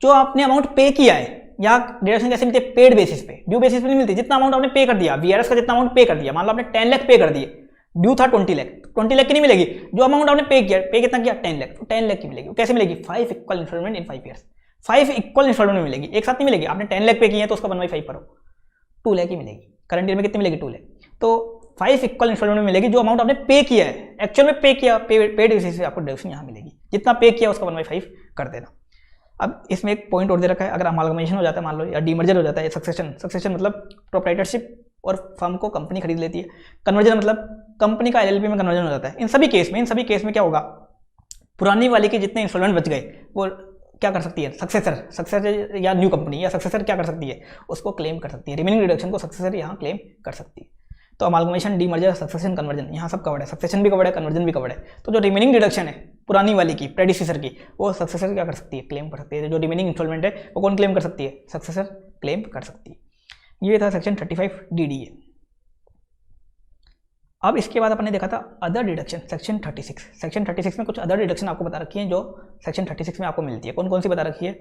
जो आपने अमाउंट पे किया है, या डिडक्शन कैसे मिलती है? पेड बेसिस पे, ड्यू बेसिस पे नहीं मिलती। जितना अमाउंट आपने पे कर दिया, VRS का जितना अमाउंट पे कर दिया, मान लो आपने 10 लाख पे कर दिए, ड्यू था 20 लाख, 20 लाख की नहीं मिलेगी। जो अमाउंट आपने पे किया, पे कितना किया? 10 लाख, तो 10 लाख की मिलेगी। कैसे मिलेगी? 5 इक्वल इंस्टॉलमेंट इन 5 ईयर्स। 5 इक्वल इंस्टॉलमेंट में मिलेगी, एक साथ नहीं मिलेगी। आपने 10 लाख पे किए हैं तो उसका 1/5 करो, 2 लाख की मिलेगी। करंट ईयर में कितनी मिलेगी? 2 लाख। तो 5 इक्वल इंस्टॉलमेंट में मिलेगी, जो अमाउंट आपने पे किया है, एक्चुअल में पे किया, पेड बेसिस से आपको डिडक्शन यहाँ मिलेगी। जितना पे किया उसका 1/5 कर देना। अब इसमें एक पॉइंट और दे रखा है, अगर अमालगमेशन हो जाता है मान लो, या डीमर्जर हो जाता है, सक्सेशन मतलब प्रोप्राइटरशिप और फर्म को कंपनी खरीद लेती है, कन्वर्जन मतलब कंपनी का एलएलपी में कन्वर्जन हो जाता है। इन सभी केस में क्या होगा? पुरानी वाली के जितने इंस्टॉलमेंट बच गए वो क्या कर सकती है? सक्सेसर या न्यू कंपनी या सक्सेसर क्या कर सकती है? उसको क्लेम कर सकती है। रिमेनिंग डिडक्शन को सक्सेसर यहाँ क्लेम कर सकती है। तो अमालगमेशन, डीमर्जर, सक्सेशन, कन्वर्जन, यहाँ सब कवर्ड है। सक्सेशन भी कवर्ड है, कन्वर्जन भी कवर्ड है। तो जो रिमेनिंग डिडक्शन है पुरानी वाली की, प्रेडिसेसर की, वो सक्सेसर क्या कर सकती है? क्लेम कर सकती है। जो रिमेनिंग इंस्टॉलमेंट है वो कौन क्लेम कर सकती है? सक्सेसर क्लेम कर सकती है। ये था सेक्शन 35DD। अब इसके बाद अपन ने देखा था अदर डिडक्शन सेक्शन 36। सेक्शन 36 में कुछ अदर डिडक्शन आपको बता रखी है जो सेक्शन 36 में आपको मिलती है। कौन कौन सी बता रखी है?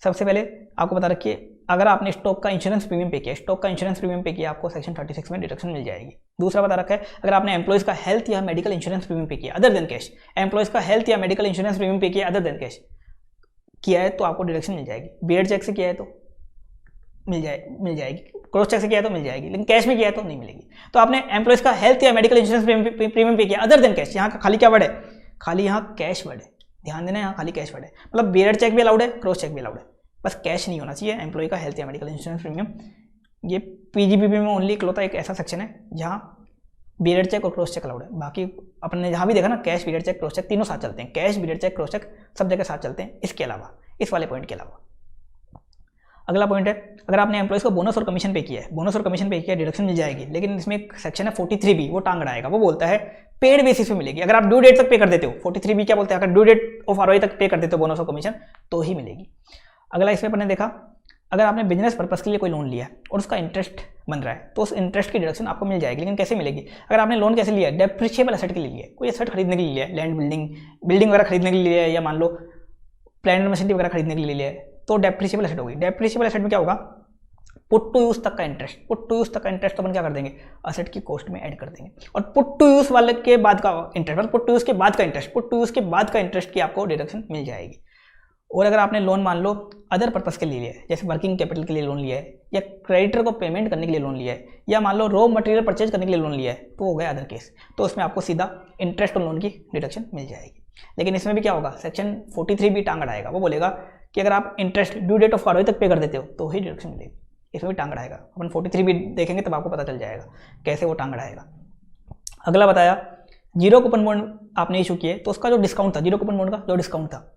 सबसे पहले आपको बता रखी है अगर आपने स्टॉक का इंश्योरेंस प्रीमियम पे किया, स्टॉक का इंश्योरेंस प्रीमियम पे किया, आपको सेक्शन 36 में डिडक्शन मिल जाएगी। दूसरा बता रखा है अगर आपने एम्प्लॉइज का हेल्थ या मेडिकल इंश्योरेंस प्रीमियम पे किया अदर देन कैश, एम्प्लॉइज का हेल्थ या मेडिकल इंश्योरेंस प्रीमियम पे किया अदर देन कैश किया है तो आपको डिडक्शन मिल जाएगी। बीएड चेक से किया है तो मिल जाएगी, क्रॉस चेक से किया है तो मिल जाएगी, लेकिन कैश में किया है तो नहीं मिलेगी। तो आपने एम्प्लॉइज का हेल्थ या मेडिकल इंश्योरेंस प्रीमियम पे किया अदर देन कैश, यहाँ का खाली क्या वर्ड है? खाली यहाँ कैश वर्ड है, ध्यान देना, यहाँ खाली कैश वर्ड है। मतलब बीएड चेक भी अलाउड है, क्रॉस चेक भी अलाउड है, बस कैश नहीं होना चाहिए एम्प्लॉय का हेल्थ या मेडिकल इंश्योरेंस प्रीमियम। ये पीजीबीपी में ओनली इकलौता एक ऐसा सेक्शन है जहाँ बीएड चेक और क्रॉस चेक अलाउड है। बाकी अपन ने जहाँ भी देखा ना, cash, bearer cheque, cross cheque तीनों साथ चलते हैं, cash, bearer cheque, cross cheque सब जगह साथ चलते हैं, इसके अलावा, इस वाले पॉइंट के अलावा। अगला पॉइंट है अगर आपने एम्प्लॉइज को बोनस और कमीशन पे किया है, बोनस और कमीशन पे किया डिडक्शन मिल जाएगी, लेकिन इसमें एक सेक्शन है 43B, वो टांग अड़ाएगा। वो बोलता है पेड बेसिस पे मिलेगी। अगर आप ड्यू डेट तक पे कर देते हो, 43B क्या बोलते हैं, अगर ड्यू डेट ऑफ आरओआई तक पे कर देते हो बोनस और कमीशन तो ही मिलेगी। अगला इसमें अपन ने देखा अगर आपने बिजनेस पर्पस के लिए कोई लोन लिया है और उसका इंटरेस्ट बन रहा है तो उस इंटरेस्ट की डिडक्शन आपको मिल जाएगी, लेकिन कैसे मिलेगी? अगर आपने लोन कैसे लिया है? डेप्रिशिएबल एसेट के लिए लिया है, कोई एसेट खरीदने के लिए लिया है, लैंड बिल्डिंग वगैरह खरीदने के लिए लिया है, या मान लो प्लांट एंड मशीनरी वगैरह खरीदने के लिए लिया है, तो डेप्रिशिएबल एसेट होगी। डेप्रिशिएबल एसेट में क्या होगा? पुट टू यूज तक का इंटरेस्ट, पुट टू यूज तक का इंटरेस्ट तो अपन क्या कर देंगे? एसेट की कॉस्ट में ऐड कर देंगे। और पुट टू यूज वाले के बाद का इंटरेस्ट, मतलब पुट टू यूज के बाद का इंटरेस्ट, पुट टू यूज के बाद का इंटरेस्ट की आपको डिडक्शन मिल जाएगी। और अगर आपने लोन मान लो अदर पर्पस के लिए लिया है, जैसे वर्किंग कैपिटल के लिए लोन लिया है, या क्रेडिटर को पेमेंट करने के लिए लोन लिया है, या मान लो रॉ मटेरियल परचेज करने के लिए लोन लिया है, तो हो गया अदर केस, तो उसमें आपको सीधा इंटरेस्ट और लोन की डिडक्शन मिल जाएगी। लेकिन इसमें भी क्या होगा? सेक्शन 43B टांग अड़ाएगा। वो बोलेगा कि अगर आप interest due date of ROI तक पे कर देते हो तो ही डिडक्शन मिलेगी। इसमें भी टांग अड़ाएगा। अपन 43B देखेंगे तब आपको पता चल जाएगा कैसे वो टांग अड़ाएगा। अगला बताया जीरो कूपन बॉन्ड आपने इशू किए तो उसका जो डिस्काउंट था, जीरो कूपन बॉन्ड का जो डिस्काउंट था,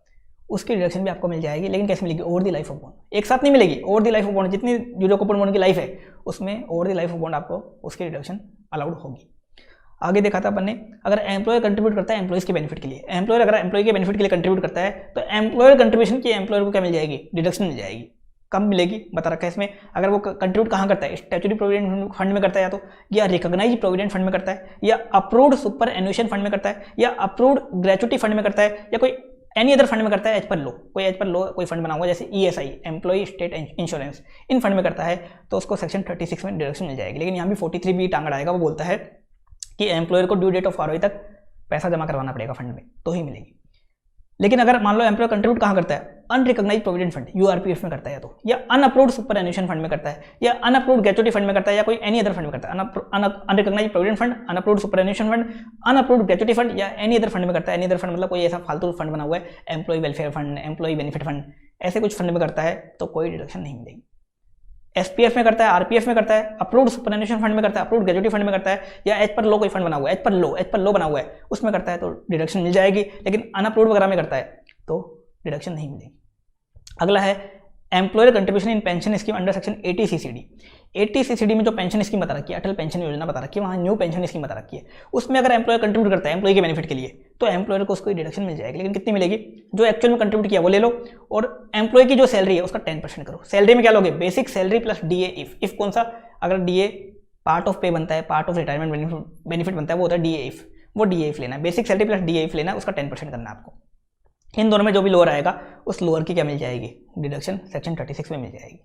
उसकी डिडक्शन भी आपको मिल जाएगी, लेकिन कैसे मिलेगी? Over the life of bond. एक साथ नहीं मिलेगी, over the life of bond, जितनी जीरो कूपन बॉन्ड की लाइफ है उसमें over the life of bond आपको उसकी डिडक्शन अलाउड होगी। आगे देखा था अपन ने अगर एम्प्लॉयर कंट्रीब्यूट करता है एम्प्लॉइज के बेनिफिट के लिए, एम्प्लॉयर अगर एम्प्लॉय के बेनिफिट के लिए कंट्रीब्यूट करता है तो एम्प्लॉयर कंट्रीब्यूशन की एम्प्लॉयर को क्या मिल जाएगी? डिडक्शन मिल जाएगी। कब मिलेगी बता रखा है इसमें। अगर वो कंट्रीब्यूट कहाँ करता है? स्टैट्यूटरी प्रोविडेंट फंड में करता है, या रिकॉग्नाइज प्रोविडेंट फंड में करता है, या अप्रूव्ड सुपर एन्युएशन फंड में करता है, या अप्रूव्ड ग्रेचुटी फंड में करता है, या कोई एनी अदर फंड में करता है, एज पर लो, कोई एज पर लो कोई फंड बना हुआ जैसे ईएसआई, एम्प्लॉय स्टेट इंश्योरेंस, इन फंड में करता है तो उसको सेक्शन 36 में डिडक्शन मिल जाएगी। लेकिन यहाँ भी 43B टांग अड़ाएगा। वो बोलता है कि एम्प्लॉयर को ड्यू डेट ऑफ आरओआई तक पैसा जमा करवाना पड़ेगा फंड में तो ही मिलेगी। लेकिन अगर मान लो एम्प्लॉयर कंट्रीब्यूट कहाँ करता है? अनरिकॉग्नाइज प्रोविडेंट फंड यूआरपीएफ में करता है, या अनअप्रूव्ड सुपर एन्युएशन फंड में करता है, या अनअप्रूव्ड ग्रेचुटी फंड में करता है, या कोई एनी अदर फंड में करता है, unrecognised provident fund, unapproved superannuation fund, unapproved gratuity fund, या एनी अदर फंड में करता है। एनी अदर फंड मतलब कोई ऐसा फालतू फंड बना हुआ है, employ welfare fund, employ benefit fund, ऐसे कुछ फंड में करता है तो कोई डिडक्शन नहीं मिलेगी। एसपीएफ में करता है, आरपीएफ में करता है, अप्रूव्ड सुपरएन्युएशन फंड में करता है, अप्रूव्ड ग्रेचुटी फंड में करता है, या एज पर लो कोई फंड बना हुआ है, एज पर लो बना हुआ है उसमें करता है तो डिडक्शन मिल जाएगी। लेकिन अनअप्रूव्ड वगैरह में करता है तो डिडक्शन नहीं मिलेगी। अगला है employer contribution in pension scheme under section 80CCD। 80CCD में जो पेंशन स्कीम बता रखी है, अटल पेंशन योजना बता रखी है, वहाँ न्यू पेंशन स्कीम बता रखी है, उसमें अगर एम्प्लॉयर कंट्रीब्यूट करता है एम्प्लॉय के बेनिफिट के लिए तो एम्प्लॉयर को उसको डिडक्शन मिल जाएगी। लेकिन कितनी मिलेगी? जो एक्चुअल में कंट्रीब्यूट किया वो ले लो, और एम्प्लॉय की जो सैलरी है उसका 10% करो। सैलरी में क्या लोगे? Basic salary plus DA. If कौन सा? अगर डीए पार्ट ऑफ पे बनता है, पार्ट ऑफ रिटायरमेंट बेनिफिट बनता है, वो होता है डीए इफ, वो डीए इफ लेना है। Basic salary plus DA if लेना है, उसका 10% करना है आपको। इन दोनों में जो भी लोअर आएगा उस लोअर की क्या मिल जाएगी? डिडक्शन सेक्शन 36 में मिल जाएगी।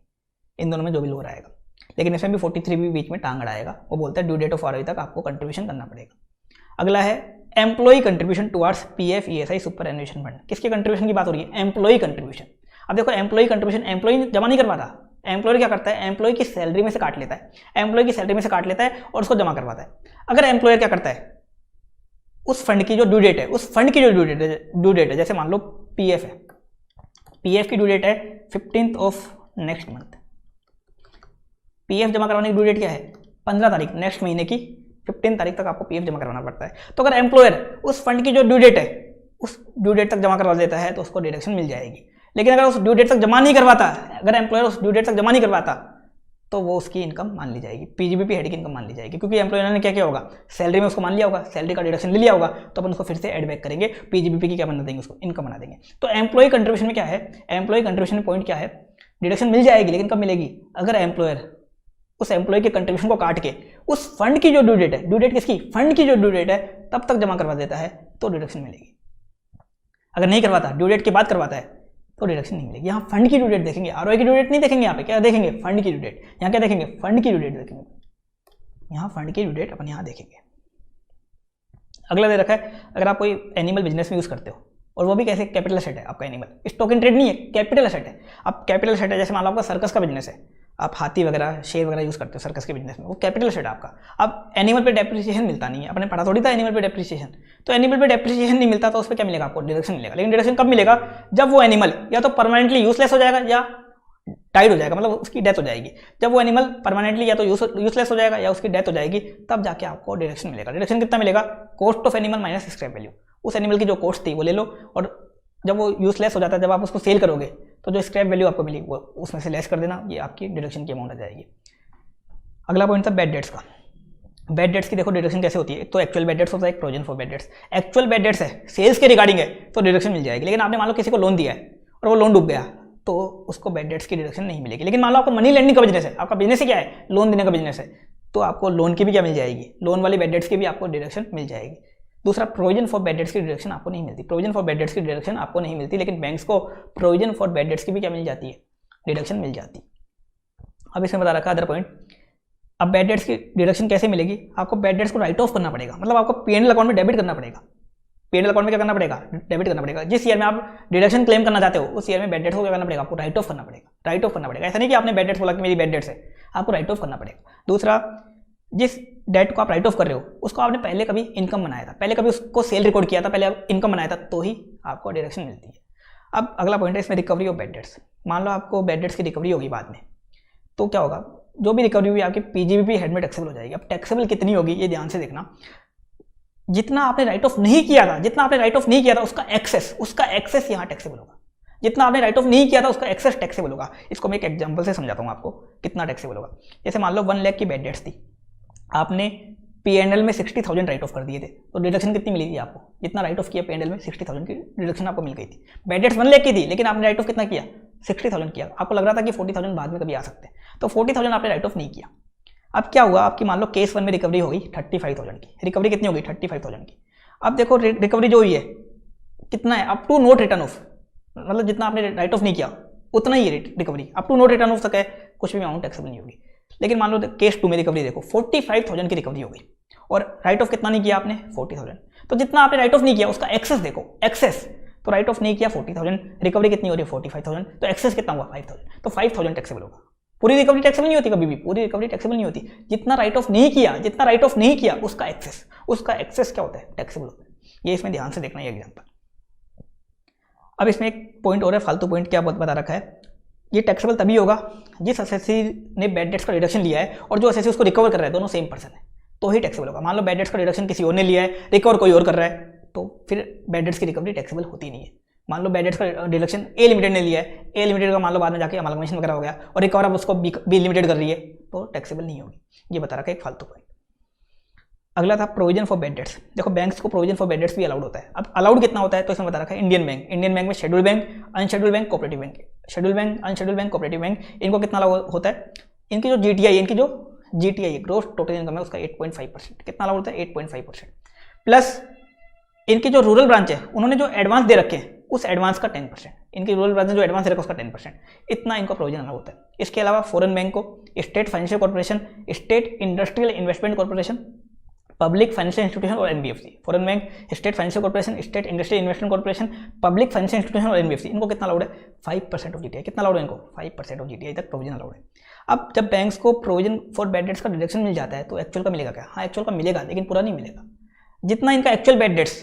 इन दोनों में जो भी लोअर आएगा। लेकिन इसमें भी 43B बीच में टांग अड़ाएगा। वो बोलता है ड्यू डेट ऑफ आरओआई तक आपको कंट्रीब्यूशन करना पड़ेगा। अगला है employer contribution towards PF ESI superannuation fund. किसके कंट्रीब्यूशन की बात हो रही है? Employer contribution. अब देखो एम्प्लॉय कंट्रीब्यूशन एम्प्लॉय जमा नहीं करवाता, एम्प्लॉयर क्या करता है? एम्प्लॉय की सैलरी में से काट लेता है, एम्प्लॉय की सैलरी में से काट लेता है और उसको जमा करवाता है। अगर एम्प्लॉयर क्या करता है? उस फंड की जो ड्यू डेट है, उस फंड की जो ड्यू डेट है, जैसे मान लो पीएफ है, पीएफ की ड्यू डेट है 15th of next month. PF जमा करवाने की ड्यू डेट क्या है? 15 तारीख, नेक्स्ट महीने की 15 तारीख तक आपको पीएफ जमा करवाना पड़ता है। तो अगर एम्प्लॉयर उस फंड की जो ड्यू डेट है उस ड्यू डेट तक जमा करवा देता है तो उसको डिडक्शन मिल जाएगी। लेकिन अगर उस ड्यू डेट तक जमा नहीं करवाता, अगर एम्प्लॉयर उस ड्यू डेट तक जमा नहीं करवाता तो वो उसकी इनकम मान ली जाएगी, पीजीबीपी हेड की इनकम मान ली जाएगी, क्योंकि एम्प्लॉयर ने क्या किया होगा? सैलरी में उसको मान लिया होगा, सैलरी का डिडक्शन ले लिया होगा, तो अपन उसको फिर से एड बैक करेंगे, पीजीबीपी की क्या बना देंगे? उसको इनकम बना देंगे। तो एम्प्लॉय कंट्रीब्यूशन में क्या है? एम्प्लॉय कंट्रीब्यूशन में पॉइंट क्या है? डिडक्शन मिल जाएगी, लेकिन कब मिलेगी? अगर एम्प्लॉयर उस एम्प्लॉय के कंट्रीब्यूशन को काट के उस फंड की जो ड्यू डेट है, ड्यू डेट किसकी, फंड की जो ड्यू डेट है तब तक जमा करवा देता है तो डिडक्शन मिलेगी। अगर नहीं करवाता, ड्यू डेट के बाद करवाता है तो डिडक्शन नहीं मिलेगी। यहाँ फंड की ड्यू डेट देखेंगे, आरओआई की ड्यू डेट नहीं देखेंगे, यहाँ पे क्या देखेंगे, फंड की ड्यू डेट। यहाँ क्या देखेंगे, फंड की ड्यू डेट देखेंगे, यहाँ फंड की ड्यू डेट अपन यहाँ देखेंगे। अगला दे रखा है, अगर आप कोई एनिमल बिजनेस में यूज करते हो और वो भी कैसे, कैपिटल एसेट है आपका एनिमल, स्टॉक इन ट्रेड नहीं है, कैपिटल एसेट है। अब कैपिटल एसेट है, जैसे मान लो आपका सर्कस का बिजनेस है, आप हाथी वगैरह शेर वगैरह यूज करते हो सर्कस के बिजनेस में, वो कैपिटल एसेट है आपका। अब एनिमल पे डेप्रिसिएशन मिलता नहीं है, आपने पढ़ा थोड़ी था एनिमल पे डेप्रिसिएशन, तो एनिमल पे डेप्रिसिएशन नहीं मिलता तो उस पर क्या मिलेगा आपको, डिडक्शन मिलेगा। लेकिन डिडक्शन कब मिलेगा, जब वो एनिमल या तो परमानेंटली यूजलेस हो जाएगा या टाइड हो जाएगा, मतलब उसकी डेथ हो जाएगी। जब वो एनिमल परमानेंटली या तो यूजलेस हो जाएगा या उसकी डेथ हो जाएगी, तब जाके आपको डिडक्शन मिलेगा। डिडक्शन कितना मिलेगा, cost of animal minus scrap value. उस एनिमल की जो कॉस्ट थी वो ले लो, और जब वो यूजलेस हो जाता है, जब आप उसको सेल करोगे तो जो स्क्रैप वैल्यू आपको मिली वो उसमें से लेस कर देना, ये आपकी डिडक्शन की अमाउंट आ जाएगी। अगला पॉइंट था बैड डेट्स का। बैड डेट्स की देखो डिडक्शन कैसे होती है, एक तो एक्चुअल बैड डेट्स होता है, एक provision for bad debts. Actual bad debts है, सेल्स के रिगार्डिंग है तो डिडक्शन मिल जाएगी। लेकिन आपने मान लो किसी को लोन दिया है और वो लोन डूब गया तो उसको बैड डेट्स की डिडक्शन नहीं मिलेगी। लेकिन मान लो आपको मनी लेंडिंग का बिजनेस है, आपका बिजनेस ही क्या है, लोन देने का बिजनेस है, तो आपको लोन की भी क्या मिल जाएगी, लोन वाली बैड डेट्स की भी आपको डिडक्शन मिल जाएगी। दूसरा, प्रोविजन फॉर बैड डेट्स की डिडक्शन आपको नहीं मिलती, प्रोविजन फॉर बैड डेट्स की डिडक्शन आपको नहीं मिलती, लेकिन बैंक्स को प्रोविजन फॉर बैड डेट्स की भी क्या मिल जाती है, डिडक्शन मिल जाती है। अब इसमें बता रखा अदर पॉइंट। अब बैड डेट्स की डिडक्शन कैसे मिलेगी, आपको बैड डेट्स को राइट ऑफ करना पड़ेगा, मतलब आपको पीएनएल अकाउंट में डेबिट करना पड़ेगा। पीएनएल अकाउंट में क्या करना पड़ेगा, डेबिट करना पड़ेगा। जिस ईयर में आप डिडक्शन क्लेम करना चाहते हो उस ईयर में बैड डेट्स को क्या करना पड़ेगा, आपको राइट ऑफ करना पड़ेगा, राइट ऑफ करना पड़ेगा। ऐसा नहीं कि आपने बैड डेट्स बोला कि मेरी बैड डेट्स है, आपको राइट ऑफ करना पड़ेगा। दूसरा, जिस डेट को आप राइट ऑफ कर रहे हो उसको आपने पहले कभी इनकम बनाया था, पहले कभी उसको सेल रिकॉर्ड किया था, पहले आप इनकम बनाया था, तो ही आपको डिडक्शन मिलती है। अब अगला पॉइंट है इसमें रिकवरी ऑफ बैड डेट्स। मान लो आपको बैड डेट्स की रिकवरी होगी बाद में, तो क्या होगा, जो भी रिकवरी हुई आपकी पीजीबीपी हेड में टैक्सेबल हो जाएगी। अब टैक्सेबल कितनी होगी ये ध्यान से देखना, जितना आपने राइट ऑफ नहीं किया था, जितना आपने राइट ऑफ नहीं किया था उसका एक्सेस यहाँ टैक्सेबल होगा। जितना आपने राइट ऑफ नहीं किया था उसका एक्सेस टैक्सेबल होगा। इसको मैं एक एग्जांपल से समझाता हूँ आपको कितना टैक्सेबल होगा। जैसे मान लो 1 लाख की बैड डेट्स थी, आपने पीएनएल में 60,000 राइट ऑफ कर दिए थे, तो डिडक्शन कितनी मिली थी आपको, जितना राइट ऑफ किया पीएनएल में 60,000 की डिडक्शन आपको मिल गई थी। बैड डेट्स 1 लाख की थी, लेकिन आपने राइट ऑफ कितना किया, 60,000 किया। आपको लग रहा था कि 40,000 बाद में कभी आ सकते हैं, तो 40,000 आपने राइट ऑफ नहीं किया। अब क्या हुआ, आपकी मान लो केस 1 में रिकवरी होगी 35,000 की। रिकवरी कितनी होगी, 35,000 की। अब देखो रिकवरी जो हुई है कितना है, up to not written off, मतलब जितना आपने राइट ऑफ नहीं किया उतना ही recovery, up to not written off तक है, कुछ भी अमाउंट टैक्सेबल नहीं होगी। लेकिन मान लो केस 2 में रिकवरी देखो 45,000 की रिकवरी हो गई और राइट ऑफ कितना नहीं किया आपने, 40,000। तो जितना आपने राइट ऑफ नहीं किया उसका एक्सेस देखो, एक्सेस तो राइट ऑफ नहीं किया 40,000, रिकवरी कितनी हो रही है 45,000, तो एक्सेस कितना हुआ 5,000, तो 5,000 टैक्सेबल होगा। पूरी रिकवरी टैक्सेबल नहीं होती, कभी भी पूरी रिकवरी टैक्सेबल नहीं होती। जितना राइट ऑफ नहीं किया, जितना राइट ऑफ नहीं किया उसका एक्सेस क्या होता है, टैक्सेबल होता है। ये इसमें ध्यान से देखना ये एग्जांपल। अब इसमें एक पॉइंट और है, फालतू पॉइंट क्या बता रखा है, ये टैक्सेबल तभी होगा जिस एसएससी ने बैड डेट्स का रिडक्शन लिया है और जो एसएससी उसको रिकवर कर रहा है, दोनों सेम पर्सन है, तो ही टैक्सेबल होगा। मान लो बैड डेट्स का रिडक्शन किसी और ने लिया है, रिकवर कोई और कर रहा है, तो फिर बैड डेट्स की रिकवरी टैक्सेबल होती नहीं है। मान लो बैड डेट्स का डिडक्शन ए लिमिटेड ने लिया है, ए लिमिटेड का मान लो बाद में जाके अमालगमेशन वगैरह हो गया और रिकवर अब उसको बी लिमिटेड कर रही है, तो टैक्सेबल नहीं होगी। ये बता रखा है एक फालतू पॉइंट। अगला था प्रोविजन फॉर बैड डेट्स। देखो बैंक्स को प्रोविजन फॉर बैड डेट्स भी अलाउड होता है। अब अलाउड कितना होता है तो इसमें बता रखा है इंडियन बैंक में schedule bank, unscheduled bank, cooperative bank. Schedule bank, unscheduled bank, cooperative bank, इनको कितना अलाउड होता है, इनकी जो जीटीआई, इनकी जो जीटीआई ग्रोस टोटल इनकम है उसका 8.5%, कितना अलाउड होता है 8.5%, प्लस इनकी जो रूरल ब्रांच है उन्होंने जो एडवांस दे रखे हैं उस एडवांस का 10%, इनकी रूरल ब्रांच ने जो एडवांस दे रखा है उसका 10%, इतना इनको प्रोविजन अलाउड होता है। इसके अलावा फॉरेन बैंक को, state financial corporation, state industrial investment corporation, public financial institution और NBFC. Foreign bank, state financial corporation, state industrial investment corporation, public financial institution और एनबीएफसी, इनको कितना अलाउड है 5% ऑफ जीटीआई। कितना अलाउड है इनको 5% ऑफ जीटीआई तक प्रोविजन अलाउड है। अब जब बैंक्स को प्रोविजन फॉर बैड डेट्स का डिडक्शन मिल जाता है तो एक्चुअल का मिलेगा क्या, हाँ एक्चुअल का मिलेगा, लेकिन पूरा नहीं मिलेगा। जितना इनका एक्चुअल बैड डेट्स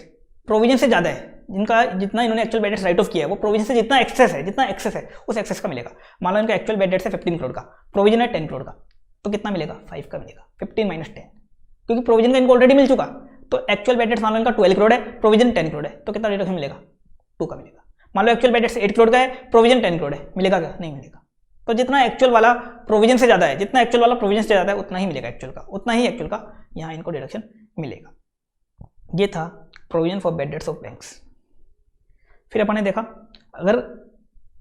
प्रोविजन से ज़्यादा है, जितना इन्होंने actual bad debts right of किया है वो प्रोविजन से जितना एक्सेस है उस एक्सेस का मिलेगा। मान लो इनका एक्चुअल बैड डेट्स है 15 करोड़ का, प्रोविजन है 10 करोड़ का, तो कितना मिलेगा 5 का मिलेगा, 15 माइनस 10, क्योंकि प्रोविजन का इनको ऑलरेडी मिल चुका। तो एक्चुअल बैड डेट्स मान लो इनका 12 करोड़ है, प्रोविजन 10 करोड़ है, तो कितना डिडक्शन मिलेगा 2 का मिलेगा। मान लो एक्चुअल बैड डेट्स 8 करोड़ का है, प्रोविजन 10 करोड़ है, मिलेगा क्या, नहीं मिलेगा। तो जितना एक्चुअल वाला प्रोविजन से ज़्यादा है, जितना एक्चुअल वाला प्रोविजन से ज़्यादा है उतना ही मिलेगा एक्चुअल का, उतना ही एक्चुअल का यहाँ इनको डिडक्शन मिलेगा। ये था provision for bad debts of banks. फिर अपन ने देखा अगर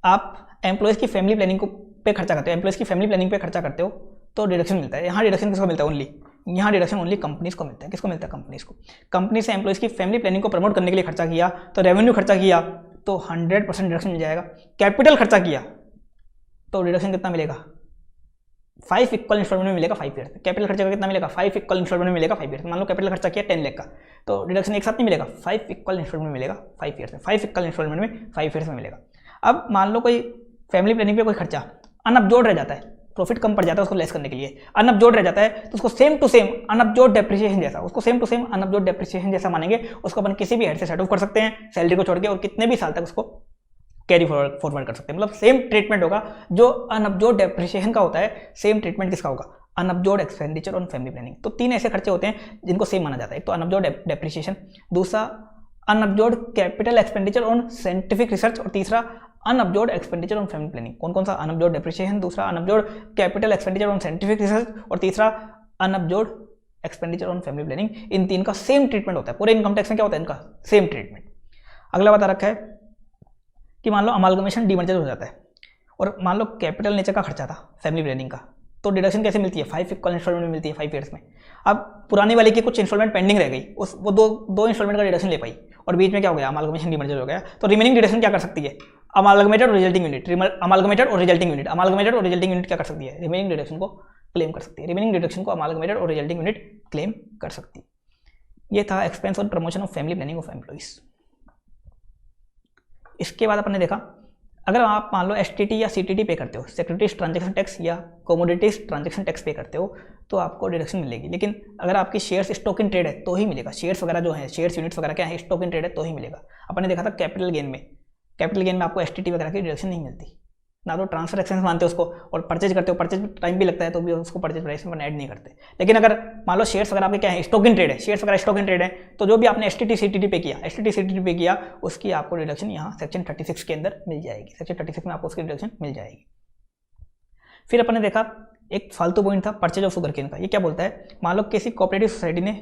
आप एम्प्लॉयज़ की फैमिली प्लानिंग पे खर्चा करते हो, एम्प्लॉयज़ की फैमिली प्लानिंग पे खर्चा करते हो तो डिडक्शन मिलता है। यहाँ डिडक्शन किसको मिलता है? ओनली, यहाँ डिडक्शन ओनली कंपनीज को मिलता है। किसको मिलता है? कंपनीज को। कंपनी से एम्प्लॉइज की फैमिली प्लानिंग को प्रमोट करने के लिए खर्चा किया, तो रेवेन्यू खर्चा किया तो 100% डिडक्शन मिल जाएगा। कैपिटल खर्चा किया तो डिडक्शन कितना मिलेगा? 5 इक्वल इंस्टॉलमेंट में मिलेगा 5 ईयर्स में। कैपिटल खर्चा का कितना मिलेगा? 5 इक्वल इंस्टॉलमेंट में मिलेगा 5 ईयर्स में। मान लो कैपिटल खर्चा किया 10 लाख का, तो डिडक्शन एक साथ नहीं मिलेगा, 5 इक्वल इंस्टॉलमेंट में मिलेगा 5 ईयर्स में। 5 इक्वल इंस्टॉलमेंट में 5 ईयर्स में मिलेगा। अब मान लो कोई फैमिली प्लानिंग पे कोई खर्चा अनअब्जॉर्ब्ड रह जाता है, प्रॉफिट कम पड़ जाता है, उसको लेस करने के लिए अनअब्जॉर्ब्ड रह जाता है, तो उसको सेम टू सेम अनअब्जॉर्ब्ड डेप्रिसिएशन जैसा, उसको सेम टू सेम अनअब्जॉर्ब्ड डेप्रिसिएशन जैसा मानेंगे। उसको अपन किसी भी हेड से सेट ऑफ कर सकते हैं सैलरी को छोड़ के, और कितने भी साल तक उसको कैरी फॉरवर्ड कर सकते हैं। मतलब सेम ट्रीटमेंट होगा जो अनअब्जॉर्ब्ड डेप्रिसिएशन का होता है, सेम ट्रीटमेंट किसका होगा? अनअब्जॉर्ब्ड एक्सपेंडिचर ऑन फैमिली प्लानिंग। तो 3 ऐसे खर्चे होते हैं जिनको सेम माना जाता है। एक तो अनअब्जॉर्ब्ड डेप्रिसिएशन, दूसरा unabsorbed capital expenditure on scientific research, और तीसरा unabsorbed expenditure on family planning. कौन कौन सा? अनअब्जॉर्ब्ड डेप्रिसिएशन, दूसरा unabsorbed capital expenditure on scientific research, और तीसरा unabsorbed expenditure on family planning. इन 3 का सेम ट्रीटमेंट होता है। पूरे इनकम टैक्स में क्या होता है? इनका सेम ट्रीटमेंट। अगला बता रखा है कि मान लो अमालगमेशन डीमर्जर हो जाता है, और मान लो कैपिटल नेचर का खर्चा था फैमिली प्लानिंग का, तो डिडक्शन कैसे मिलती है? 5 इक्वल इंस्टॉलमेंट में मिलती है 5 ईयर्स में। अब पुरानी वाली की कुछ इंस्टॉलमेंट पेंडिंग रह गई, वो दो इंस्टॉलमेंट का डिडक्शन ले पाई, और बीच में क्या हो गया? अमालगमेशन डीमर्जर हो गया। तो रिमेनिंग डिडक्शन क्या कर सकती है? अमालगमेटेड और रिजल्टिंग यूनिट, अमालगमेटेड और रिजल्टिंग यूनिट, अमालगमेटेड और रिजल्टिंग यूनिट क्या कर सकती है? रिमेनिंग डिडक्शन को क्लेम कर सकती है। रिमेनिंग डिडक्शन को अमालगमेटेड और रिजल्टिंग यूनिट क्लेम कर सकती है। ये था expense on promotion of family planning of employees. इसके बाद अपन ने देखा, अगर आप मान लो एसटीटी या सीटीटी पे करते हो, सिक्योरिटीज ट्रांजैक्शन टैक्स या कमोडिटीज ट्रांजैक्शन टैक्स पे करते हो, तो आपको डिडक्शन मिलेगी। लेकिन अगर आपकी शेयर्स स्टॉक इन ट्रेड है तो ही मिलेगा। शेयर्स वगैरह जो है, शेयर्स यूनिट्स वगैरह क्या है, स्टॉक इन ट्रेड है तो ही मिलेगा। अपन ने देखा था कैपिटल गेन में आपको एसटीटी वगैरह की डिडक्शन नहीं मिलती। ना तो ट्रांसफर एक्सपेंस मानते हो उसको, और परचेज करते हो, परचेज टाइम भी लगता है तो भी उसको परचेज प्राइस में ऐड नहीं करते। लेकिन अगर मान लो शेयर्स वगैरह आपके क्या है, स्टॉक इन ट्रेड है, शेयर्स वगैरह स्टॉक इन ट्रेड है, तो जो भी आपने एसटीटी सीटीटी पे किया, उसकी आपको डिडक्शन यहाँ सेक्शन 36 के अंदर मिल जाएगी। सेक्शन 36 में आपको उसकी डिडक्शन मिल जाएगी। फिर अपन ने देखा एक फालतू पॉइंट था परचेज ऑफ शुगर केन का। ये क्या बोलता है? मान लो किसी कोऑपरेटिव सोसाइटी ने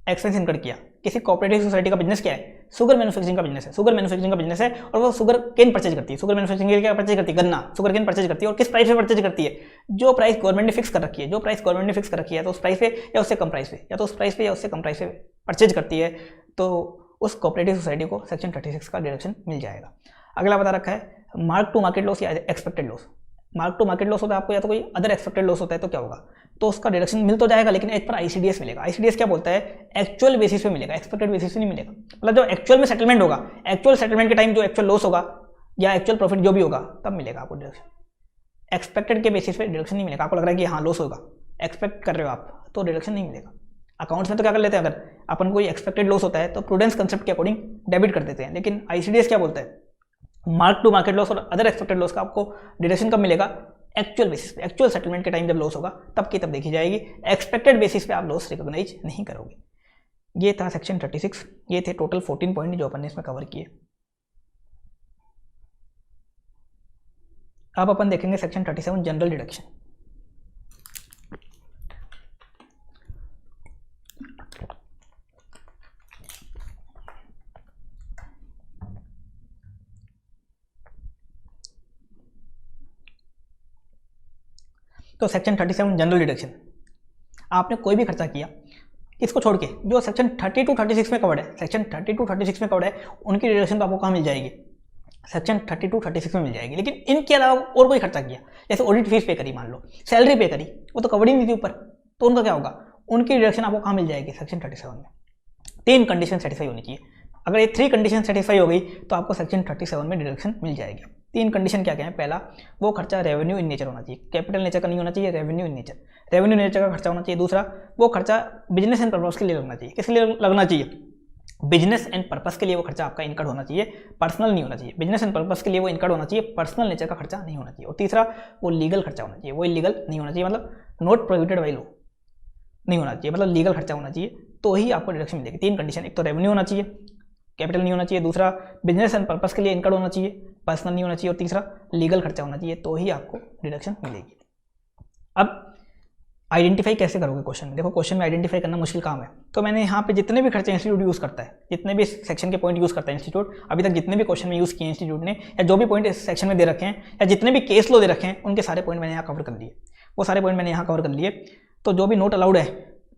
एक्सपेंस इनकर्ड किया। किसी कोऑपरेटिव सोसाइटी का बिजनेस क्या है? शुगर मैन्युफैक्चरिंग का बिजनेस है। शुगर मैन्युफैक्चरिंग का बिजनेस है, और वो शुगर केन परचेज करती है। शुगर मैन्युफैक्चरिंग के लिए क्या परचेज करती है? गन्ना, शुगर केन परचेज करती है। और किस प्राइस पे परचेज करती है? जो प्राइस गवर्नमेंट ने फिक्स कर रखी है। जो प्राइस गवर्नमेंट ने फिक्स कर रखी है तो उस प्राइस पे या उससे कम प्राइस पे, या तो उस प्राइस पे या उससे कम प्राइस पे परचेज करती है, तो उस कोऑपरेटिव सोसाइटी को सेक्शन 36 का डिडक्शन मिल जाएगा। अगला बता रखा है मार्क टू मार्केट लॉस या expected loss. Mark to market loss होता है आपको, या तो कोई अदर एक्सपेक्टेड लॉस होता है, तो क्या होगा? तो उसका डिडक्शन मिल तो जाएगा, लेकिन एक पर आईसीडीएस मिलेगा। आईसीडीएस क्या बोलता है? एक्चुअल बेसिस पे मिलेगा, एक्सपेक्टेड बेसिस पे नहीं मिलेगा। मतलब जो एक्चुअल में सेटलमेंट होगा, एक्चुअल सेटलमेंट के टाइम जो एक्चुअल लॉस होगा या एक्चुअल प्रॉफिट जो भी होगा, तब मिलेगा आपको डिडक्शन। एक्सपेक्टेड के बेसिस पे डिडक्शन नहीं मिलेगा। आपको लग रहा है कि हाँ लॉस होगा, एक्सपेक्ट कर रहे हो आप, तो डिडक्शन नहीं मिलेगा। अकाउंट्स में तो क्या कर लेते हैं, अगर अपन कोई एक्सपेक्टेड लॉस होता है तो प्रूडेंस कंसेप्ट के अकॉर्डिंग डेबिट कर देते हैं। लेकिन आईसीडीएस क्या बोलता है? मार्क टू मार्केट लॉस और अदर एक्सपेक्टेड लॉस का आपको डिडक्शन कब मिलेगा? एक्चुअल बेसिस पे, एक्चुअल सेटलमेंट के टाइम जब लॉस होगा तब की तब देखी जाएगी। एक्सपेक्टेड बेसिस पे आप लॉस रिकॉग्नाइज नहीं करोगे। ये था सेक्शन 36। ये थे टोटल 14 पॉइंट जो अपन ने इसमें कवर किए। अब अपन देखेंगे सेक्शन 37 जनरल डिडक्शन। तो सेक्शन 37 जनरल डिडक्शन, आपने कोई भी खर्चा किया इसको छोड़ के, जो सेक्शन 30 to 36 में कवर्ड है, सेक्शन 30 to 36 में कवर्ड है, उनकी डिडक्शन तो आपको कहाँ मिल जाएगी? सेक्शन 30 to 36 में मिल जाएगी। लेकिन इनके अलावा और कोई खर्चा किया, जैसे ऑडिट फीस पे करी, मान लो सैलरी पे करी, वो तो कवर्ड ही नहीं थी ऊपर, तो उनका क्या होगा? उनकी डिडक्शन आपको कहाँ मिल जाएगी? सेक्शन 37 में। 3 कंडीशन सेटिस्फाई होनी चाहिए। अगर ये 3 कंडीशन सेटिस्फाई हो गई तो आपको सेक्शन 37 में डिडक्शन मिल जाएगी। 3 कंडीशन क्या क्या है? पहला, वो खर्चा रेवेन्यू इन नेचर होना चाहिए, कैपिटल नेचर का नहीं होना चाहिए, revenue in nature, revenue nature का खर्चा होना चाहिए। दूसरा, वो खर्चा बिजनेस एंड पर्पस के लिए लगना चाहिए। किसके लिए लगना चाहिए? बिजनेस एंड पर्पस के लिए वो खर्चा आपका इनकर्ड होना चाहिए, पर्सनल नहीं होना चाहिए। बिजनेस एंड पर्पस के लिए वो इनकर्ड होना चाहिए, पर्सनल नेचर का खर्चा नहीं होना चाहिए। और तीसरा, वो लीगल खर्चा होना चाहिए, वो इलीगल नहीं होना चाहिए, मतलब नॉट प्रोहिबिटेड बाय लॉ नहीं होना चाहिए, मतलब लीगल खर्चा होना चाहिए, तो ही आपको डिडक्शन मिलेगी। 3 कंडीशन, एक तो रेवेन्यू होना चाहिए, कैपिटल नहीं होना चाहिए, दूसरा बिजनेस एंड पर्पस के लिए इनकर्ड होना चाहिए, पर्सनल नहीं होना चाहिए, और तीसरा लीगल खर्चा होना चाहिए, तो ही आपको डिडक्शन मिलेगी। अब आइडेंटिफाई कैसे करोगे क्वेश्चन में? देखो क्वेश्चन में आइडेंटिफाई करना मुश्किल काम है, तो मैंने यहाँ पे जितने भी खर्चे इंस्टीट्यूट यूज़ करता है, जितने भी सेक्शन के पॉइंट यूज़ करता है इंस्टीट्यूट, अभी तक जितने भी क्वेश्चन में यूज़ किए इंस्टीट्यूट ने, या जो भी पॉइंट इस सेक्शन में दे रखे हैं, या जितने भी केस लो दे रखे हैं, उनके सारे पॉइंट मैंने यहाँ कवर कर दिए। वो सारे पॉइंट मैंने यहाँ कवर कर लिए। तो जो भी नोट अलाउड है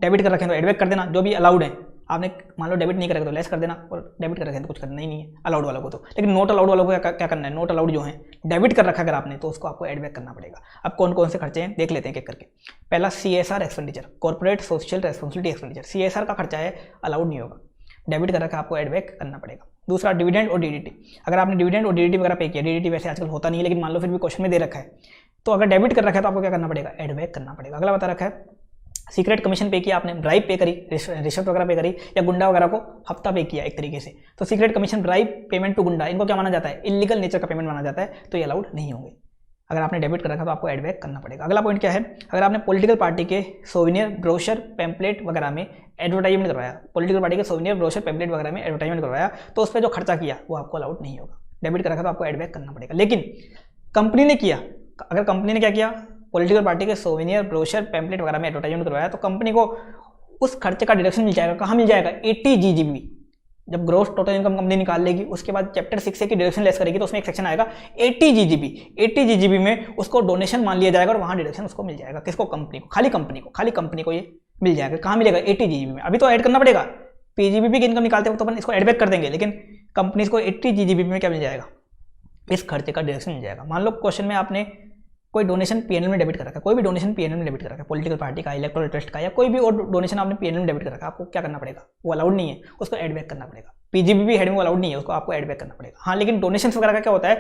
डेबिट कर रखे हैं तो एड बैक कर देना, जो भी अलाउड है आपने मान लो डेबिट नहीं करेगा तो लेस कर देना, और डेबिट कर रखे हैं तो कुछ करना ही नहीं है अलाउड वालों को तो। लेकिन नोट अलाउड वालों को क्या करना है, नोट अलाउड जो है डेबिट कर रखा अगर आपने तो उसको आपको एड बैक करना पड़ेगा। अब कौन कौन से खर्चे हैं देख लेते हैं एक करके। पहला CSR expenditure, corporate social responsibility expenditure, CSR का खर्चा है अलाउड नहीं होगा, डेबिट कर रखा है आपको एड बैक करना पड़ेगा। दूसरा डिविडेंड और DDT, अगर आपने डिविडेंड और DDT वगैरह पे किया, DDT वैसे आजकल होता नहीं है लेकिन मान लो फिर भी क्वेश्चन में दे रखा है, तो अगर डेबिट कर रखा है तो आपको क्या करना पड़ेगा, एड बैक करना पड़ेगा। अगला बता रखा है सीक्रेट कमीशन पे किया आपने, ब्राइब पे करी, रिश्वत वगैरह पे करी, या गुंडा वगैरह को हफ्ता पे किया एक तरीके से, तो secret commission, bribe, payment to goonda, इनको क्या माना जाता है, इलीगल नेचर का पेमेंट माना जाता है, तो ये अलाउड नहीं होंगे। अगर आपने डेबिट कर रखा तो आपको एड बैक करना पड़ेगा। अगला पॉइंट क्या है, अगर आपने पॉलिटिकल पार्टी के सोविनियर, ब्रोशर, पैम्पलेट वगैरह में एडवर्टाइजमेंट करवाया, पॉलिटिकल पार्टी के सोविनियर, ब्रोशर, पैम्पलेट वगैरह में एडवर्टाइजमेंट करवाया, तो उस पर जो खर्चा किया वो आपको अलाउड नहीं होगा, डेबिट कर रखा तो आपको एड बैक करना पड़ेगा। लेकिन कंपनी ने किया, अगर कंपनी ने क्या किया, पॉलिटिकल पार्टी के सोविनियर, ब्रोशर, पैम्पलेट वगैरह में एडवर्टाइजमेंट करवाया, तो कंपनी को उस खर्चे का डिडक्शन मिल जाएगा। कहाँ मिल जाएगा, 80 GGB। जब ग्रोस टोटल इनकम कंपनी निकाल लेगी उसके बाद चैप्टर 6 की डिडक्शन लेस करेगी तो उसमें एक सेक्शन आएगा 80 GGB। 80 GGB में उसको डोनेशन मान लिया जाएगा और वहाँ डिडक्शन उसको मिल जाएगा। किसको, कंपनी को, खाली कंपनी को ये मिल जाएगा। कहाँ मिलेगा, 80 GGB में। अभी तो ऐड करना पड़ेगा, PGBP की इनकम निकालते वक्त तो अपन इसको एड बैक कर देंगे, लेकिन कंपनी को 80 GGB में क्या मिल जाएगा, इस खर्चे का डिडक्शन मिल जाएगा। मान लो क्वेश्चन में आपने कोई डोनेशन PNL में डेबिट कर रखा है, कोई भी डोनेशन PNL में डेबिट कर रखा है, पॉलिटिकल पार्टी का, इलेक्टोरल ट्रस्ट का, या कोई भी और डोनेशन आपने PNL में डेबिट कर रखा है, आपको क्या करना पड़ेगा, वो अलाउड नहीं है, उसको एड बैक करना पड़ेगा। PGBP हेड में वो अलाउड नहीं है, उसको आपको एड बैक करना पड़ेगा। हाँ, लेकिन डोनेशन वगैरह का क्या होता है,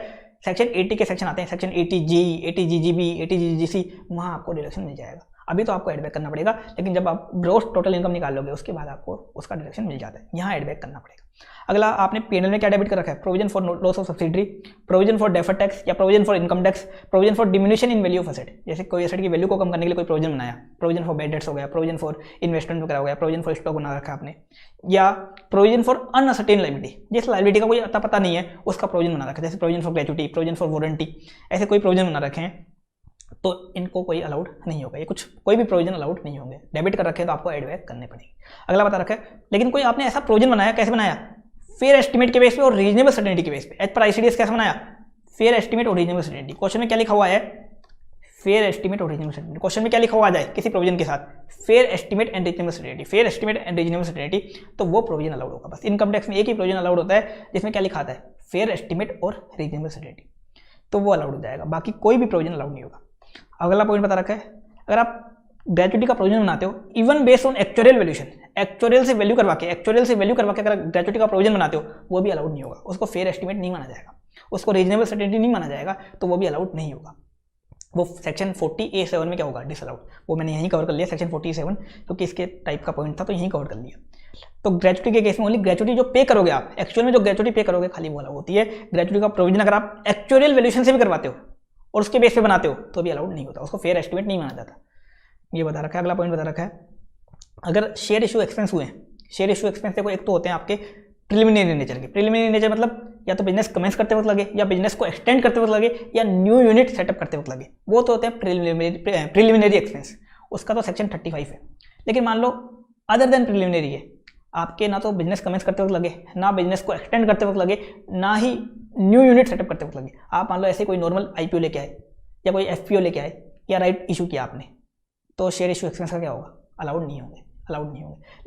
सेक्शन 80 के सेक्शन आते हैं, सेक्शन 80G, 80 GGB, 80 GGC, वहाँ आपको डिडक्शन मिल जाएगा। अभी तो आपको एड बैक करना पड़ेगा, लेकिन जब आप ग्रोस टोटल इनकम निकाल लोगे उसके बाद आपको उसका डिडक्शन मिल जाता है, यहाँ एड बैक करना पड़ेगा। अगला, आपने PNL में क्या डेबिट कर रखा है, provision for loss of subsidy, provision for deferred tax या provision for income tax, provision for diminution in value of asset, जैसे कोई एसेट की वैल्यू को कम करने के लिए कोई प्रोविजन बनाया, प्रोविजन फॉर बैड डेट्स हो गया, प्रोविजन फॉर इन्वेस्टमेंट वगैरह हो गया, प्रोविजन फॉर स्टॉक बना रखा आपने, या प्रोविजन फॉर अनसर्टेन लायबिलिटी, जिस लायबिलिटी का कोई अता पता नहीं है उसका प्रोविजन बना रखा है, जैसे provision for gratuity, provision for warranty, ऐसे कोई प्रोविजन बना रखे हैं, तो इनको कोई अलाउड नहीं होगा। ये कुछ कोई भी प्रोविजन अलाउड नहीं होंगे, डेबिट कर रखे हैं तो आपको एड बैक करने पड़ेंगे। अगला बता रखा है, लेकिन कोई आपने ऐसा प्रोविजन बनाया, कैसे बनाया, फेयर एस्टिमेट के बेस पे और रीजनेबल सर्टेनिटी के बेस पे, एज पर ICDS कैसे बनाया, फेयर एस्टिमेट और रीजनेबल सर्टेनिटी। क्वेश्चन में क्या लिखा हुआ है, फेयर एस्टिमेट और रीजनेबल सर्टेनिटी। क्वेश्चन में क्या लिखा हुआ आ जाए किसी प्रोविजन के साथ, fair estimate and reasonable certainty, fair estimate and reasonable certainty, तो वो प्रोविजन अलाउड होगा। बस इनकम टैक्स में एक ही प्रोविजन अलाउड होता है जिसमें क्या लिखा आता है, फेयर एस्टिमेट और रीजनेबल सर्टेनिटी, तो वो अलाउड हो जाएगा, बाकी कोई भी प्रोविजन अलाउड नहीं होगा। अगला पॉइंट बता रखा है, अगर आप ग्रेच्युटी का प्रोविजन बनाते हो, even based on actual valuation, actual से वैल्यू करवा के अगर ग्रेच्युटी का प्रोविजन बनाते हो, वो भी अलाउड नहीं होगा, उसको फेयर एस्टिमेट नहीं माना जाएगा, उसको रीजनेबल सर्टेनिटी नहीं माना जाएगा, तो वो भी अलाउड नहीं होगा। वो सेक्शन 40A7 में क्या होगा, डिसअलाउड। वो मैंने यहीं कवर कर लिया, सेक्शन 47, क्योंकि इसके टाइप का पॉइंट था तो यहीं कवर कर लिया। तो ग्रेच्युटी के केस में ओनली ग्रेच्युटी जो पे करोगे आप, एक्चुअल में जो ग्रेच्युटी पे करोगे खाली वो अलाउड होती है। ग्रेच्युटी का प्रोविजन अगर आप एक्चुअल वैल्यूएशन से भी करवाते हो और उसके बेस पे बनाते हो तो भी अलाउड नहीं होता, उसको फेयर एस्टिमेट नहीं माना जाता, ये बता रखा है। अगला पॉइंट बता रखा है, अगर शेयर इशू एक्सपेंस हुए हैं, शेयर इशू एक्सपेंस देखो, एक तो होते हैं आपके प्रिलिमिनरी नेचर के, प्रिलिमिनरी नेचर मतलब या तो बिजनेस कमेंस करते वक्त लगे, या बिजनेस को एक्सटेंड करते वक्त लगे, या न्यू यूनिट सेटअप करते वक्त लगे, वो तो होते हैं प्रिलिमिनरी एक्सपेंस, उसका तो सेक्शन 35 है। लेकिन मान लो अदर देन प्रिलिमिनरी है, आपके ना तो बिजनेस कमेंस करते वक्त लगे, ना बिजनेस को एक्सटेंड करते वक्त लगे, ना ही न्यू यूनिट सेटअप करते वक्त लगे, आप मान लो ऐसे कोई नॉर्मल IPO लेके आए या कोई FPO लेके आए या राइट इशू किया आपने, तो शेयर इशू एक्सपेंस का क्या होगा, अलाउड नहीं होंगे।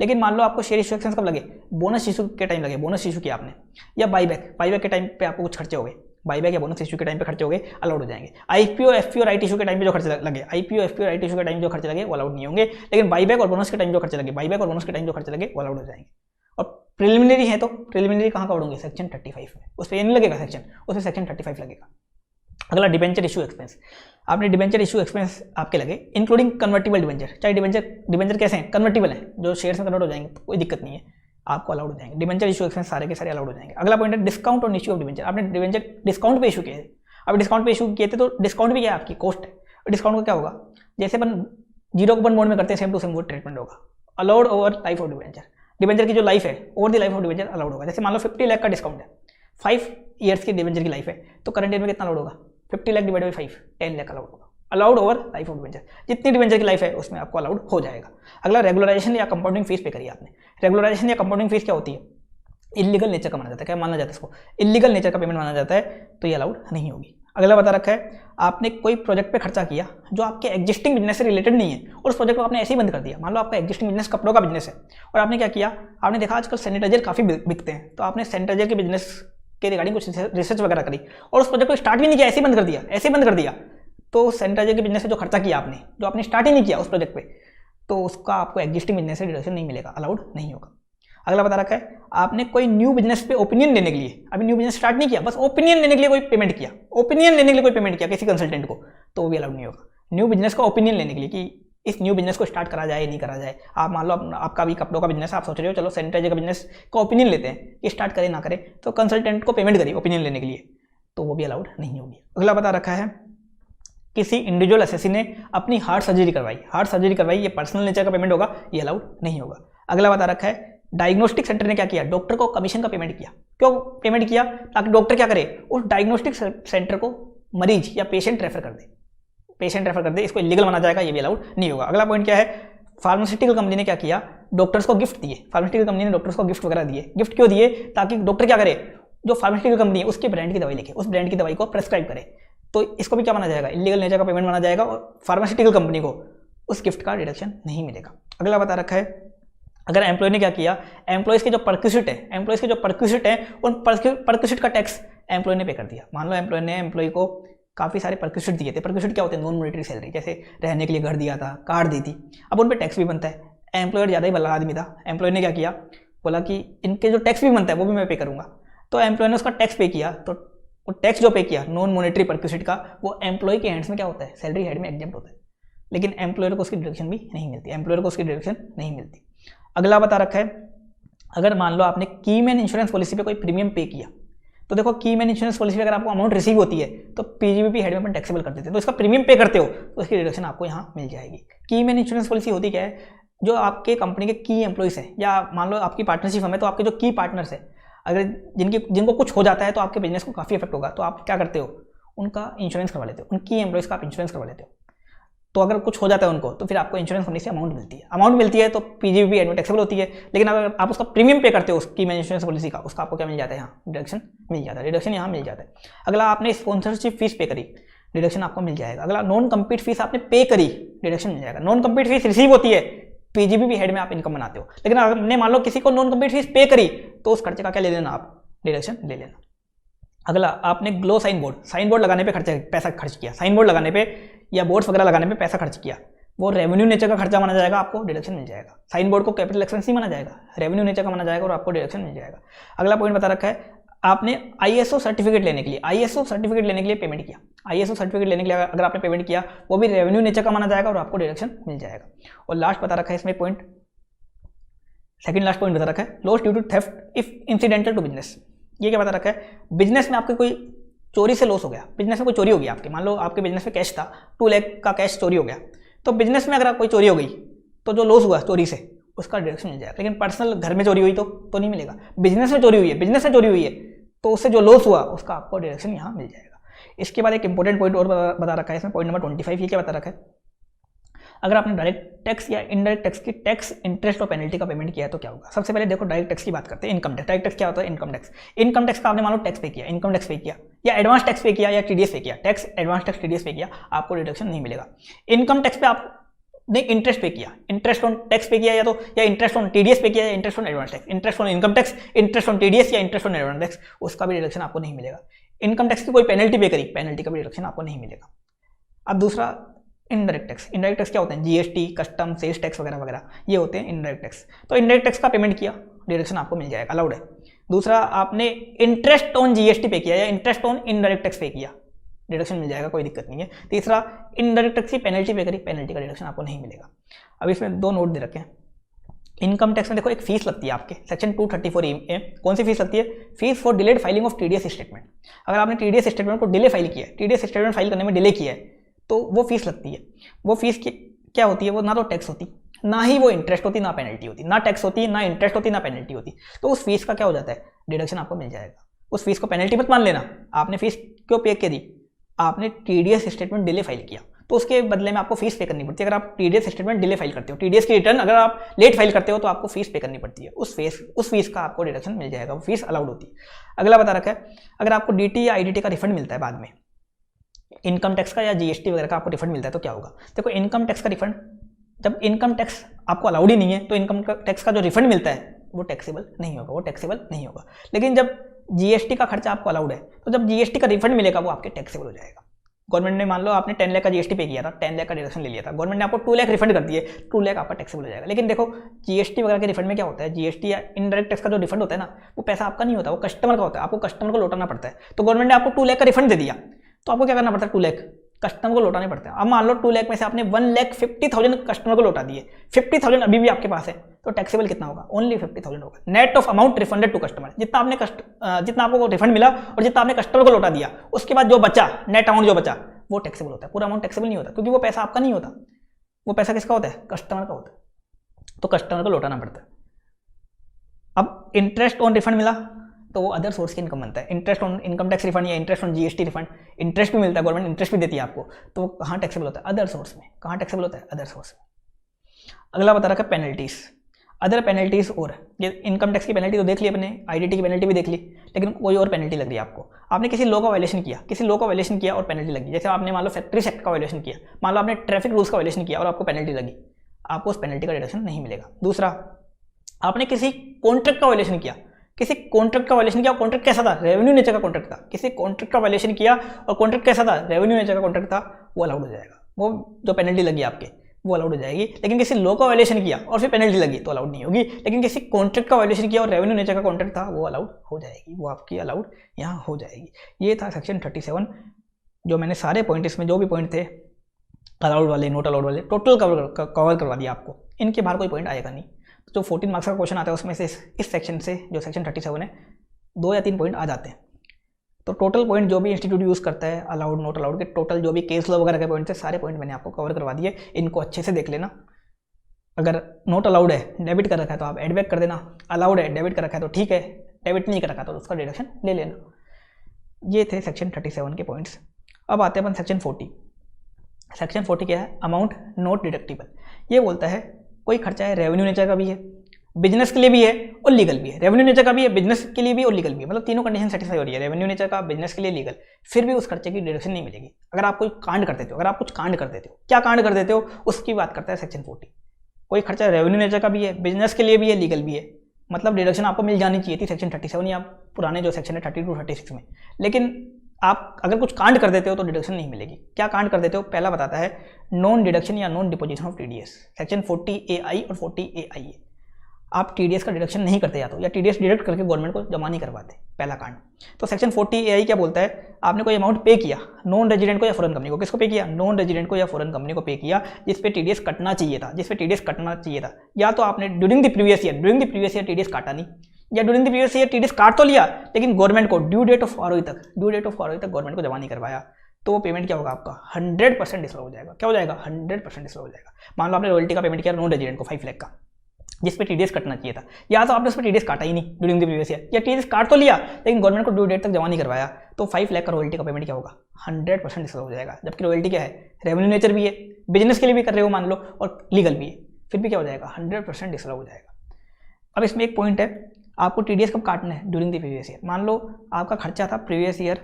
लेकिन मान लो आपको शेयर इशू एक्सपेंस कब लगे, बोनस इशू के टाइम लगे, बोनस इशू किया आपने, या बाईबैक के टाइम पे आपको कुछ खर्चे हो गए, बाईबैक या बोनस इशू के टाइम पे खर्चे हो गए, अलाउड हो जाएंगे। IPO FPO राइट इशू के टाइम पे जो खर्चे लगे, IPO FPO राइट इशू के टाइम जो खर्चे लगे वो अलाउड नहीं होंगे। लेकिन बाईबैक और बोनस के टाइम जो खर्चे लगे, वो अलाउड हो जाएंगे। और प्रिलिमिनरी है तो प्रिलिमिनरी कहाँ कवर होंगे, सेक्शन 35 में, उस पर ये नहीं लगेगा सेक्शन, उस पर सेक्शन 35 लगेगा। अगला डिबेंचर इशू एक्सपेंस, आपने डिबेंचर इशू एक्सपेंस आपके लगे इंक्लूडिंग कन्वर्टिबल डिबेंचर, चाहे डिबेंचर कैसे हैं, कन्वर्टिबल हैं, जो शेयर्स में कन्वर्ट हो जाएंगे तो कोई दिक्कत नहीं है, आपको अलाउड हो जाएंगे। डिबेंचर इशू एक्सपेंस सारे के सारे अलाउड हो जाएंगे। अगला पॉइंट है डिस्काउंट और इशू ऑफ डिबेंचर, आपने डिबेंचर डिस्काउंट पे इशू किए थे, अब डिस्काउंट पे इशू किए थे तो डिस्काउंट भी क्या है, आपकी कॉस्ट है। डिस्काउंट का क्या होगा, जैसे अपन 0 कूपन मोड में करते हैं, सेम टू सेम वो ट्रीटमेंट होगा, allowed over life of debenture. Debenture की जो लाइफ है over the life of debenture allowed होगा। जैसे मान लो 50 लाख का डिस्काउंट है, 5 ईयर्स की डिबेंचर की लाइफ है, तो करंट ईयर में कितना अलाउड होगा, 50 lakh divide by 5, 10 lakh allowed होगा, allowed over life of debenture. जितनी डिबेंचर की लाइफ है उसमें आपको अलाउड हो जाएगा। अगला रेगुलराइजेशन या कंपाउंडिंग फीस पे करिए आपने। रेगुलराइजेशन या कंपाउंडिंग फीस क्या होती है, इलीगल नेचर का माना जाता है, क्या माना जाता है इसको, इलीगल नेचर का पेमेंट माना जाता है, तो ये अलाउड नहीं होगी। अगला बता रखा है आपने कोई प्रोजेक्ट पे खर्चा किया जो आपके एग्जिस्टिंग बिजनेस से रिलेटेड नहीं है और उस प्रोजेक्ट को आपने ऐसे ही बंद कर दिया। मान लो आपका एग्जिस्टिंग बिजनेस कपड़ों का बिजनेस है और आपने क्या किया, आपने देखा आजकल सैनिटाइजर काफ़ी बिकते हैं, तो आपने सैनिटाइजर के बिजनेस के रिगार्डिंग कुछ रिसर्च वगैरह करी और उस प्रोजेक्ट को स्टार्ट भी नहीं किया, ऐसे ही बंद कर दिया, ऐसे ही बंद कर दिया। तो सैनिटाइजर के बिजनेस से जो खर्चा किया आपने, जो आपने स्टार्ट ही नहीं किया उस प्रोजेक्ट पे, तो उसका आपको एग्जिस्टिंग बिजनेस से डिडक्शन नहीं मिलेगा, अलाउड नहीं होगा। अगला बता रखा है आपने कोई न्यू बिजनेस पे ओपिनियन लेने के लिए, अभी न्यू बिजनेस स्टार्ट नहीं किया, बस ओपिनियन लेने के लिए कोई पेमेंट किया, ओपिनियन लेने के लिए कोई पेमेंट किया किसी कंसल्टेंट को, तो वो भी अलाउड नहीं होगा। न्यू बिजनेस का ओपिनियन लेने के लिए कि इस न्यू बिजनेस को स्टार्ट करा जाए नहीं करा जाए, आप मान लो आपका भी कपड़ों का बिजनेस है, आप सोच रहे हो चलो सैनिटाइजर का बिजनेस का ओपिनियन लेते हैं कि स्टार्ट करें ना करें, तो कंसल्टेंट को पेमेंट करिए ओपिनियन लेने के लिए, तो वो भी अलाउड नहीं होगी। अगला बता रखा है किसी इंडिविजुअल असेसी ने अपनी हार्ट सर्जरी करवाई, ये पर्सनल नेचर का पेमेंट होगा, ये अलाउड नहीं होगा। अगला बता रखा है डायग्नोस्टिक सेंटर ने क्या किया, डॉक्टर को कमीशन का पेमेंट किया। क्यों पेमेंट किया, ताकि डॉक्टर क्या करे, उस डायग्नोस्टिक सेंटर को मरीज या पेशेंट रेफर कर दे, इसको इलीगल माना जाएगा, ये भी अलाउड नहीं होगा। अगला पॉइंट क्या है, फार्मास्यूटिकल कंपनी ने क्या किया, डॉक्टर्स को गिफ्ट दिए, फार्मास्यूटिकल कंपनी ने डॉक्टर्स को गिफ्ट वगैरह दिए। गिफ्ट क्यों दिए, ताकि डॉक्टर क्या करे, जो फार्मास्यूटिकल कंपनी है उसके ब्रांड की दवाई लिखे, उस ब्रांड की दवाई को प्रेस्क्राइब करे, तो इसको भी क्या माना जाएगा, इलीगल नेचर का पेमेंट माना जाएगा और फार्मास्यूटिकल कंपनी को उस गिफ्ट का डिडक्शन नहीं मिलेगा। अगला बता रखा है अगर एम्प्लॉय ने क्या किया, एम्प्लॉयज़ के जो परक्यूसिट है उन परक्यूसिट का टैक्स एम्प्लॉय ने पे कर दिया। मान लो एम्प्लॉय ने एम्प्लॉय को काफ़ी सारे परक्यूसिट दिए थे, परक्यूसिट क्या होते हैं, नॉन मॉनिटरी सैलरी, जैसे रहने के लिए घर दिया था, कार दी थी, अब उन पर टैक्स भी बनता है। एम्प्लॉयर ज़्यादा ही भला आदमी था, एम्प्लॉय ने क्या किया, बोला कि इनके जो टैक्स भी बनता है वो भी मैं पे करूँगा, तो एम्प्लॉय ने उसका टैक्स पे किया, तो वो टैक्स जो पे किया नॉन मॉनिटरी परक्यूसिट का, वो एम्प्लॉय के हैंड्स में क्या होता है, सैलरी हेड में एग्जेम्प्ट होता है, लेकिन एम्प्लॉयर को उसकी डिडक्शन भी नहीं मिलती, अगला बता रखा है अगर मान लो आपने की मैन इंश्योरेंस पॉलिसी पे कोई प्रीमियम पे किया, तो देखो की मैन इंश्योरेंस पॉलिसी पे अगर आपको अमाउंट रिसीव होती है तो पीजीबीपी हेड में अपन टैक्सेबल कर देते हैं, तो इसका प्रीमियम पे करते हो तो उसकी डिडक्शन आपको यहाँ मिल जाएगी। की मैन इंश्योरेंस पॉलिसी होती क्या है, जो आपके कंपनी के की एम्प्लॉइज हैं, या मान लो आपकी पार्टनरशिप है तो आपके जो की पार्टनर्स है, अगर जिनको कुछ हो जाता है तो आपके बिजनेस को काफ़ी इफेक्ट होगा, तो आप क्या करते हो, उनका इंश्योरेंस करवा लेते हो, उनकी एम्प्लॉइज का आप इंश्योरेंस करवा लेते हो, तो अगर कुछ हो जाता है उनको तो फिर आपको इंश्योरेंस कंपनी से अमाउंट मिलती है, तो पीजीबीपी एड में टैक्सेबल होती है। लेकिन अगर आप उसका प्रीमियम पे करते हो उसकी मैन इंश्योरेंस पॉलिसी का, उसका आपको क्या मिल जाता है, यहाँ डिडक्शन मिल जाता है, अगला आपने स्पॉन्सरशिप फीस पे करी, डिडक्शन आपको मिल जाएगा। अगला नॉन कम्पीट फीस आपने पे करी, डिडक्शन मिल जाएगा। नॉन कम्पीट फीस रिसीव होती है, पीजीबीपी हेड में आप इनकम बनाते हो, लेकिन अगर हमने मान लो किसी को नॉन कम्पीट फीस पे करी तो उस खर्चे का क्या ले लेना, आप डिडक्शन ले लेना। अगला आपने ग्लो साइन बोर्ड लगाने पे पैसा खर्च किया, साइन बोर्ड लगाने पे या बोर्ड्स वगैरह लगाने पे पैसा खर्च किया, वो रेवेन्यू नेचर का खर्चा माना जाएगा, आपको डिडक्शन मिल जाएगा। साइन बोर्ड को कैपिटल एक्सपेंस नहीं माना जाएगा, रेवेन्यू नेचर का माना जाएगा और आपको डिडक्शन मिल जाएगा। अगला पॉइंट बता रखा है आपने आईएसओ सर्टिफिकेट लेने के लिए पेमेंट किया, आईएसओ सर्टिफिकेट लेने के लिए अगर आपने पेमेंट किया वो भी रेवेन्यू नेचर का माना जाएगा और आपको डिडक्शन मिल जाएगा। और लास्ट बता रखा है इसमें पॉइंट, सेकंड लास्ट पॉइंट बता रखा है loss due to theft if incidental to business. ये क्या बता रखा है, बिजनेस में आपके कोई चोरी से लॉस हो गया, बिजनेस में कोई चोरी हो गई आपके, मान लो आपके बिजनेस में कैश था 2 लाख का कैश चोरी हो गया, तो बिजनेस में अगर कोई चोरी हो गई तो जो लॉस हुआ चोरी से उसका डिडक्शन मिल जाएगा। लेकिन पर्सनल घर में चोरी हुई तो नहीं मिलेगा, बिजनेस में चोरी हुई है तो उससे जो लॉस हुआ उसका आपको डिडक्शन यहाँ मिल जाएगा। इसके बाद एक इंपॉर्टेंट पॉइंट और बता रखा है इसमें, पॉइंट नंबर 25। ये क्या बता रखा है, अगर आपने डायरेक्ट टैक्स या इनडायरेक्ट टैक्स की टैक्स इंटरेस्ट और पेनल्टी का पेमेंट किया है तो क्या होगा। सबसे पहले देखो डायरेक्ट टैक्स की बात करते हैं, इनकम टैक्स। डायरेक्ट टैक्स क्या होता है, इनकम टैक्स का आपने मान लो टैक्स पे किया, इनकम टैक्स पे किया या एडवांस टैक्स पे किया या टीडीएस पे किया, टैक्स एडवांस टैक्स टीडीएस पे किया, आपको डिडक्शन नहीं मिलेगा। इनकम टैक्स पे आपने इंटरेस्ट पे किया, इंटरेस्ट ऑन टैक्स पे किया या इंटरेस्ट ऑन टीडीएस पे किया या interest on advance tax, interest on income tax, interest on TDS या इंटरेस्ट ऑन एडवांस टैक्स, उसका भी डिडक्शन आपको नहीं मिलेगा। इनकम टैक्स की कोई पेनल्टी पे करी, पेनल्टी का भी डिडक्शन आपको नहीं मिलेगा। अब दूसरा इनडायरेक्ट टैक्स क्या होते हैं, जीएसटी, कस्टम, सेल्स टैक्स वगैरह वगैरह, ये होते हैं इनडायरेक्ट टैक्स। तो इनडायरेक्ट टैक्स का पेमेंट किया, डिडक्शन आपको मिल जाएगा, अलाउड है। दूसरा आपने इंटरेस्ट ऑन जीएसटी पे किया या इंटरेस्ट ऑन इनडायरेक्ट टैक्स पे किया, डिडक्शन मिल जाएगा, कोई दिक्कत नहीं है। तीसरा इनडायरेक्ट टैक्स की पेनल्टी पे करी, पेनल्टी का डिडक्शन आपको नहीं मिलेगा। अब इसमें 2 नोट दे रखे हैं। इनकम टैक्स में देखो एक फीस लगती है आपके सेक्शन 234A, कौन सी फीस लगती है, fees for delayed filing of TDS statement. अगर आपने टीडीएस स्टेटमेंट को डिले फाइल किया है, टीडीएस स्टेटमेंट फाइल करने में डिले किया है तो वो फीस लगती है। वो फीस क्या होती है, वो ना तो टैक्स होती, ना ही वो इंटरेस्ट होती, ना पेनल्टी होती, ना टैक्स होती, ना इंटरेस्ट होती, ना पेनल्टी होती। तो उस फीस का क्या हो जाता है, डिडक्शन आपको मिल जाएगा। उस फीस को पेनल्टी मत मान लेना, आपने फीस क्यों पे की, आपने टीडीएस स्टेटमेंट डिले फाइल किया तो उसके बदले में आपको फीस पे करनी पड़ती है। अगर आप टीडीएस स्टेटमेंट डिले फाइल करते हो, टीडीएस की रिटर्न अगर आप लेट फाइल करते हो तो आपको फीस पे करनी पड़ती है, उस फीस का आपको डिडक्शन मिल जाएगा, वो फीस अलाउड होती है। अगला बता रखा है अगर आपको डीटी या आईडीटी का रिफंड मिलता है बाद में, इनकम टैक्स का या जीएसटी वगैरह का आपको रिफंड मिलता है तो क्या होगा। देखो इनकम टैक्स का रिफंड, जब इनकम टैक्स आपको अलाउड ही नहीं है तो इनकम टैक्स का जो रिफंड मिलता है वो टैक्सेबल नहीं होगा, वो टैक्सेबल नहीं होगा। लेकिन जब जीएसटी का खर्चा आपको अलाउड है तो जब जीएसटी का रिफंड मिलेगा वो आपके टैक्सेबल हो जाएगा। गवर्नमेंट ने मान लो आपने 10 लाख का जीएसटी पे किया था, 10 लाख का डिडक्शन ले लिया था, गवर्नमेंट ने आपको 2 लाख रिफंड कर दिए, 2 लाख आपका टैक्सेबल हो जाएगा। लेकिन देखो जीएसटी वगैरह के रिफंड में क्या होता है, जीएसटी या इनडायरेक्ट टैक्स का जो रिफंड होता है ना वो पैसा आपका नहीं होता, वो कस्टमर का होता है, आपको कस्टमर को लौटाना पड़ता है। तो गवर्नमेंट ने आपको 2 लाख का रिफंड दे दिया तो आपको क्या करना पड़ता है, 2 लाख कस्टमर को लौटाने पड़ते हैं। अब मान लो 2 लाख में से आपने 1,50,000 कस्टमर को लौटा दिए, 50,000 अभी भी आपके पास है तो टैक्सेबल कितना होगा, ओनली 50,000 होगा। Net of amount refunded to customer, जितना आपको रिफंड मिला और जितना आपने कस्टमर को लौटा दिया उसके बाद जो बचा, नेट अमाउंट जो बचा वो टैक्सेबल होता है। पूरा अमाउंट टैक्सेबल नहीं होता क्योंकि वो पैसा आपका नहीं होता, वो पैसा किसका होता है, कस्टमर का होता है, तो कस्टमर को लौटाना पड़ता है। अब इंटरेस्ट ऑन रिफंड मिला तो वो अदर सोर्स की इनकम बनता है। Interest on income tax refund या interest on GST refund, interest भी मिलता है, गवर्नमेंट इंटरेस्ट भी देती है आपको, तो कहाँ टैक्सेबल होता है, अदर सोर्स में। कहाँ टैक्सेबल होता है, अदर सोर्स में। अगला बता रखा है पेनल्टीज, अदर पेनल्टीज। और ये इनकम टैक्स की पेनल्टी तो देख ली अपने, आईडीटी की पेनल्टी भी देख ली, लेकिन कोई और पेनल्टी लग रही है आपको। आपने किसी लॉ का वायलेशन किया, किसी लॉ का वायलेशन किया और पेनल्टी लगी, जैसे आपने मान लो फैक्ट्री एक्ट का वायलेशन किया, मान लो आपने ट्रैफिक रूल्स का वायलेशन किया और आपको पेनल्टी लगी, आपको उस पेनल्टी का डिडक्शन नहीं मिलेगा। दूसरा, आपने किसी कॉन्ट्रैक्ट का वायलेशन किया, किसी कॉन्ट्रैक्ट का वायलेशन किया, कॉन्ट्रैक्ट कैसा था, रेवेन्यू नेचर का कॉन्ट्रैक्ट था, किसी कॉन्ट्रैक्ट का वायलेशन किया और कॉन्ट्रैक्ट कैसा था, रेवेन्यू नेचर का कॉन्ट्रैक्ट था, वो अलाउड हो जाएगा, वो जो पेनल्टी लगी आपके वो अलाउड हो जाएगी। लेकिन किसी लॉ का वायलेशन किया और फिर पेनल्टी लगी तो अलाउड नहीं होगी। लेकिन किसी कॉन्ट्रैक्ट का वायलेशन किया और रेवेन्यू नेचर का कॉन्ट्रैक्ट था वो अलाउड हो जाएगी, वो आपकी अलाउड यहाँ हो जाएगी। ये था सेक्शन 37, जो मैंने सारे पॉइंट, इसमें जो भी पॉइंट थे अलाउड वाले, नोट अलाउड वाले, टोटल कवर करवा दिया आपको। इनके बाहर कोई पॉइंट आएगा नहीं। तो जो 14 मार्क्स का क्वेश्चन आता है उसमें से इस सेक्शन से, जो सेक्शन 37 है, 2 या 3 पॉइंट आ जाते हैं। तो टोटल पॉइंट जो भी इंस्टीट्यूट यूज़ करता है, अलाउड नोट अलाउड के, टोटल जो भी केस लॉ वगैरह के पॉइंट थे, सारे पॉइंट मैंने आपको कवर करवा दिए। इनको अच्छे से देख लेना। अगर नोट अलाउड है, डेबिट कर रखा है तो आप एड बैक कर देना, अलाउड है, डेबिट कर रखा है तो ठीक है, डेबिट नहीं कर रखा तो उसका डिडक्शन ले लेना। ये थे सेक्शन 37 के पॉइंट्स। अब आते हैं अपन सेक्शन 40। सेक्शन 40 क्या है, अमाउंट नॉट डिडक्टिबल। ये बोलता है कोई खर्चा है, रेवेन्यू नेचर का भी है, बिजनेस के लिए भी है और लीगल भी है। रेवेन्यू नेचर का भी है, बिजनेस के लिए भी और लीगल भी है, मतलब तीनों कंडीशन सेटिस्फाई हो रही है, रेवेन्यू नेचर का, बिजनेस के लिए, लीगल, फिर भी उस खर्चे की डिडक्शन नहीं मिलेगी। अगर आप कोई कांड कर देते हो, अगर आप कुछ कांड कर देते हो, क्या कांड कर देते हो उसकी बात करता है सेक्शन 40। कोई खर्चा रेवेन्यू नेचर का भी है, बिजनेस के लिए भी है, लीगल भी है, मतलब डिडक्शन आपको मिल जानी चाहिए थी सेक्शन 37 या पुराने जो सेक्शन है 32 36 में। लेकिन आप अगर कुछ कांड कर देते हो तो डिडक्शन नहीं मिलेगी। क्या कांड कर देते हो, पहला बताता है नॉन डिडक्शन या non deposition of TDS, section 40AI और 40AI है। आप टीडीएस का डिडक्शन नहीं करते या टीडीएस डिडक्ट करके गवर्नमेंट को जमा नहीं करवाते, पहला कांड। तो सेक्शन 40AI क्या बोलता है, आपने कोई अमाउंट पे किया नॉन रेजिडेंट को या फॉरेन कंपनी को, किसको पे किया, नॉन रेजिडेंट को या फॉरेन कंपनी को पे किया, जिस पे टीडीएस कटना चाहिए था, जिस पे टीडीएस कटना चाहिए था, या तो आपने during the previous year TDS काटा नहीं, या during the previous year TDS काट तो लिया लेकिन गवर्नमेंट को ड्यू डेट ऑफ ROE तक गवर्नमेंट को जमा नहीं करवाया, तो वो पेमेंट क्या होगा आपका 100% डिसअलाउ हो जाएगा। क्या हो जाएगा, 100% डिसअलाउ हो जाएगा। मान लो आपने रॉयल्टी का पेमेंट किया नॉन रेजिडेंट को 5 लाख का, जिस पे टीडीएस कटना चाहिए था, या तो आपने उस पर टीडीएस काटा ही नहीं ड्यूरिंग द प्रीवियस ईयर, या टीडीएस काट तो लिया लेकिन गवर्नमेंट को ड्यू डेट तक जमा नहीं करवाया, तो 5 लाख का रॉयल्टी का पेमेंट क्या होगा, 100% डिसअलाउ हो जाएगा। जबकि रॉयल्टी क्या है, रेवेन्यू नेचर भी है, बिजनेस के लिए भी कर रहे हो मान लो, और लीगल भी है, फिर भी क्या हो जाएगा, 100% डिसअलाउ हो जाएगा। अब इसमें एक पॉइंट है, आपको टीडीएस कब काटना है, ड्यूरिंग द प्रीवियस ईयर। मान लो आपका खर्चा था प्रीवियस ईयर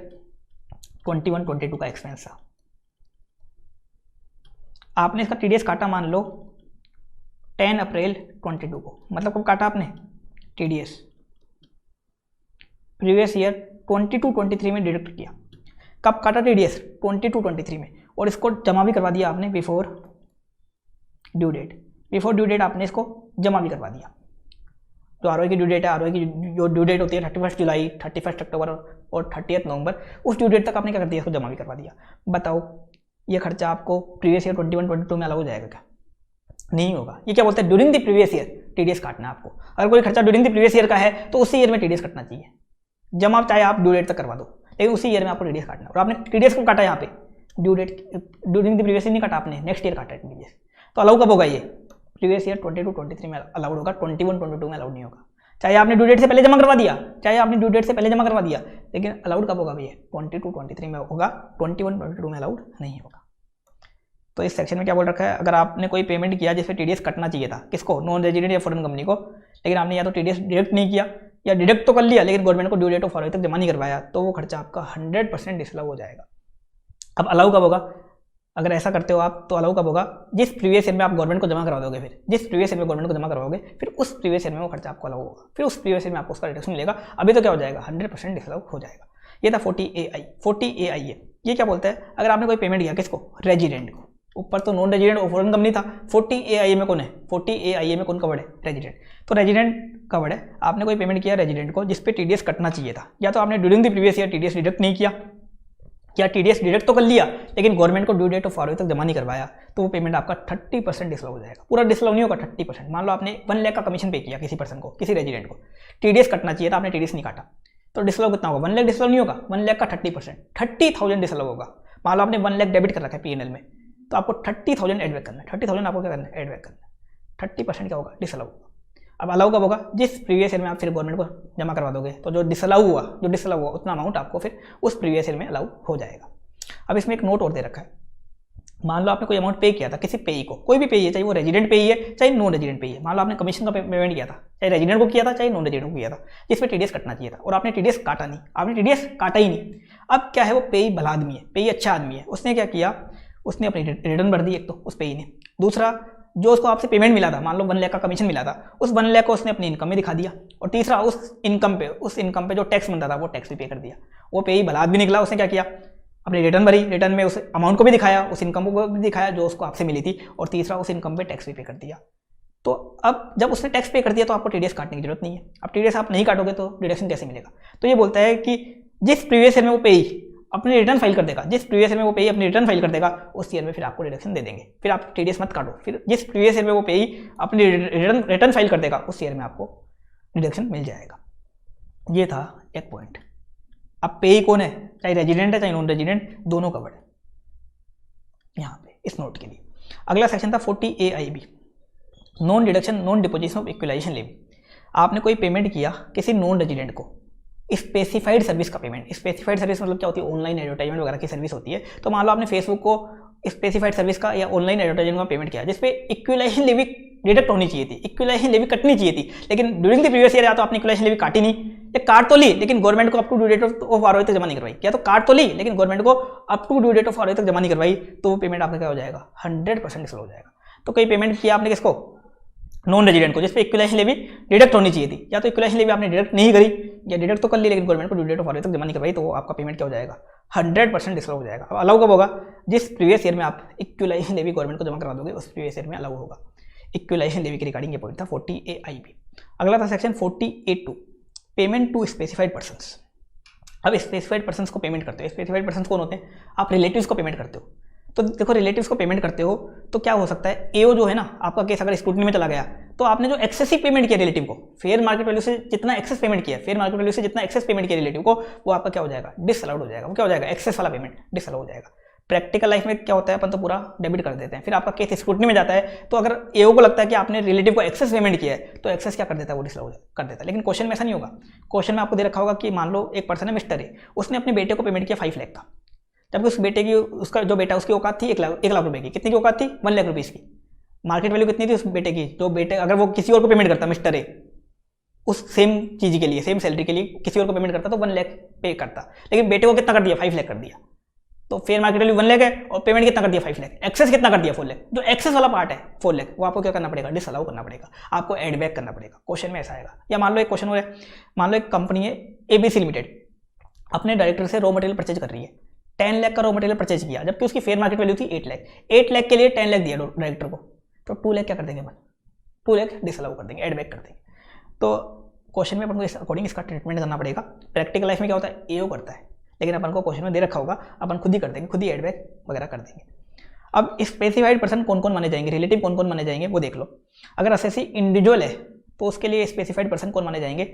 21-22 का एक्सपेंस था, आपने इसका टीडीएस काटा मान लो 10 अप्रैल 22 को, मतलब कब काटा आपने टीडीएस, प्रीवियस ईयर 22-23 में डिडक्ट किया। कब काटा टीडीएस, 22-23 में, और इसको जमा भी करवा दिया आपने बिफोर ड्यू डेट आपने इसको जमा भी करवा दिया। जो ROE की ड्यू डेट है, ROE की जो ड्यू डेट होती है 31 जुलाई, 31 अक्टूबर और 30 नवंबर, उस ड्यू डेट तक आपने क्या कर दिया, इसको जमा भी करवा दिया। बताओ ये खर्चा आपको प्रीवियस ईयर 21-22 में अलाउ हो जाएगा क्या, नहीं होगा। ये क्या बोलते हैं, during the previous year TDS काटना है आपको। अगर कोई खर्चा ड्यूरिंग द प्रीवियस ईयर का है तो उसी ईयर में टीडीएस कटना चाहिए, जमा चाहे आप ड्यू डेट तक करवा दो, लेकिन उसी ईयर में आपको टीडीएस काटना है। और आपने टीडीएस को काटा यहाँ पे due date, during the previous year नहीं काटा आपने, नेक्स्ट ईयर काटा है टीडीएस, तो अलाउ कब होगा, ये प्रीवियस ईयर 22-23 में अलाउड होगा, 21-22 में अलाउड नहीं होगा। चाहे आपने ड्यू डेट से पहले जमा करवा दिया, लेकिन अलाउड कब होगा भैया, 22-23 में होगा, 21-22 में अलाउड नहीं होगा। तो इस सेक्शन में क्या बोल रखा है, अगर आपने कोई पेमेंट किया जिसपे टीडीएस कटना चाहिए था, किसको, नॉन रेजिडेंट या फॉरेन कंपनी को, लेकिन आपने या तो टीडीएस डिडक्ट नहीं किया या डिडक्ट तो कर लिया लेकिन गवर्नमेंट को ड्यू डेट ऑफ ROE तक जमा नहीं करवाया, तो वो खर्चा आपका 100% डिसअलाउ हो जाएगा। अब अलाउ कब होगा, अगर ऐसा करते हो आप तो अलाउ कब होगा, जिस प्रीवियस ईयर में आप गवर्नमेंट को जमा करवा दोगे, फिर जिस प्रीवियस ईयर में गवर्नमेंट को जमा करवाओगे फिर उस प्रीवियस ईयर में वो खर्चा आपको अलाउ होगा, फिर उस प्रीवियस ईयर में आपको उसका रिडक्शन मिलेगा। अभी तो क्या हो जाएगा 100% डिसअलाउ हो जाएगा। ये था 40AI। 40AI है, ये क्या बोलता है, अगर आपने कोई पेमेंट किया किसको, रेजिडेंट को, ऊपर तो नॉन रेजिडेंट और फॉरेन कंपनी था, 40AI में कौन है, 40AI में कौन कवर्ड है, रेजिडेंट। तो रेजिडेंट कवर्ड है, आपने कोई पेमेंट किया रेजिडेंट को जिस पे TDS कटना चाहिए था, या तो आपने during the previous year TDS deduct नहीं किया, या TDS डिडक्ट तो कर लिया लेकिन गवर्नमेंट को ड्यू डेट ऑफ फॉरवर्ड तक जमा नहीं करवाया, तो वो पेमेंट आपका 30% डिसअलाउ हो जाएगा। पूरा डिसअलाउ नहीं होगा, 30%। मान लो आपने 1 लाख का कमीशन पे किया किसी पर्सन को, किसी रेजिडेंट को, TDS कटना चाहिए था, आपने TDS नहीं काटा, तो डिसअलाउ कितना होगा, 1 लाख डिसअलाउ नहीं होगा, 1 लाख का 30%, 30,000 डिसअलाउ होगा। मान लो आपने 1 लाख डेबिट कर रखा है PNL में, तो आपको 30,000 एडबैक करना है, 30,000 आपको क्या करना है, एडबैक करना है। 30% क्या होगा, डिसअलाउ होगा। अब अलाउ कब होगा, जिस प्रीवियस ईयर में आप फिर गवर्नमेंट को जमा करवा दोगे, तो जो डिसअलाउ हुआ उतना अमाउंट आपको फिर उस प्रीवियस ईयर में अलाउ हो जाएगा। अब इसमें एक नोट और दे रखा है, मान लो आपने कोई अमाउंट पे किया था किसी पेई को, कोई भी पेई है, चाहे वो रेजिडेंट पेई है चाहे नॉन रेजिडेंट पेई है, मान लो आपने कमीशन का पेमेंट किया था, चाहे रेजिडेंट को किया था चाहे नॉन रेजिडेंट को किया था, जिसमें TDS कटना चाहिए था और आपने TDS काटा नहीं, आपने TDS काटा ही नहीं। अब क्या है, वो पेई भला आदमी है, पेई अच्छा आदमी है, उसने क्या किया, उसने अपनी रिटर्न भर दी एक तो उस पेई ने, दूसरा जो उसको आपसे पेमेंट मिला था, मान लो 1 लाख का कमीशन मिला था, उस 1 लाख को उसने अपनी इनकम में दिखा दिया, और तीसरा उस इनकम पे जो टैक्स बनता था वो टैक्स भी पे कर दिया। वो पेई भला आदमी निकला, उसने क्या किया, अपनी रिटर्न भरी, रिटर्न में उस अमाउंट को भी दिखाया, उस इनकम को भी दिखाया जो उसको आपसे मिली थी, और तीसरा उस इनकम पे टैक्स भी पे कर दिया। तो अब जब उसने टैक्स पे कर दिया तो आपको TDS काटने की जरूरत नहीं है। अब TDS आप नहीं काटोगे तो डिडक्शन कैसे मिलेगा, तो ये बोलता है कि जिस प्रीवियस ईयर में वो पेई अपनी रिटर्न फाइल कर देगा, जिस प्रीवियस ईयर में वो पेई अपनी रिटर्न फाइल कर देगा, उस ईयर में फिर आपको डिडक्शन दे देंगे। फिर आप TDS मत काटो, फिर जिस प्रीवियस ईयर में वो पेई अपनी रिटर्न फाइल कर देगा उस ईयर में आपको डिडक्शन मिल जाएगा। ये था एक पॉइंट। अब पेई कौन है, चाहे रेजिडेंट है चाहे नॉन रेजिडेंट, दोनों कवर्ड है यहाँ पे इस नोट के लिए। अगला सेक्शन था 40AIB, non deduction non deposition of equalisation levy. आपने कोई पेमेंट किया किसी नॉन रेजिडेंट को, स्पेसिफाइड सर्विस का पेमेंट, स्पेसिफाइड सर्विस मतलब क्या होती है, ऑनलाइन एडवर्टाइजमेंट वगैरह की सर्विस होती है। तो मान लो आपने फेसबुक को स्पेसिफाइड सर्विस का या ऑनलाइन एडवर्टाइजमेंट का पेमेंट किया जिसपे इक्विलाइजेशन लेवी डिडक्ट होनी चाहिए थी, इक्विलाइजेशन लेवी कटनी चाहिए थी, लेकिन ड्यूरिंग द प्रीवियस ईयर या तो आपने इक्विलाइजेशन लेवी काटी नहीं, या काट तो ली लेकिन गवर्नमेंट को up to due date of ROI तक जमा नहीं करवाई, या तो काट तो ली लेकिन गवर्नमेंट को up to due date of ROI तक जमा नहीं करवाई, तो वो पेमेंट आपका क्या हो जाएगा, 100% डिसअलाउ हो जाएगा। तो कोई पेमेंट किया आपने किसको, नॉन रेजिडेंट को, जिसपे इक्विलाइजेशन लेवी डिडक्ट होनी चाहिए थी, या तो इक्विलाइजेशन लेवी आपने डिडक्ट नहीं करी या डिडक्ट तो कर ली लेकिन गवर्नमेंट को ड्यू डेट ऑफ आरओआई तक जमा नहीं करवाई, तो आपका पेमेंट क्या हो जाएगा, 100% डिसअलाउ हो जाएगा। अब अलाउ कब होगा, जिस प्रीवियस ईयर में आप इक्विलाइजेशन लेवी गवर्नमेंट को जमा करा दोगे उस प्रीवियस ईयर में अलाउ होगा। इक्विलाइजेशन लेवी के रिगार्डिंग ये पॉइंट था 40AIB। अगला था section 40A2, payment to specified persons. अब स्पेसिफाइड पर्सन्स को पेमेंट करते हो, स्पेसिफाइड पर्सन्स कौन होते हैं, आप रिलेटिव्स को पेमेंट करते हो। तो देखो रिलेटिव्स को पेमेंट करते हो तो क्या हो सकता है, AO जो है ना, आपका केस अगर स्क्रूटनी में चला गया तो आपने जो एक्सेसिव पेमेंट किया रिलेटिव को, फेयर मार्केट वैल्यू से जितना एक्सेस पेमेंट किया, फेयर मार्केट वैल्यू से जितना एक्सेस पेमेंट किया रिलेटिव को, वो आपका क्या हो जाएगा, डिसअलाउड हो जाएगा। वो क्या हो जाएगा, एक्सेस वाला पेमेंट डिसअलाउ हो जाएगा। प्रैक्टिकल लाइफ में क्या होता है, अपन तो पूरा डेबिट कर देते हैं, फिर आपका केस स्क्रूटनी में जाता है तो अगर AO को लगता है कि आपने रिलेटिव को एक्सेस पेमेंट किया है तो एक्सेस क्या कर देता है, वो डिसअलाउ कर देता है। लेकिन क्वेश्चन में ऐसा नहीं होगा। क्वेश्चन में आपको दे रखा होगा कि मान लो एक पर्सन है मिस्टर ए, उसने अपने बेटे को पेमेंट किया 5 लाख का, जबकि उस बेटे की, उसका जो बेटा उसकी औकात थी 1 लाख रुपए की। कितनी की औकात थी, 1 लाख रुपीज़ की। मार्केट वैल्यू कितनी थी उस बेटे की, जो बेटे अगर वो किसी और को पेमेंट करता मिस्टर ए, उस सेम चीज़ के लिए, सेम सैलरी के लिए किसी और को पेमेंट करता तो 1 लाख पे करता, लेकिन बेटे को कितना कर दिया, 5 लाख कर दिया। तो फेयर मार्केट वैल्यू 1 लाख है और पेमेंट कितना कर दिया, 5 लाख। एक्सेस कितना कर दिया, 4 लाख। जो एक्सेस वाला पार्ट है 4 लाख, वो आपको क्या करना पड़ेगा, डिसअलाउ करना पड़ेगा, आपको एड बैक करना पड़ेगा। क्वेश्चन में ऐसा आएगा। या मान लो एक क्वेश्चन हो है, मान लो एक कंपनी है ABC लिमिटेड, अपने डायरेक्टर से रॉ मटेरियल परचेज कर रही है, 10 लाख का रॉ मटेरियल परचेज किया, जबकि उसकी फेयर मार्केट वैल्यू थी 8 लाख। 8 लाख के लिए 10 लाख दिया डायरेक्टर को, तो 2 लाख क्या कर देंगे अपन, 2 लाख डिसअलाउ कर देंगे, एड बैक कर देंगे। तो क्वेश्चन में अपन को इस अकॉर्डिंग इसका ट्रीटमेंट करना पड़ेगा। प्रैक्टिकल लाइफ में क्या होता है, AO करता है, लेकिन अपन को क्वेश्चन में दे रखा होगा, अपन खुद ही कर देंगे, खुद ही एड बैक वगैरह कर देंगे। अब स्पेसिफाइड पर्सन कौन कौन माने जाएंगे, रिलेटिव कौन कौन माने जाएंगे वो देख लो। अगर असेसी इंडिविजुअल है तो उसके लिए स्पेसिफाइड पर्सन कौन माने जाएंगे,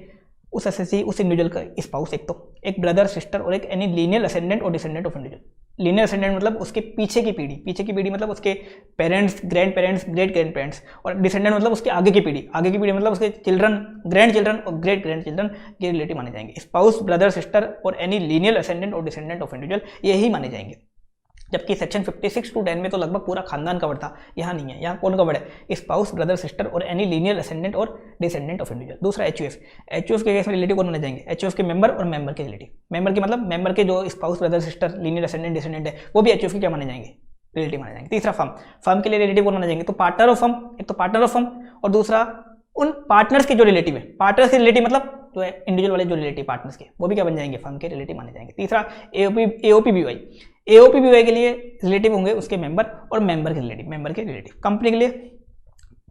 उस असेसी, उस इंडिविजुअल का स्पाउस एक ब्रदर सिस्टर और एक एनी लीनियर असेंडेंट और descendant of individual. Linear ascendant मतलब उसके पीछे की पीढ़ी मतलब उसके parents, grand parents, great grand parents, और डिसेंडेंट मतलब उसके आगे की पीढ़ी मतलब उसके चिल्ड्रन, ग्रैंड चिल्ड्रन और ग्रेट ग्रैंड चिल्ड्रन, ये रिलेटिव माने जाएंगे। स्पाउस, ब्रदर सिस्टर और एनी लीनियर असेंडेंट और डिसेंडेंट ऑफ इंडिविजुअल, यही माने जाएंगे। जबकि सेक्शन 56 टू 10 में तो लगभग पूरा खानदान कवर था, यहाँ नहीं है। यहाँ कौन कवर है? स्पाउस, ब्रदर, सिस्टर और एनी लीनियर असेंडेंट और डिसेंडेंट ऑफ इंडिविजुअल। दूसरा एचयूएफ, एचयूएफ के केस में रिलेटिव कौन माने जाएंगे? एचयूएफ के मेंबर और मेंबर के रिलेटिव। मेंबर के मतलब मेंबर के जो spouse, brother, sister, linear ascendant, descendant है वो भी एचयूएफ के क्या माने जाएंगे? रिलेटिव माने जाएंगे। तीसरा फर्म, फर्म के लिए रिलेटिव कौन माने जाएंगे? तो पार्टनर ऑफ फर्म, एक तो पार्टनर ऑफ फर्म और दूसरा उन पार्टनर्स के जो रिलेटिव है। पार्टनर्स के रिलेटिव मतलब जो है इंडिविजुअल वाले जो रिलेटिव पार्टनर्स के, वो भी क्या बन जाएंगे? फर्म के रिलेटिव माने जाएंगे। तीसरा एओपीबीवाई, एओपीबीवाई के लिए रिलेटिव होंगे उसके मेंबर और मेंबर के रिलेटिव, मेंबर के रिलेटिव। कंपनी के लिए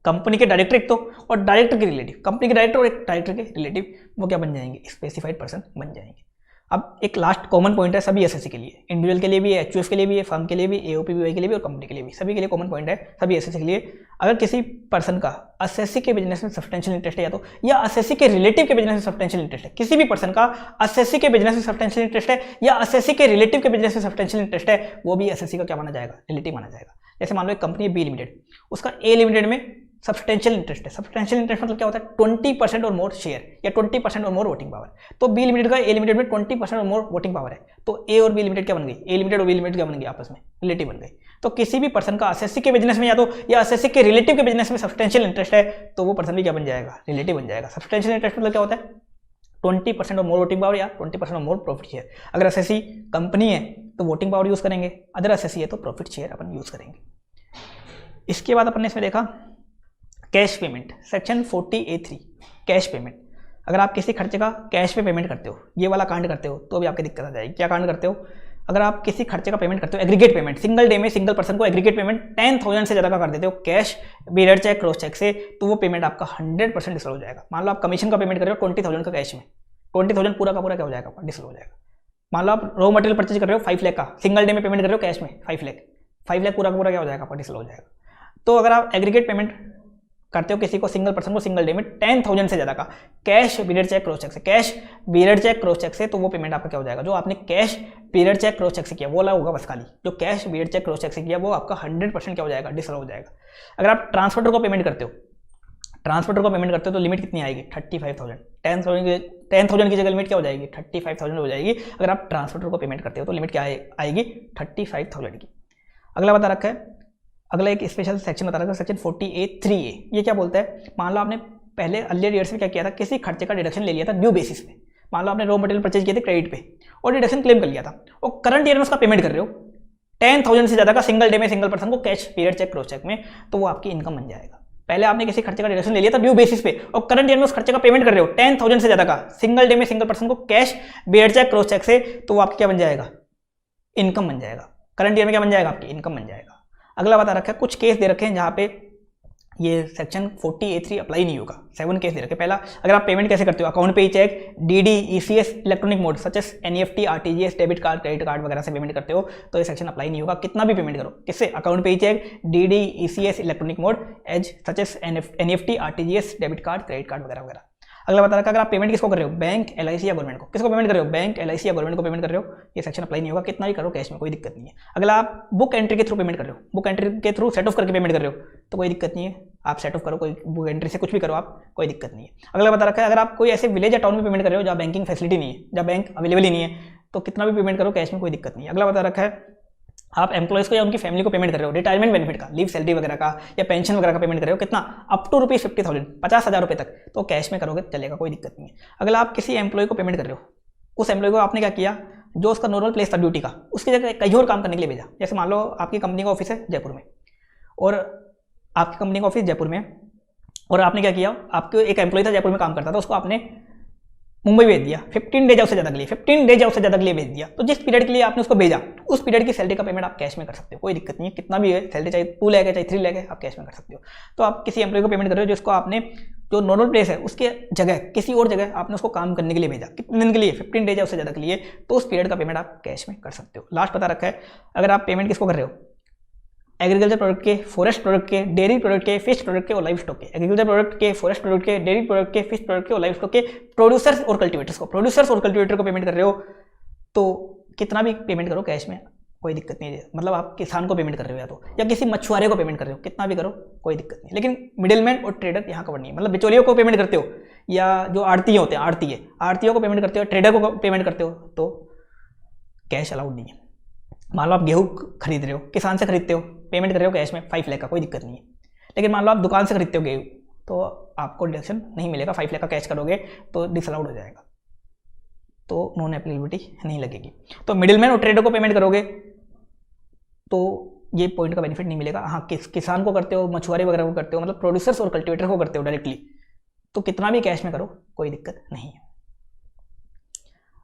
कंपनी के डायरेक्टर एक तो और डायरेक्टर के रिलेटिव, कंपनी के डायरेक्टर और एक डायरेक्टर के रिलेटिव, वो क्या बन जाएंगे? स्पेसिफाइड पर्सन बन जाएंगे। अब एक लास्ट कॉमन पॉइंट है सभी एसएससी के लिए, इंडिविजुअल के लिए भी है, एचयूएफ के लिए भी है, फर्म के लिए भी, एओपीबीवाई के लिए भी और कंपनी के लिए भी, सभी के लिए कॉमन पॉइंट है सभी एसएससी के लिए। अगर किसी पर्सन का एसएससी के बिजनेस में सब्सटेंशियल इंटरेस्ट है या एसएससी के रिलेटिव के बिजनेस में सब्सटेंशियल इंटरेस्ट है, किसी भी पर्सन का एसएससी के बिजनेस में सब्सटेंशियल इंटरेस्ट है या एसएससी के रिलेटिव के बिजनेस में सब्सटेंशियल इंटरेस्ट है, वो भी एसएससी का क्या माना जाएगा? रिलेटिव माना जाएगा। जैसे मान लो एक कंपनी है बी लिमिटेड, उसका ए लिमिटेड में सब्सटेंशियल इंटरेस्ट है। सब्सटेंशियल इंटरेस्ट मतलब क्या होता है? 20% और मोर शेयर या 20% और मोर वोटिंग पावर। तो बी लिमिटेड का ए लिमिटेड में 20% और मोर वोटिंग पावर है, तो ए और बी लिमिटेड क्या बन गई? ए लिमिटेड और बी लिमिटेड क्या बन गई? आपस में रिलेटिव बन गई। तो किसी भी पर्सन का एसएससी के बिजनेस में या एसएससी के रिलेटिव के बिजनेस में सब्सटेंशियल इंटरेस्ट है, तो वो पर्सन भी क्या बन जाएगा? रिलेटिव बन जाएगा। सब्सटेंशियल इंटरेस्ट मतलब क्या होता है? 20% और मोर वोटिंग पावर या 20% और मोर प्रॉफिट शेयर। अगर एसएससी कंपनी है तो वोटिंग पावर यूज करेंगे, अदर एसएससी है तो प्रॉफिट शेयर अपन यूज करेंगे। इसके बाद अपन ने इसमें देखा cash payment, section 40A3 cash payment. अगर आप किसी खर्चे का कैश पे पेमेंट करते हो, ये वाला कांड करते हो, तो भी आपकी दिक्कत आ जाएगी। क्या कांड करते हो? अगर आप किसी खर्चे का पेमेंट करते हो, एग्रीगेट पेमेंट, सिंगल डे में सिंगल पर्सन को एग्रीगेट पेमेंट 10,000 से ज़्यादा का कर देते हो cash, bearer cheque, cross cheque से, तो वो पेमेंट आपका 100% डिसअलाउ हो जाएगा। मान लो आप कमीशन का पेमेंट कर रहे हो 20,000 का कैश में, 20,000 पूरा का पूरा क्या हो जाएगा? डिसअलाउ हो जाएगा। मान लो आप रॉ मटेरियल परचेज कर रहे हो 5 लाख का, सिंगल डे में पेमेंट कर रहे हो कैश में 5 लाख पूरा का पूरा क्या हो जाएगा? डिसअलाउ हो जाएगा। तो अगर आप एग्रीगेट पेमेंट करते हो किसी को, सिंगल पर्सन को सिंगल डे में 10,000 से ज़्यादा का cash, period cheque, cross cheque से, cash, period cheque, cross cheque से, तो वो पेमेंट आपका क्या हो जाएगा? जो आपने cash, period cheque, cross cheque से किया वो वाला होगा बस खाली। जो cash, period cheque, cross cheque से किया वो आपका 100% क्या हो जाएगा? डिसअलाउ हो जाएगा। अगर आप ट्रांसपोर्टर को पेमेंट करते हो, तो लिमिट कितनी आएगी? 35,000। 10,000 की जगह लिमिट क्या हो जाएगी? 35,000 हो जाएगी। अगर आप ट्रांसपोर्टर को पेमेंट करते हो तो लिमिट क्या आएगी? 35,000 की। अगला बता रखा है, अगला एक स्पेशल सेक्शन बता रखा है, सेक्शन 40A3A। ये क्या बोलता है? मान लो आपने पहले अर्लियर ईयर्स में क्या किया था? किसी खर्चे का डिडक्शन ले लिया था ड्यू बेसिस पे। मान लो आपने रॉ मटेरियल परचेज किए थे क्रेडिट पे और डिडक्शन क्लेम कर लिया था, और करंट ईयर में उसका पेमेंट कर रहे हो 10,000 से ज़्यादा का सिंगल डे में सिंगल पर्सन को cash, period cheque, cross cheque में, तो वो आपकी इनकम बन जाएगा। पहले आपने किसी खर्चे का डिडक्शन ले लिया था ड्यू बेसिस पे और करंट ईयर में उस खर्चे का पेमेंट कर रहे हो 10,000 से ज़्यादा का सिंगल डे में सिंगल पर्सन को cash, period cheque, cross cheque से, तो वो आपकी क्या बन जाएगा? इनकम बन जाएगा। करंट ईयर में क्या बन जाएगा? आपकी इनकम बन जाएगा। अगला बता रखा है, कुछ केस दे रखे हैं जहाँ पे ये सेक्शन 40A3 अप्लाई नहीं होगा। 7 केस दे रखे। पहला, अगर आप पेमेंट कैसे करते हो? Account payee cheque, DD, ECS, electronic mode such as NEFT, RTGS, debit card, credit card वगैरह से पेमेंट करते हो तो ये सेक्शन अप्लाई नहीं होगा। कितना भी पेमेंट करो, किससे? Account payee cheque, DD, ECS, electronic mode, as such as NEFT, RTGS, debit card, credit card वगैरह वगैरह। अगला बता रखा, अगर आप पेमेंट किसको कर रहे हो? बैंक, एलआईसी या गवर्नमेंट को। किसको पेमेंट कर रहे हो? बैंक, एलआईसी या गवर्नमेंट को पेमेंट कर रहे हो, ये सेक्शन अप्लाई नहीं होगा। कितना भी करो कैश में, कोई दिक्कत नहीं है। अगला आप बुक एंट्री के थ्रू पेमेंट कर रहे हो, बुक एंट्री के थ्रू सेट ऑफ करके पेमेंट कर रहे हो तो कोई दिक्कत नहीं है, आप सेट ऑफ करो, कोई बुक एंट्री से कुछ भी करो आप, कोई दिक्कत नहीं है। अगला बता रखा है, अगर आप कोई ऐसे विलेज या टाउन में पेमेंट कर रहे हो जहाँ बैंकिंग फैसिलिटी नहीं है, जहाँ बैंक अवेलेबल ही नहीं है, तो कितना भी पेमेंट करो कैश में, कोई दिक्कत नहीं है। अगला बता रखा है, आप एम्प्लॉइज को या उनकी फैमिली को पेमेंट कर रहे हो रिटायरमेंट बेनिफिट का, लीव सैलरी वगैरह का या पेंशन वगैरह का पेमेंट कर रहे हो, कितना? अप टू ₹50,000, 50,000 रुपये तक, तो कैश में करोगे चलेगा, कोई दिक्कत नहीं है। अगर आप किसी एम्प्लॉय को पेमेंट कर रहे हो, उस एम्प्लॉय को आपने क्या किया, जो उसका नॉर्मल प्लेस था ड्यूटी का, उसकी जगह कहीं और काम करने के लिए भेजा। जैसे मान लो आपकी कंपनी का ऑफिस है जयपुर में और आपकी कंपनी का ऑफिस जयपुर में, और आपने क्या किया, आपके एक एम्प्लॉय था जयपुर में काम करता था, उसको आपने मुंबई भेज दिया 15 डेज या उससे ज़्यादा के लिए, 15 डेज या उससे ज़्यादा के लिए भेज दिया। तो जिस पीरियड के लिए आपने उसको भेजा, उस पीरियड की सैलरी का पेमेंट आप कैश में कर सकते हो, कोई दिक्कत नहीं है। कितना भी है सैलरी, चाहे 2 लाख है चाहे 3 लाख है, आप कैश में कर सकते हो। तो आप किसी एम्प्लॉय को पेमेंट कर रहे हो जिसको आपने जो नॉर्मल प्लेस है उसके जगह किसी और जगह आपने उसको काम करने के लिए भेजा, कितने दिन के लिए? 15 डेज या उससे ज़्यादा के लिए, तो उस पीरियड का पेमेंट आप कैश में कर सकते हो। लास्ट बता रखा है, अगर आप पेमेंट किसको कर रहे हो? एग्रीकल्चर प्रोडक्ट के, फॉरेस्ट प्रोडक्ट के, डेयरी प्रोडक्ट के, फिश प्रोडक्ट के और लाइव स्टॉक के। एग्रीकल्चर प्रोडक्ट के, फॉरेस्ट प्रोडक्ट के, डेयरी प्रोडक्ट के, फिश प्रोडक्ट के और लाइव स्टॉक के प्रोड्यूसर्स और कल्टीवेटर्स को, प्रोड्यूसर्स और कल्टीवेटर को पेमेंट कर रहे हो तो कितना भी पेमेंट करो कैश में, कोई दिक्कत नहीं है। मतलब आप किसान को पेमेंट कर रहे हो या किसी मछुआरे को पेमेंट कर रहे हो, कितना भी करो कोई दिक्कत नहीं। लेकिन मिडिलमैन और ट्रेडर यहाँ कवर नहीं है। मतलब बिचौलियों को पेमेंट करते हो या जो आड़ती होते हैं, आड़तियों को पेमेंट करते हो, ट्रेडर को पेमेंट करते हो, तो कैश अलाउड नहीं है। मान लो आप गेहूँ खरीद रहे हो, किसान से खरीदते हो, पेमेंट कर रहे हो कैश में 5 लाख का, कोई दिक्कत नहीं है। लेकिन मान लो आप दुकान से खरीदते हो गेहूँ, तो आपको डिडक्शन नहीं मिलेगा, 5 लाख का कैश करोगे तो डिसअलाउड हो जाएगा, तो नॉन एप्लीकेबिलिटी नहीं लगेगी। तो मिडिलमैन और ट्रेडर को पेमेंट करोगे तो ये पॉइंट का बेनिफिट नहीं मिलेगा। हाँ, किसान को करते हो, मछुआरे वगैरह को करते हो, मतलब प्रोड्यूसर्स और कल्टिवेटर को करते हो डायरेक्टली, तो कितना भी कैश में करो कोई दिक्कत नहीं है।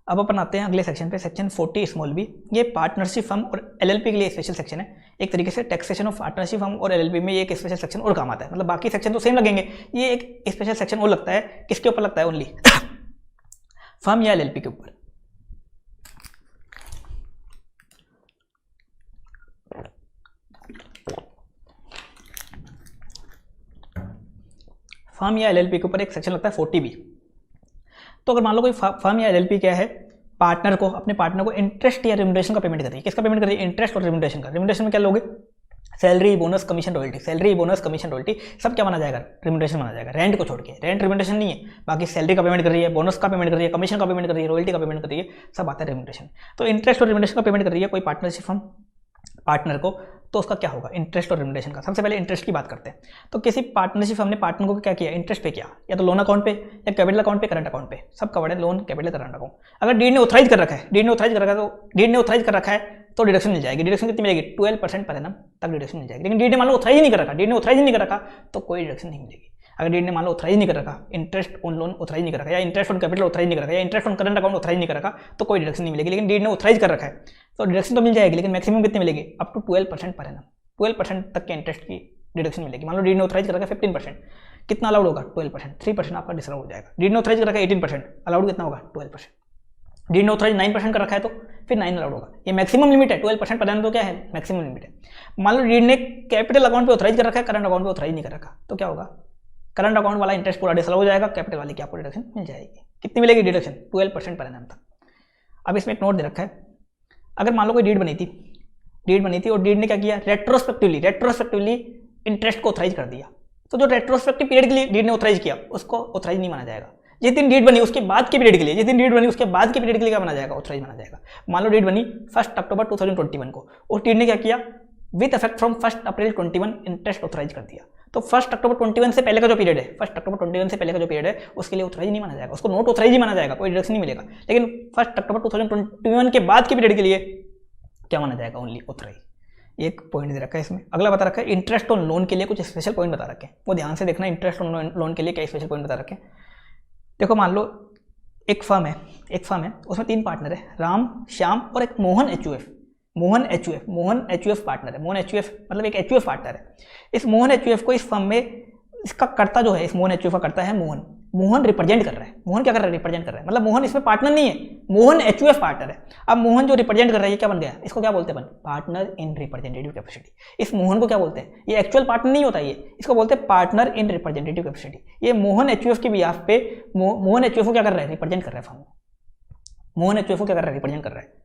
अब अपन आते हैं अगले सेक्शन पे, सेक्शन 40 स्मॉल बी। ये पार्टनरशिप फर्म और एलएलपी के लिए स्पेशल सेक्शन है। एक तरीके से टैक्सेशन ऑफ पार्टनरशिप फर्म और एलएलपी में ये एक स्पेशल सेक्शन और काम आता है। मतलब बाकी सेक्शन तो सेम लगेंगे, ये एक स्पेशल सेक्शन और लगता है। किसके ऊपर लगता है? ओनली फर्म या एलएलपी के ऊपर। फर्म या एलएलपी के ऊपर एक सेक्शन लगता है 40B। तो अगर मान लो कोई फर्म या एलएलपी क्या है, पार्टनर को, अपने पार्टनर को इंटरेस्ट या रिम्यूनरेशन का पेमेंट कर रही है। किसका पेमेंट कर रही है? इंटरेस्ट और रिम्यूनरेशन का। रिम्यूनरेशन में क्या लोगे? Salary, bonus, commission, royalty. Salary, bonus, commission, royalty सब क्या माना जाएगा? रिम्यूनरेशन माना जाएगा। रेंट को छोड़ के, रेंट रिम्यूनरेशन नहीं है, बाकी सैलरी का पेमेंट कर रही है, बोनस का पेमेंट कर रही है, कमीशन का पेमेंट कर रही है, रॉयल्टी का पेमेंट कर रही है, सब आता है रिम्यूनरेशन। तो इंटरेस्ट और रिम्यूनरेशन का पेमेंट कर रही है कोई पार्टनरशिप फर्म पार्टनर को, तो उसका क्या होगा? इंटरेस्ट और रिम्यूनरेशन का। सबसे पहले इंटरेस्ट की बात करते हैं। तो किसी पार्टनरशिप फर्म ने पार्टनर को क्या किया? इंटरेस्ट पे किया, या तो लोन अकाउंट पे, या कैपिटल अकाउंट पे, करंट अकाउंट पे, सब कवर्ड है। Loan, capital, current account. अगर डीड ने ऑथराइज कर रखा है, डीड ने ऑथराइज कर रखा है तो डिडक्शन मिल जाएगी। डिडक्शन कितनी मिलेगी? 12% पर एनम तक डिडक्शन मिल जाएगी। लेकिन डीड ने मान लो ऑथराइज नहीं कर रखा, डीड ने ऑथराइज नहीं कर रखा तो कोई डिडक्शन नहीं मिलेगी। अगर डीड ने मान लो ऑथराइज नहीं कर रखा, इंटरेस्ट ऑन लोन ऑथराइज नहीं कर रखा, या इंटरेस्ट ऑन कैपिटल ऑथराइज नहीं कर रखा, या interest on current account authorise नहीं कर रखा, तो कोई डिडक्शन नहीं मिलेगी। लेकिन डीड ने ऑथराइज कर रखा है तो डिडक्शन तो मिल जाएगी, लेकिन मैक्सिमम कितनी मिलेगी? Up to 12% per annum. 12% तक के इंटरेस्ट की डिडक्शन मिलेगी। मान लो डीड ने ऑथराइज कर रखा है 15%, कितना अलाउड होगा? 12%। 3% आपका डिसअलाउड हो जाएगा। डीड ने ऑथराइज कर रखा है 18%, अलाउड कितना होगा? 12%। डीड ने ऑथराइज 9% कर रखा है तो फिर 9 अलाउड होगा। ये मैक्सिमम लिमिट है, 12% पर एनम तो क्या है? मैक्सिमम लिमिट है। मान लो डीड ने कैपिटल अकाउंट पे ऑथराइज कर रखा है, करंट अकाउंट पे ऑथराइज नहीं कर रखा, तो क्या होगा? करंट अकाउंट वाला इंटरेस्ट पूरा डिसअलाउ हो जाएगा, कैपिटल वाले की आपको डिडक्शन मिल जाएगी। कितनी मिलेगी डिडक्शन? 12% पर एनम तक। अब इसमें एक नोट दे रखा है, अगर मान लो कोई डीड बनी थी और डीड ने क्या किया? रेट्रोस्पेक्टिवली इंटरेस्ट को ऑथराइज कर दिया, तो जो रेट्रोस्पेक्टिव पीरियड के लिए डीड ने ऑथराइज किया उसको ऑथराइज नहीं माना जाएगा। जिस दिन डीड बनी उसके बाद के पीरियड के लिए, क्या माना जाएगा? ऑथराइज माना जाएगा। मान लो डीड बनी 1 अक्टूबर 2021 को, और डीड ने क्या किया? With effect from 1 April 21 interest authorise कर दिया। तो 1 अक्टूबर 21 से पहले का जो पीरियड है, 1 अक्टूबर 21 से पहले का जो पीरियड है, उसके लिए ऑथराइज नहीं माना जाएगा, उसको नोट ऑथराइज ही माना जाएगा, कोई डिडक्शन नहीं मिलेगा। लेकिन 1 अक्टूबर 2021 के बाद के पीरियड के लिए क्या माना जाएगा? Only authorise. एक पॉइंट दे रखा है इसमें। अगला बता रखा है इंटरेस्ट ऑन लोन के लिए कुछ स्पेशल पॉइंट बता रखे हैं, वो ध्यान से देखना। इंटरेस्ट ऑन लोन के लिए क्या स्पेशल पॉइंट बता रखे हैं? देखो, मान लो एक फर्म है, उसमें 3 पार्टनर है, राम, श्याम और एक मोहन एचयूएफ पार्टनर है। मोहन एचयूएफ मतलब एक एचयूएफ पार्टनर है। इस मोहन एचयूएफ को इस फर्म में, इसका कर्ता जो है, इस मोहन एचयूएफ का कर्ता है मोहन रिप्रेजेंट कर रहा है। मोहन क्या कर रहा है? रिप्रेजेंट कर रहा है। मतलब मोहन इसमें पार्टनर नहीं है, मोहन एचयूएफ पार्टनर है। अब मोहन जो रिप्रेजेंट कर रहा है, ये क्या बन गया? इसको क्या बोलते हैं? Partner in representative capacity. इस मोहन को क्या बोलते हैं? ये एक्चुअल पार्टनर नहीं होता, ये इसको बोलते हैं पार्टनर इन रिप्रेजेंटेटिव कैपेसिटी। ये मोहन एचयूएफ के बिहाफ पे मोहन एचयूएफ को क्या कर रहा है? रिप्रेजेंट कर रहा है फर्म। मोहन एचयूएफ को क्या कर रहा है? रिप्रेजेंट कर रहा है।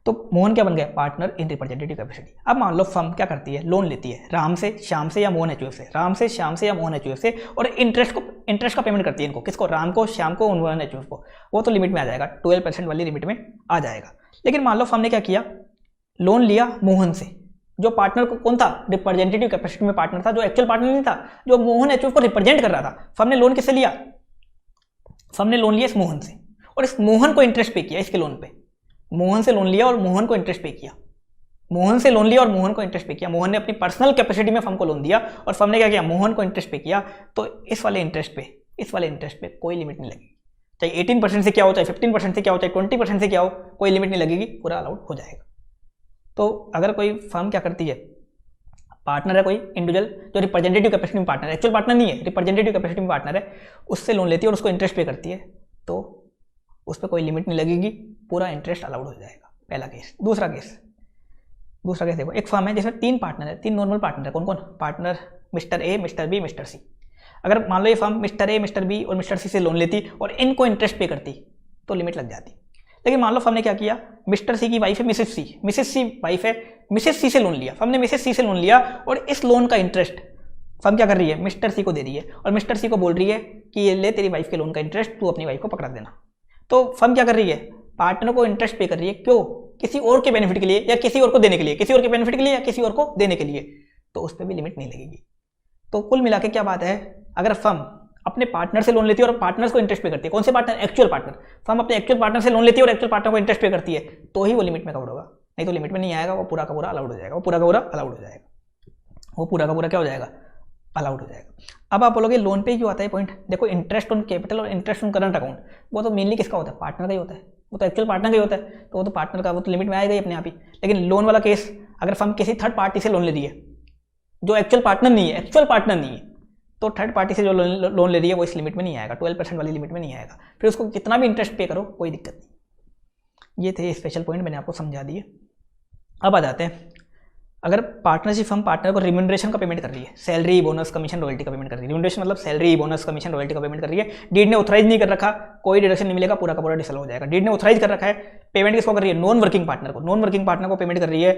तो मोहन क्या बन गया? Partner in representative capacity. अब मान लो फर्म क्या करती है? लोन लेती है राम से, श्याम से या मोहन एचयूएफ से, या मोहन एचयूएफ से, और इंटरेस्ट का पेमेंट करती है इनको। किसको? राम को, श्याम को, मोहन एचयूएफ को। वो तो लिमिट में आ जाएगा, 12% वाली लिमिट में आ जाएगा। लेकिन मान लो फर्म ने क्या किया? लोन लिया मोहन से, जो पार्टनर को कौन था? रिप्रेजेंटेटिव कैपेसिटी में पार्टनर था, जो एक्चुअल पार्टनर नहीं था, जो मोहन एचयूएफ को रिप्रेजेंट कर रहा था। फर्म ने लोन किससे लिया? फर्म ने लोन लिया इस मोहन से, और इस मोहन को इंटरेस्ट पे किया इसके लोन पे। मोहन से लोन लिया और मोहन को इंटरेस्ट पे किया। मोहन ने अपनी पर्सनल कैपेसिटी में फर्म को लोन दिया, और फर्म ने क्या किया? मोहन को इंटरेस्ट पे किया। तो इस वाले इंटरेस्ट पे कोई लिमिट नहीं लगेगी। चाहे 18% से क्या हो, चाहे 15% से क्या हो, चाहे 20% से क्या हो, कोई लिमिट नहीं लगेगी, पूरा अलाउड हो जाएगा। तो अगर कोई फर्म क्या करती है? पार्टनर है कोई इंडिविजुअल जो रिप्रेजेंटेटिव कैपेसिटी में पार्टनर है, एक्चुअल पार्टनर नहीं है, रिप्रेजेंटेटिव कैपेसिटी में पार्टनर है, उससे लोन लेती है और उसको इंटरेस्ट पे करती है, तो उस पर कोई लिमिट नहीं लगेगी, पूरा इंटरेस्ट अलाउड हो जाएगा। पहला केस। दूसरा केस देखो, एक फर्म है जिसमें 3 पार्टनर है, 3 नॉर्मल पार्टनर है। कौन कौन? Partner mister A, mister B, mister C. अगर मान लो ये firm mister A, mister B और मिस्टर सी से लोन लेती और इनको इंटरेस्ट पे करती तो लिमिट लग जाती। लेकिन मान लो फर्म ने क्या किया? मिस्टर सी की वाइफ है मिसेस सी वाइफ है, मिसेस सी से लोन लिया। फर्म ने मिसेस सी से लोन लिया, और इस लोन का इंटरेस्ट फर्म क्या कर रही है? मिस्टर सी को दे रही है, और मिस्टर सी को बोल रही है कि ये ले तेरी वाइफ के लोन का इंटरेस्ट, तू अपनी वाइफ को पकड़ा देना। तो फर्म क्या कर रही है? पार्टनर को इंटरेस्ट पे कर रही है, क्यों? किसी और के बेनिफिट के लिए या किसी और को देने के लिए, किसी और के बेनिफिट के लिए या किसी और को देने के लिए, तो उस पर भी लिमिट नहीं लगेगी। तो कुल मिला के क्या बात है, अगर फर्म अपने पार्टनर से लोन लेती है और पार्टनर्स को इंटरेस्ट पे करती है, कौन से पार्टनर? Actual partner. फर्म अपने एक्चुअल पार्टनर से लोन लेती है और एक्चुअल पार्टनर को इंटरेस्ट पे करती है, तो ही वो लिमिट में कवर होगा, नहीं तो लिमिट में नहीं आएगा, वो पूरा का पूरा अलाउड हो जाएगा, वो पूरा का पूरा अलाउड हो जाएगा, वो पूरा का पूरा क्या हो जाएगा? अलाउड हो जाएगा। अब आप बोलोगे लोन पे क्यों आता है पॉइंट? देखो इंटरेस्ट ऑन कैपिटल और इंटरेस्ट ऑन करंट अकाउंट, वो तो मेनली किसका होता है? पार्टनर का ही होता है, वो तो एक्चुअल पार्टनर का ही होता है, तो वो तो पार्टनर का, वो तो लिमिट में आएगा ही अपने आप ही। लेकिन लोन वाला केस, अगर फर्म किसी थर्ड पार्टी से लोन ले रही है जो एक्चुअल पार्टनर नहीं है, एक्चुअल पार्टनर नहीं है, तो थर्ड पार्टी से जो लोन ले रही है वो इस लिमिट में नहीं आएगा, 12% वाली लिमिट में नहीं आएगा, फिर उसको कितना भी इंटरेस्ट पे करो कोई दिक्कत नहीं। ये थे स्पेशल पॉइंट, मैंने आपको समझा दिए। अब आ जाते हैं, अगर पार्टनरशिप फर्म पार्टनर को रिम्यूनरेशन का पेमेंट कर रही है, सैलरी बोनस कमीशन रॉयल्टी का पेमेंट कर रही है, रिम्यूनरेशन मतलब सैलरी बोनस कमीशन रॉयल्टी का पेमेंट कर रही है, डीड ने ऑथराइज नहीं कर रखा, कोई डिडक्शन नहीं मिलेगा, पूरा का पूरा डिसअलाउ हो जाएगा। डीड ने ऑथराइज कर रखा है, पेमेंट किसको कर रही है? नॉन वर्किंग पार्टनर को, नॉन वर्किंग पार्टनर को पेमेंट कर रही है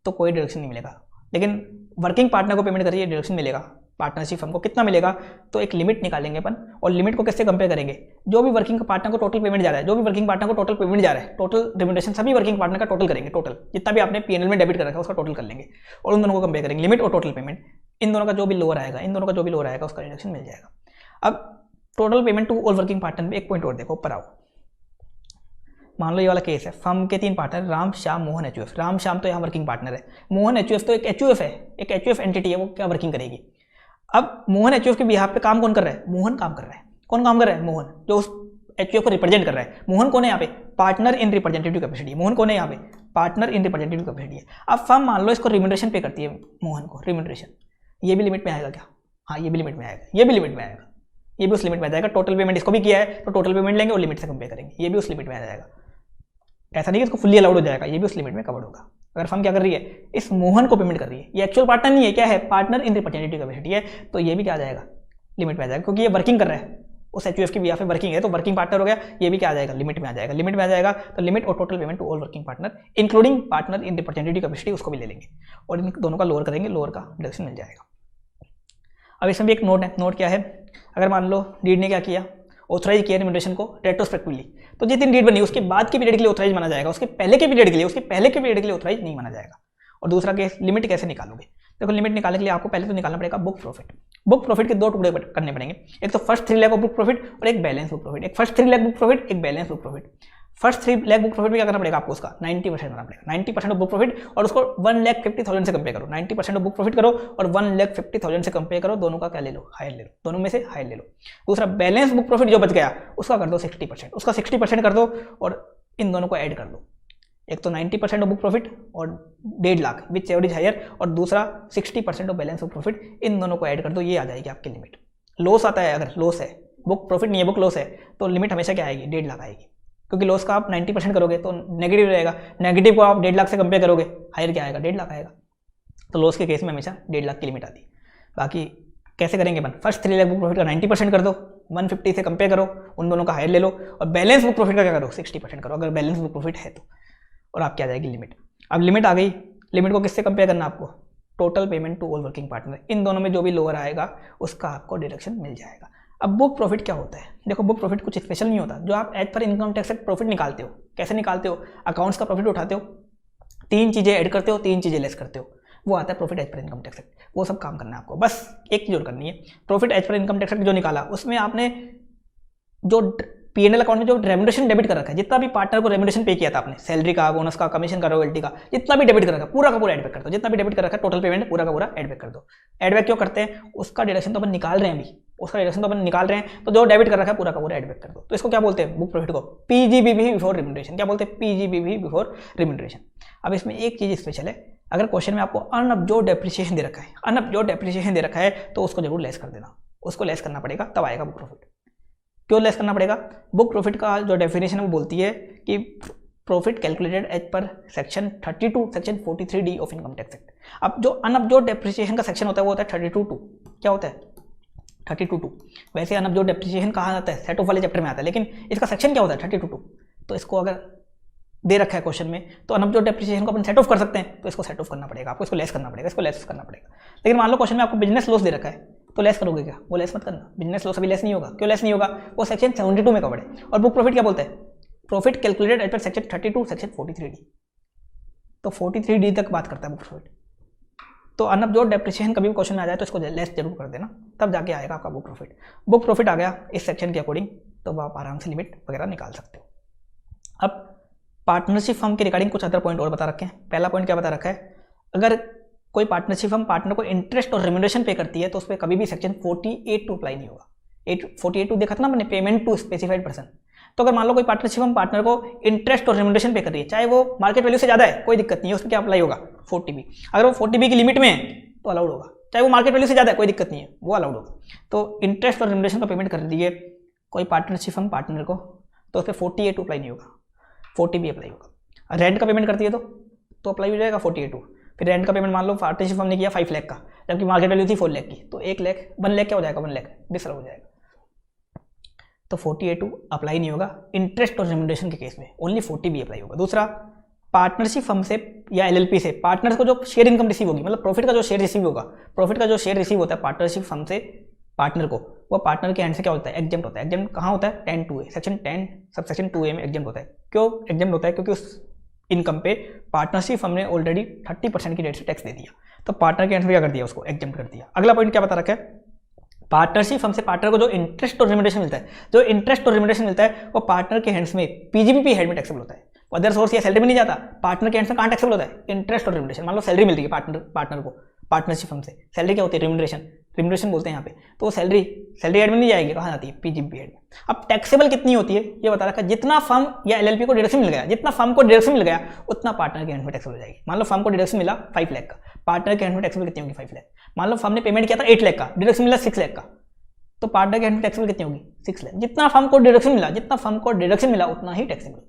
तो कोई डिडक्शन नहीं मिलेगा, लेकिन वर्किंग पार्टनर को पेमेंट कर रही है डिडक्शन मिलेगा। पार्टनरशिप फर्म को कितना मिलेगा? तो एक लिमिट निकालेंगे अपन, और लिमिट को किससे कंपेयर करेंगे? जो भी वर्किंग पार्टनर को टोटल पेमेंट जा रहा है, जो भी वर्किंग पार्टनर को टोटल पेमेंट जा रहा है, टोटल रिम्यूनरेशन सभी वर्किंग पार्टनर का टोटल करेंगे, टोटल जितना भी आपने पीएनएल में डेबिट कर रखा है उसका टोटल कर लेंगे और उन दोनों को कंपेयर करेंगे, लिमिट और टोटल पेमेंट। इन दोनों का जो भी लोअर आएगा, इन दोनों का जो भी लोअर आएगा उसका रिडक्शन मिल जाएगा। अब total payment to all working partner में एक पॉइंट और देखो, ऊपर आओ। मान लो ये वाला केस है, फर्म के 3 पार्टनर, राम श्याम मोहन एचयूएफ। राम श्याम तो यहाँ वर्किंग पार्टनर है, मोहन एचयूएफ तो एक एचयूएफ है, एक एचयूएफ एंटिटी है, वो क्या वर्किंग करेगी? अब मोहन एचयूएफ के बिहाफ पे काम कौन कर रहा है? मोहन काम कर रहा है। कौन काम कर रहा है? मोहन, जो उस एचयूएफ को रिप्रेजेंट कर रहा है। मोहन कौन है यहाँ पे? Partner in representative capacity. Mohan कौन है यहाँ पे? पार्टनर इन रिप्रेजेंटेटिव कैपेसिटी है। अब फर्म मान लो इसको रिम्यूनरेशन पे करती है, मोहन को रिम्यूनरेशन, ये भी लिमिट में आएगा क्या? हाँ, ये भी लिमिट में आएगा, ये भी लिमिट में आएगा, ये भी उस लिमिट में आ जाएगा। टोटल पेमेंट इसको भी किया है तो टोटल पेमेंट लेंगे और लिमिट से कंपेयर करेंगे, ये भी उस लिमिट में आ जाएगा। ऐसा नहीं कि इसको फुल्ली अलाउड हो जाएगा, ये भी उस लिमिट में कवर्ड होगा। अगर फर्म क्या कर रही है? इस मोहन को पेमेंट कर रही है, ये एक्चुअल पार्टनर नहीं है, क्या है? पार्टनर इन रिप्रेजेंटेटिव कैपेसिटी है, तो ये भी क्या आ जाएगा? लिमिट में आ जाएगा, क्योंकि ये वर्किंग कर रहा है, उस एचयूएफ की बिहाफ पे वर्किंग है, तो वर्किंग पार्टनर हो गया, ये भी क्या आ जाएगा? लिमिट में आ जाएगा। लिमिट में आ जाएगा तो लिमिट और total payment to all working partner including partner in representative capacity उसको भी ले लेंगे और इन दोनों का लोअर करेंगे, लोअर का डिडक्शन मिल जाएगा। अब इसमें भी एक नोट है, नोट क्या है? अगर मान लो डीड ने क्या किया? ऑथराइज किया रिम्यूनरेशन को रेट्रोस्पेक्टिवली, तो जिस दिन डीड बनी उसके बाद के पीरियड के लिए ऑथराइज माना जाएगा, उसके पहले के पीरियड के लिए ऑथराइज नहीं माना जाएगा। और दूसरा केस, लिमिट कैसे निकालोगे? देखो लिमिट निकालने के लिए आपको पहले तो निकालना पड़ेगा बुक प्रॉफिट। बुक प्रॉफिट के 2 टुकड़े करने पड़ेंगे, एक तो first 3 lakh of book profit और एक बैलेंस बुक प्रॉफिट। एक फर्स्ट 3 लाख बुक प्रॉफिट, एक balance book profit. First 3 lakh book profit में क्या करना पड़ेगा आपको? उसका 90% करना पड़ेगा, 90% ऑफ बुक प्रॉफिट, और उसको 1,50,000 से कंपेयर करो। 90% ऑफ बुक प्रॉफिट करो और 1,50,000 से कंपेयर करो, दोनों का क्या ले लो? हायर ले लो, दोनों में से हायर ले लो। दूसरा बैलेंस बुक प्रॉफिट जो बच गया उसका कर दो 60%, उसका 60% कर दो और इन दोनों को ऐड कर दो। एक तो 90% ऑफ बुक प्रॉफिट और 1.5 लाख विच एवरेज हायर, और दूसरा 60% ऑफ बैलेंस ऑफ प्रॉफिट, इन दोनों को ऐड कर दो, ये आ जाएगी आपकी लिमिट। लॉस आता है, अगर लॉस है, बुक प्रॉफिट नहीं है, बुक लॉस है, तो लिमिट हमेशा क्या आएगी? 1.5 लाख आएगी, क्योंकि लॉस का आप 90% करोगे तो नेगेटिव रहेगा, नेगेटिव को आप 1.5 लाख से कंपेयर करोगे, हायर क्या आएगा? 1.5 लाख आएगा। तो लॉस के केस में हमेशा 1.5 लाख की लिमिट आती है। बाकी कैसे करेंगे अपन? फर्स्ट 3 लाख बुक प्रॉफिट का 90% कर दो, 150 से कंपेयर करो, उन दोनों का हायर ले लो, और बैलेंस बुक प्रॉफिट का क्या करो? 60% करो, अगर बैलेंस बुक प्रॉफिट है तो, और आपकी आ जाएगी लिमिट। अब लिमिट आ गई, लिमिट को किससे कंपेयर करना आपको? Total payment to all working partner, इन दोनों में जो भी लोअर आएगा उसका आपको डिडक्शन मिल जाएगा। अब बुक प्रॉफिट क्या होता है? देखो बुक प्रॉफिट कुछ स्पेशल नहीं होता, जो आप एज पर इनकम टैक्स से प्रॉफिट निकालते हो। कैसे निकालते हो? अकाउंट्स का प्रॉफिट उठाते हो, 3 चीज़ें ऐड करते हो, 3 चीज़ें लेस करते हो, वो आता है profit as per income tax act. वो सब काम करना है आपको, बस एक चीज़ और करनी है। Profit as per income tax act जो निकाला उसमें आपने जो पीएनएल अकाउंट में जो रेम्यूनरेशन डेबिट कर रखा है, जितना भी पार्टनर को रेम्यूनरेशन पे किया था आपने, सैलरी का, बोनस का, कमीशन का, रॉयल्टी का, जितना भी डेबिट कर रखा है पूरा का पूरा एड बैक कर दो। जितना भी डेबिट कर रखा है टोटल पेमेंट पूरा का पूरा एड बैक कर दो। एड बैक क्यों करते हैं? उसका डिडक्शन तो अपन निकाल रहे हैं अभी, उसका डिडक्शन तो अपन निकाल रहे हैं, तो जो डेबिट कर रखा है पूरा का पूरा एड बैक कर दो। तो इसको क्या बोलते हैं? बुक प्रॉफिट को पीजीबीवी बिफोर रिम्यूनरेशन। क्या बोलते हैं? पीजीबीवी बिफोर रिम्यूनरेशन। अब इसमें एक चीज़ स्पेशल है, अगर क्वेश्चन में आपको अनअब्जॉर्ब्ड डेप्रिसिएशन दे रखा है, अनअब्जॉर्ब्ड डेप्रिसिएशन दे रखा है, तो उसको जरूर लेस कर देना, उसको लेस करना पड़ेगा, तब आएगा बुक प्रॉफिट। क्यों लेस करना पड़ेगा? बुक प्रॉफिट का जो डेफिनेशन है वो बोलती है कि profit calculated as per section 32 section 43D of income tax act. अब जो अनअब्जॉर्ब्ड डेप्रिसिएशन का सेक्शन होता है वो होता है 32(2). क्या होता है? 32(2). वैसे अनअब्जॉर्ब्ड डेप्रिसिएशन कहाँ आता है? सेट ऑफ वाले चैप्टर में आता है, लेकिन इसका सेक्शन क्या होता है? 32(2). तो इसको अगर दे रखा है क्वेश्चन में, तो अनअब्जॉर्ब्ड डेप्रिसिएशन को अपन सेट ऑफ कर सकते हैं, तो इसको सेट ऑफ करना पड़ेगा आपको, इसको लेस करना पड़ेगा, इसको लेस करना पड़ेगा। लेकिन मान लो क्वेश्चन में आपको बिजनेस लॉस दे रखा है, तो लेस करोगे क्या? वो लेस मत करना, बिजनेस लॉस अभी लेस नहीं होगा। क्यों लेस नहीं होगा? वो सेक्शन 72 में कवर्ड है। और बुक प्रॉफिट क्या बोलता है? Profit calculated as per section 32 section 43D। तो 43D तक बात करता है बुक प्रॉफिट। तो अर्नब जो डेप्रिसिएशन कभी भी क्वेश्चन में आ जाए तो इसको लेस जरूर कर देना, तब जाके आएगा आपका बुक प्रॉफिट। बुक प्रॉफिट आ गया इस सेक्शन के अकॉर्डिंग, तो आप आराम से लिमिट वगैरह निकाल सकते हो। अब पार्टनरशिप फर्म के रिगार्डिंग कुछ अदर पॉइंट और बता रखे हैं। पहला पॉइंट क्या बता रखा है, अगर कोई पार्टनरशिप फर्म पार्टनर को इंटरेस्ट और रेम्यूनरेशन पे करती है तो उस पर कभी भी सेक्शन 48(2) अप्लाई नहीं होगा। 48(2) देखा था ना मैंने, पेमेंट टू स्पेसिफाइड पर्सन। तो अगर मान लो कोई पार्टनरशिप फर्म पार्टनर को इंटरेस्ट और रेम्यूनरेशन पे कर रही है, चाहे वो मार्केट वैल्यू से ज़्यादा है कोई दिक्कत नहीं है, उस पर क्या अप्लाई होगा 40B। अगर वो 40B की लिमिट में है तो अलाउड होगा, चाहे वो मार्केट वैल्यू से ज़्यादा है कोई दिक्कत नहीं है, वो अलाउड होगा। तो इंटरेस्ट और रेम्यूनरेशन का पेमेंट कर दी है कोई पार्टनरशिप फर्म पार्टनर को, तो उस पर 48(2) अप्लाई नहीं होगा, 40B अप्लाई होगा। रेंट का पेमेंट करती है तो अप्लाई हो जाएगा 48(2). फिर रेंट का पेमेंट मान लो पार्टनरशिप फर्म ने किया 5 लाख का, जबकि मार्केट वैल्यू थी 4 लाख की, तो 1 लाख क्या हो जाएगा, 1 लाख डिसअलाउ हो जाएगा। तो 48(2) अप्लाई नहीं होगा इंटरेस्ट और रेम्यूनरेशन के केस में, ओनली 40B अप्लाई होगा। दूसरा, पार्टनरशिप फर्म से या LLP से पार्टनर्स को जो शेयर इनकम रिसीव होगी, मतलब प्रॉफिट का जो शेयर रिसीव होगा, प्रॉफिट का जो शेयर रिसीव होता है पार्टनरशिप फर्म से पार्टनर को, वो पार्टनर के हैंड से क्या होता है, एग्जेम्प्ट होता है। एग्जेम्प्ट कहाँ होता है, 10(2)(a) section 10 sub section 2A में एग्जेम्प्ट होता है। क्यों एग्जेम्प्ट होता है, क्योंकि उस इनकम पे पार्टनरशिप फर्म ने ऑलरेडी 30% की रेट से टैक्स दे दिया, तो पार्टनर के हैंड से क्या कर दिया, उसको एग्जेम्प्ट कर दिया। अगला पॉइंट क्या बता रखा है, पार्टनरशिप फर्म से पार्टनर को जो इंटरेस्ट और रेम्यूनरेशन मिलता है, जो इंटरेस्ट और रेम्यूनरेशन मिलता है वो पार्टनर के हैंड्स में PGBP हेड में टैक्सेबल होता है, अदर सोर्स या सैलरी में नहीं जाता। पार्टनर के हैंड्स में कहाँ टैक्सेबल होता है, इंटरेस्ट और रेम्यूनरेशन। मान लो सैलरी मिलती है पार्टनर को पार्टनरशिप फर्म से, सैलरी क्या होती है, रेम्यूनरेशन बोलते हैं यहाँ पे, तो वो सैलरी हेड में नहीं जाएगी, कहाँ जाती है, PGBP हेड में। अब टैक्सेबल कितनी होती है ये बता रखा है, जितना फर्म या LLP को डिडक्शन मिल गया, जितना फर्म को डिडक्शन मिल गया उतना पार्टनर के हैंड में टैक्सेबल हो जाएगी। मान लो फर्म को डिडक्शन मिला 5 लाख का, पार्टनर के हैंड में टैक्सेबल कितनी होगी, 5 लाख। मान लो फर्म ने पेमेंट किया था 8 लाख का, डिडक्शन मिला 6 लाख का, तो पार्टनर के हैंड में टैक्सेबल कितनी होगी, 6 लाख। जितना फर्म को डिडक्शन मिला उतना ही टैक्सेबल होगी,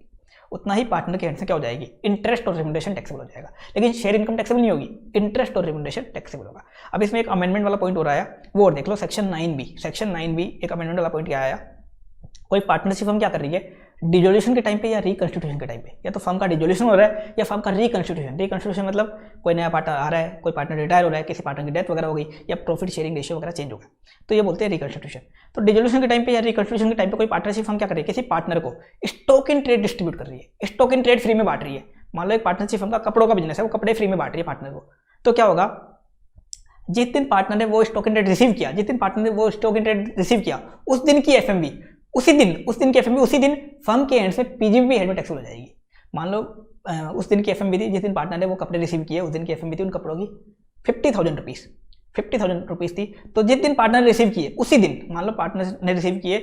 उतना ही पार्टनर के हैंड से क्या हो जाएगी, इंटरेस्ट और रेम्यूनरेशन टैक्सेबल हो जाएगा। लेकिन शेयर इनकम टैक्सेबल नहीं होगी, इंटरेस्ट और रेम्यूनरेशन टैक्सेबल होगा। अब इसमें एक अमेंडमेंट वाला पॉइंट हो रहा है, वो और देख लो, सेक्शन 9B एक अमेंडमेंट वाला पॉइंट क्या आया, कोई पार्टनरशिप फर्म क्या कर रही है, डिजोल्यूशन के टाइम पे या रिकंस्टिट्यूशन के टाइम पे, या तो फर्म का डिजोल्यूशन हो रहा है या फर्म का रिकंस्टिट्यूशन मतलब कोई नया पार्टनर आ रहा है, कोई पार्टनर रिटायर हो रहा है, किसी पार्टनर की डेथ वगैरह हो गई, या प्रॉफिट शेयरिंग रेशियो वगैरह चेंज हो गया, तो ये बोलते हैं रिकंस्टिट्यूशन। तो डिजोल्यूशन के टाइम पे या रिकंस्टिट्यूशन के टाइम पे कोई पार्टनरशिप फर्म क्या कर रही है, किसी पार्टनर को स्टॉक इन ट्रेड डिस्ट्रीब्यूट कर रही है, स्टॉक इन ट्रेड फ्री में बांट रही है। मान लो एक पार्टनरशिप फर्म का कपड़ों का बिजनेस है, वो कपड़े फ्री में बांट रही है पार्टनर को, तो क्या होगा, जिस दिन पार्टनर ने वो स्टॉक इन ट्रेड रिसीव किया, उस दिन की FMV उसी दिन फर्म के एंड से PGBP हेड में टैक्सेबल हो जाएगी। मान लो उस दिन की FMV थी, जिस दिन पार्टनर ने वो कपड़े रिसीव किए, उस दिन की FMV थी उन कपड़ों की 50,000 रुपीज़ थी। तो जिस दिन पार्टनर ने रिसीव किए उसी दिन, मान लो पार्टनर ने रिसीव किए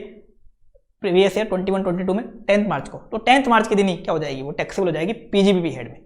प्रीवियस ईयर 21-22 में 10th मार्च को, तो 10th मार्च के दिन ही क्या हो जाएगी, वो टैक्सेबल हो जाएगी PGBP हेड में।